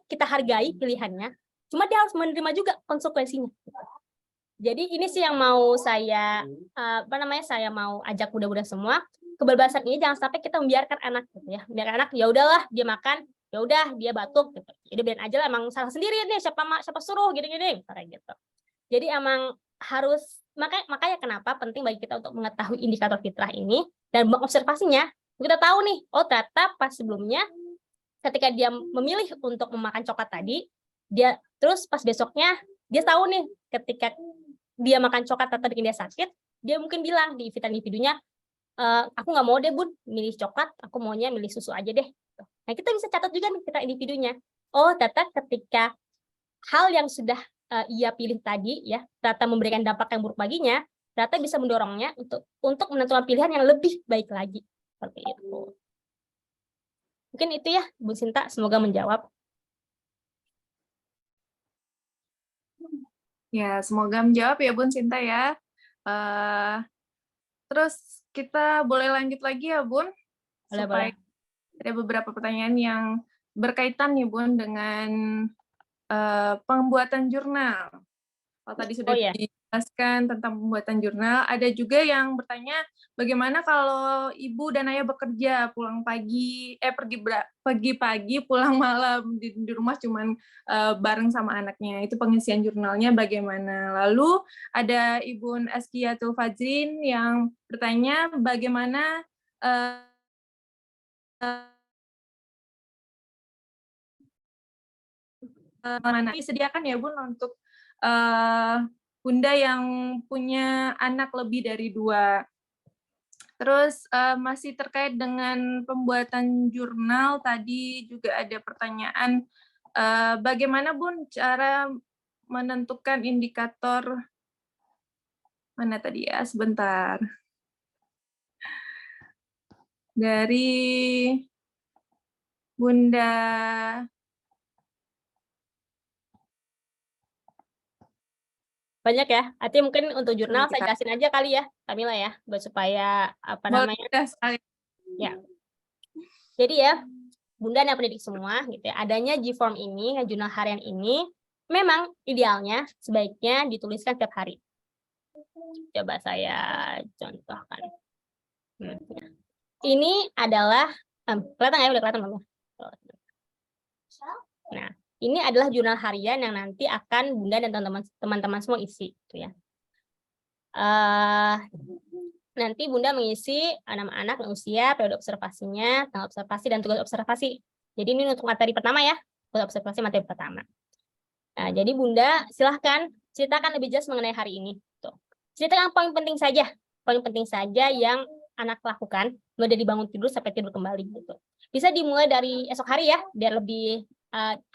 kita hargai pilihannya. Cuma dia harus menerima juga konsekuensinya. Jadi ini sih yang mau saya saya mau ajak budak-budak semua, kebebasan ini jangan sampai kita membiarkan anak gitu ya. Biar anak ya udahlah dia makan, ya udah dia batuk gitu. Jadi biarin aja lah, emang salah sendiri nih siapa suruh gini-gini kayak gitu. Jadi emang harus makanya kenapa penting bagi kita untuk mengetahui indikator fitrah ini dan mengobservasinya. Kita tahu nih, oh ternyata pas sebelumnya ketika dia memilih untuk memakan coklat tadi, dia terus pas besoknya dia tahu nih ketika dia makan coklat atau bikin dia sakit, dia mungkin bilang di fitrah individunya, aku nggak mau deh Bun milih coklat, aku maunya milih susu aja deh. Nah kita bisa catat juga nih fitrah individunya. Oh ternyata ketika hal yang sudah ia pilih tadi ya ternyata memberikan dampak yang buruk baginya, ternyata bisa mendorongnya untuk menentukan pilihan yang lebih baik lagi seperti itu. Mungkin itu ya Bu Sinta, semoga menjawab. Ya, semoga menjawab ya Bun Sinta ya. Terus kita boleh lanjut lagi ya Bun, supaya ada beberapa pertanyaan yang berkaitan nih Bun dengan pembuatan jurnal. Kalau tadi sudah dijelaskan tentang pembuatan jurnal, ada juga yang bertanya bagaimana kalau ibu dan ayah bekerja, pulang pagi, pergi pagi, pulang malam, di rumah cuman bareng sama anaknya. Itu pengisian jurnalnya bagaimana? Lalu ada Ibu Askiyatul Fajrin yang bertanya bagaimana mana disediakan ya Bun untuk bunda yang punya anak lebih dari 2. Terus masih terkait dengan pembuatan jurnal, tadi juga ada pertanyaan bagaimana Bun cara menentukan indikator mana tadi ya, sebentar. Dari Bunda banyak ya. Artinya mungkin untuk jurnal saya jelasin aja kali ya, Kamila ya, buat supaya apa namanya? Ya. Jadi ya, Bunda dan pendidik semua gitu ya, adanya G-form ini, jurnal harian ini memang idealnya sebaiknya dituliskan setiap hari. Coba saya contohkan. Ini adalah kelihatan ya, udah kelihatan belum? Nah, ini adalah jurnal harian yang nanti akan Bunda dan teman-teman semua isi gitu ya. Nanti Bunda mengisi anak-anak usia, periode observasinya, tanggal observasi dan tugas observasi. Jadi ini untuk materi pertama ya, tugas observasi materi pertama. Nah, jadi Bunda silahkan ceritakan lebih jelas mengenai hari ini. Tuh. Ceritakan poin penting saja yang anak lakukan mulai dari bangun tidur sampai tidur kembali gitu. Bisa dimulai dari esok hari ya, biar lebih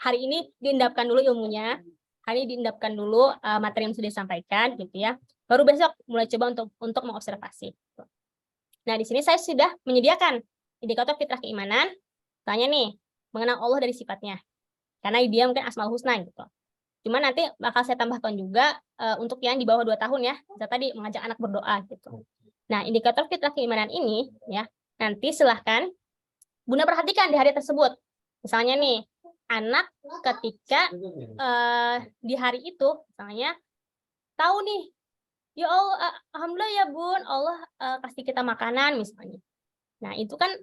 hari ini diendapkan dulu ilmunya, hari ini diendapkan dulu materi yang sudah disampaikan gitu ya. Baru besok mulai coba untuk mengobservasi. Nah, di sini saya sudah menyediakan indikator fitrah keimanan. Tanya nih, mengenal Allah dari sifatnya. Karena dia mungkin Asmaul Husna gitu. Cuma nanti bakal saya tambahkan juga untuk yang di bawah 2 tahun ya. Saya tadi mengajak anak berdoa gitu. Nah, indikator fitrah keimanan ini ya, nanti silahkan Bunda perhatikan di hari tersebut. Misalnya nih, anak ketika di hari itu misalnya tahu nih, ya Allah, alhamdulillah ya Bun, Allah kasih kita makanan misalnya. Nah, itu kan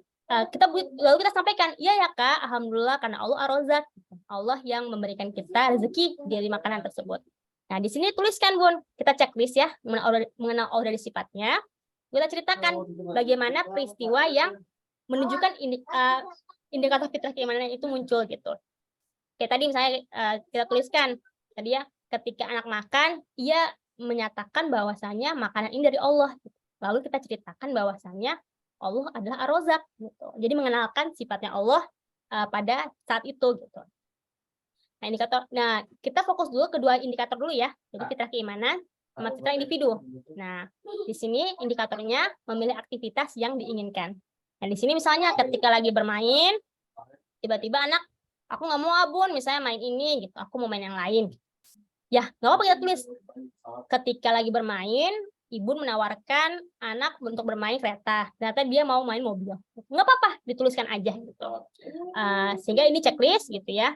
lalu kita sampaikan, iya ya Kak, alhamdulillah karena Allah Ar-Razzaq, Allah yang memberikan kita rezeki dari makanan tersebut. Nah, di sini tuliskan, Bun. Kita checklist ya, mengenal order sifatnya. Kita ceritakan bagaimana peristiwa yang menunjukkan indikator fitrah keimanan itu muncul gitu. Kayak tadi misalnya kita tuliskan tadi ya, ketika anak makan, ia menyatakan bahwasanya makanan ini dari Allah. Lalu kita ceritakan bahwasanya Allah adalah Ar-Razzaq gitu. Jadi mengenalkan sifatnya Allah pada saat itu gitu. Nah, kita fokus dulu kedua indikator dulu ya. Jadi fitrah keimanan sama fitrah individu. Nah, di sini indikatornya memilih aktivitas yang diinginkan. Nah, di sini misalnya ketika lagi bermain, tiba-tiba anak, aku nggak mau Bun, misalnya main ini gitu, aku mau main yang lain. Ya, nggak apa-apa kita tulis. Ketika lagi bermain, ibu menawarkan anak untuk bermain kereta. Ternyata dia mau main mobil. Nggak apa-apa, dituliskan aja gitu. Sehingga ini checklist gitu ya,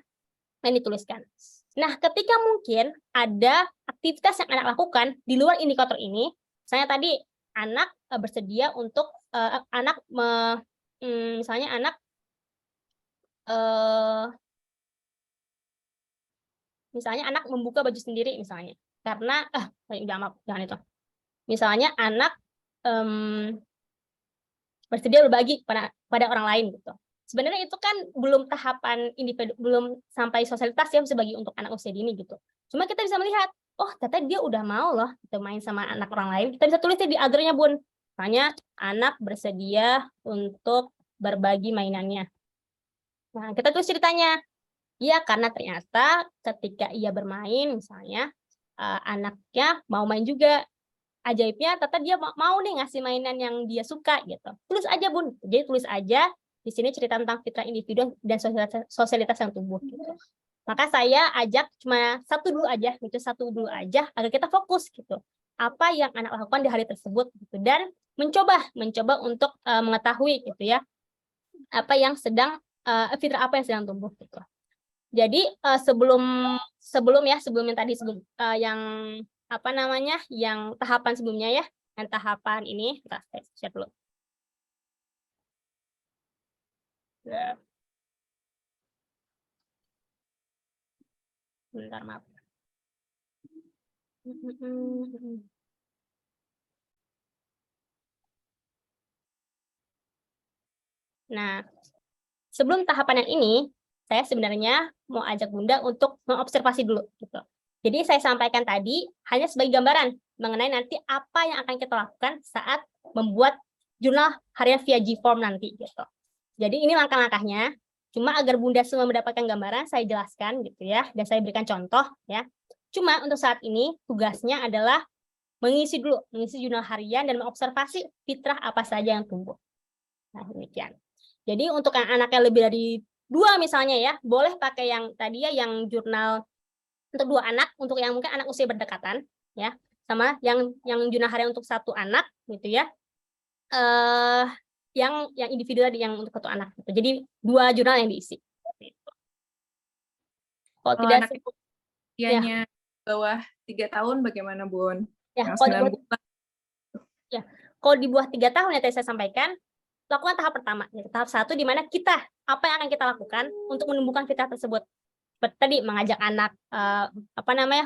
yang dituliskan. Nah, ketika mungkin ada aktivitas yang anak lakukan di luar indikator ini, misalnya tadi anak bersedia untuk misalnya anak membuka baju sendiri misalnya, karena jangan itu. Misalnya anak bersedia berbagi pada orang lain gitu. Sebenarnya itu kan belum tahapan individu, belum sampai sosialitas ya sebagai untuk anak usia dini gitu. Cuma kita bisa melihat, oh ternyata dia udah mau loh gitu, main sama anak orang lain. Kita bisa tulisnya di other-nya, Bun. Misalnya anak bersedia untuk berbagi mainannya. Nah, kita tulis ceritanya. Ya, karena ternyata ketika ia bermain misalnya anaknya mau main juga. Ajaibnya ternyata dia mau nih ngasih mainan yang dia suka gitu. Tulis aja, Bun. Jadi tulis aja di sini cerita tentang fitrah individu dan sosialitas yang tumbuh gitu. Maka saya ajak cuma satu dulu aja agar kita fokus gitu. Apa yang anak lakukan di hari tersebut gitu, dan mencoba untuk mengetahui gitu ya, apa yang sedang fitrah apa yang sedang tumbuh gitu. Jadi sebelum yang tadi yang yang tahapan sebelumnya ya, yang tahapan ini kita share dulu. Bentar, maaf. Nah, sebelum tahapan yang ini, saya sebenarnya mau ajak Bunda untuk mengobservasi dulu gitu. Jadi saya sampaikan tadi hanya sebagai gambaran mengenai nanti apa yang akan kita lakukan saat membuat jurnal harian via G-Form nanti gitu. Jadi ini langkah-langkahnya. Cuma agar Bunda semua mendapatkan gambaran, saya jelaskan gitu ya, dan saya berikan contoh ya. Cuma untuk saat ini tugasnya adalah mengisi jurnal harian dan mengobservasi fitrah apa saja yang tumbuh. Nah, demikian. Jadi untuk anak-anak yang lebih dari 2 misalnya ya, boleh pakai yang tadi ya, yang jurnal untuk 2 anak, untuk yang mungkin anak usia berdekatan ya, sama yang jurnal harian untuk 1 anak gitu ya. Yang individu tadi yang untuk 1 anak gitu. Jadi 2 jurnal yang diisi. Kalau tidak anak usianya bawah 3 tahun bagaimana, Bun? Ya, Yang 9 bulan. Ya, kalau di bawah 3 tahun yang tadi saya sampaikan, lakukan tahap pertama. Tahap 1 di mana apa yang akan kita lakukan untuk menumbuhkan fitrah tersebut. Seperti tadi mengajak anak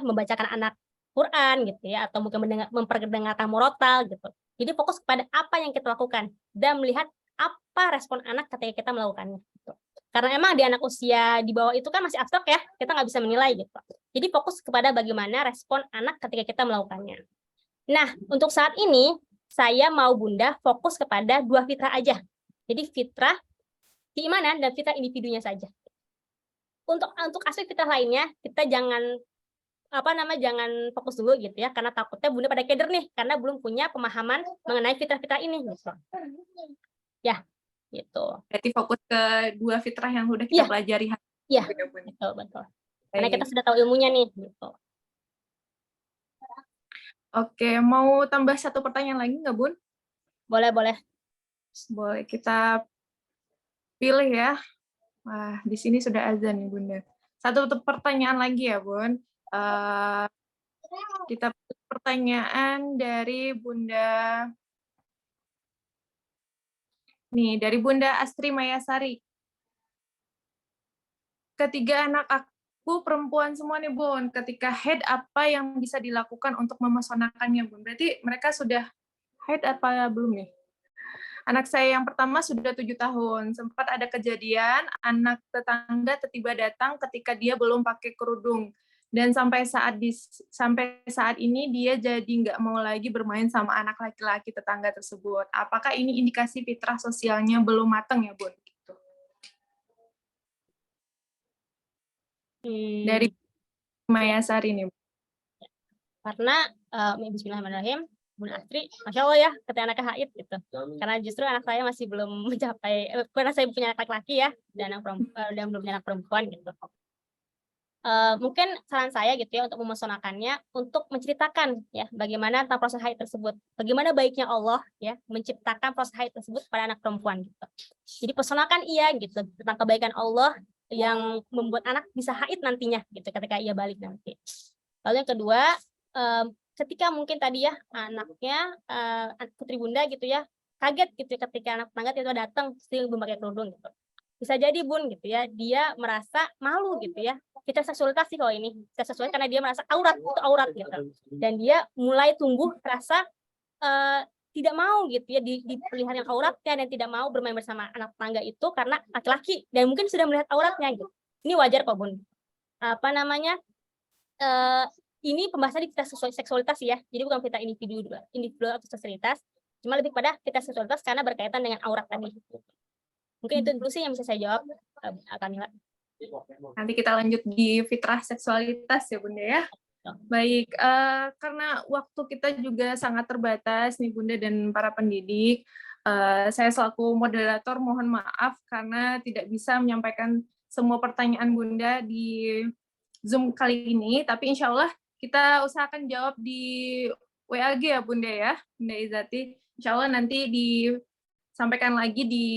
membacakan anak Quran gitu ya, atau mungkin memperdengarkan murotal gitu. Jadi fokus kepada apa yang kita lakukan dan melihat apa respon anak ketika kita melakukannya gitu. Karena emang di anak usia di bawah itu kan masih abstrak ya, kita nggak bisa menilai gitu. Jadi fokus kepada bagaimana respon anak ketika kita melakukannya. Nah, untuk saat ini saya mau Bunda fokus kepada 2 fitrah aja. Jadi fitrah keimanan dan fitrah individunya saja. Untuk aspek fitrah lainnya kita jangan fokus dulu gitu ya, karena takutnya Bunda pada keder nih karena belum punya pemahaman mengenai fitrah-fitrah ini gitu. Ya, gitu. Berarti fokus ke 2 fitrah yang sudah kita pelajari. Iya, betul. Karena kita sudah tahu ilmunya nih gitu. Oke, mau tambah 1 pertanyaan lagi nggak, Bun? Boleh. Boleh, kita pilih ya. Wah, di sini sudah azan nih, Bunda. 1 pertanyaan lagi ya, Bun. Kita pertanyaan dari Bunda. Nih, dari Bunda Astri Mayasari. Bu, perempuan semua nih Bun, ketika haid apa yang bisa dilakukan untuk memesonakannya Bun? Berarti mereka sudah haid apa belum nih? Anak saya yang pertama sudah 7 tahun. Sempat ada kejadian anak tetangga tiba-tiba datang ketika dia belum pakai kerudung. Dan sampai saat ini dia jadi nggak mau lagi bermain sama anak laki-laki tetangga tersebut. Apakah ini indikasi fitrah sosialnya belum matang ya, Bun? Gitu. Dari Maya Sari nih. Karena Bismillahirrahmanirrahim, Bun Astri, Masya Allah ya, ketika anaknya haid gitu. Karena justru anak saya masih belum mencapai, karena saya punya anak laki-laki ya, dan belum punya anak perempuan gitu. Mungkin saran saya gitu ya untuk memesonakannya, untuk menceritakan ya bagaimana tentang proses haid tersebut, bagaimana baiknya Allah ya menciptakan proses haid tersebut pada anak perempuan gitu. Jadi pesonakan iya gitu tentang kebaikan Allah yang membuat anak bisa haid nantinya gitu ketika ia balik nanti. Lalu yang kedua, ketika mungkin tadi ya anaknya putri bunda gitu ya kaget gitu ketika anak tetangga itu datang still belum pakai kerudung gitu. Bisa jadi Bun gitu ya, dia merasa malu gitu ya. Kita seksualitas sih kalau ini, kita seksualitas karena dia merasa aurat itu aurat gitu. Dan dia mulai tumbuh rasa tidak mau gitu ya dipelihara yang auratnya dan tidak mau bermain bersama anak tetangga itu karena laki-laki dan mungkin sudah melihat auratnya gitu. Ini wajar kok Bun. Apa namanya? Ini pembahasan di kita seksualitas ya. Jadi bukan kita individu atau seksualitas, cuma lebih pada kita seksualitas karena berkaitan dengan aurat tadi. Mungkin itu dulu sih yang bisa saya jawab, Kamila. Nanti kita lanjut di fitrah seksualitas ya Bunda ya. Baik, karena waktu kita juga sangat terbatas nih Bunda dan para pendidik, saya selaku moderator mohon maaf karena tidak bisa menyampaikan semua pertanyaan Bunda di Zoom kali ini, tapi insya Allah kita usahakan jawab di WAG ya Bunda ya, Bunda Izati. Insya Allah nanti disampaikan lagi di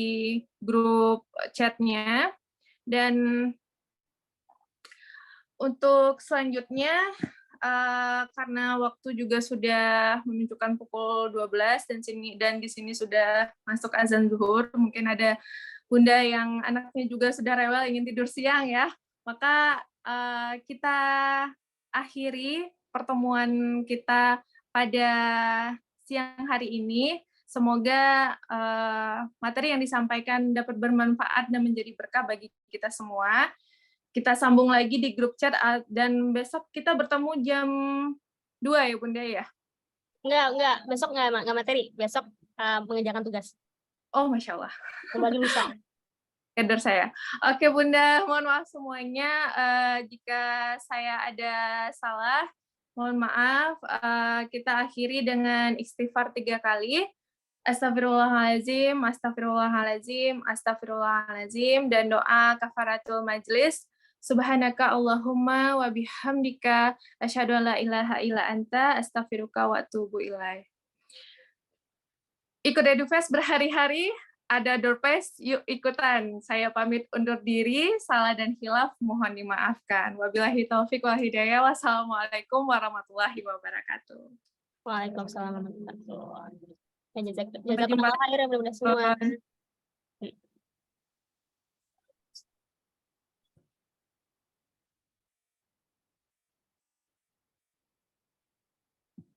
grup chatnya. Dan untuk selanjutnya, karena waktu juga sudah menunjukkan pukul 12 dan di sini sudah masuk azan zuhur, mungkin ada Bunda yang anaknya juga sudah rewel ingin tidur siang ya, maka kita akhiri pertemuan kita pada siang hari ini. Semoga materi yang disampaikan dapat bermanfaat dan menjadi berkah bagi kita semua. Kita sambung lagi di grup chat dan besok kita bertemu jam 2 ya Bunda ya? Enggak, besok enggak materi, besok mengerjakan tugas. Oh, Masya Allah. Kembali lusa. Kader saya. Oke Bunda, mohon maaf semuanya. Jika saya ada salah, mohon maaf. Kita akhiri dengan istighfar 3 kali. Astagfirullahaladzim, astagfirullahaladzim, astagfirullahaladzim, dan doa kafaratul majlis. Subhanaka Allahumma wa bihamdika asyhadu an la ilaha illa anta astaghfiruka wa atubu ilaih. Ikut EduFest berhari-hari, ada Doorfest, yuk ikutan. Saya pamit undur diri, salah dan hilaf mohon dimaafkan. Wabillahi taufik wal hidayah. Wassalamualaikum warahmatullahi wabarakatuh. Waalaikumsalam warahmatullahi wabarakatuh. Jazakallah khairan mudah-mudahan semua.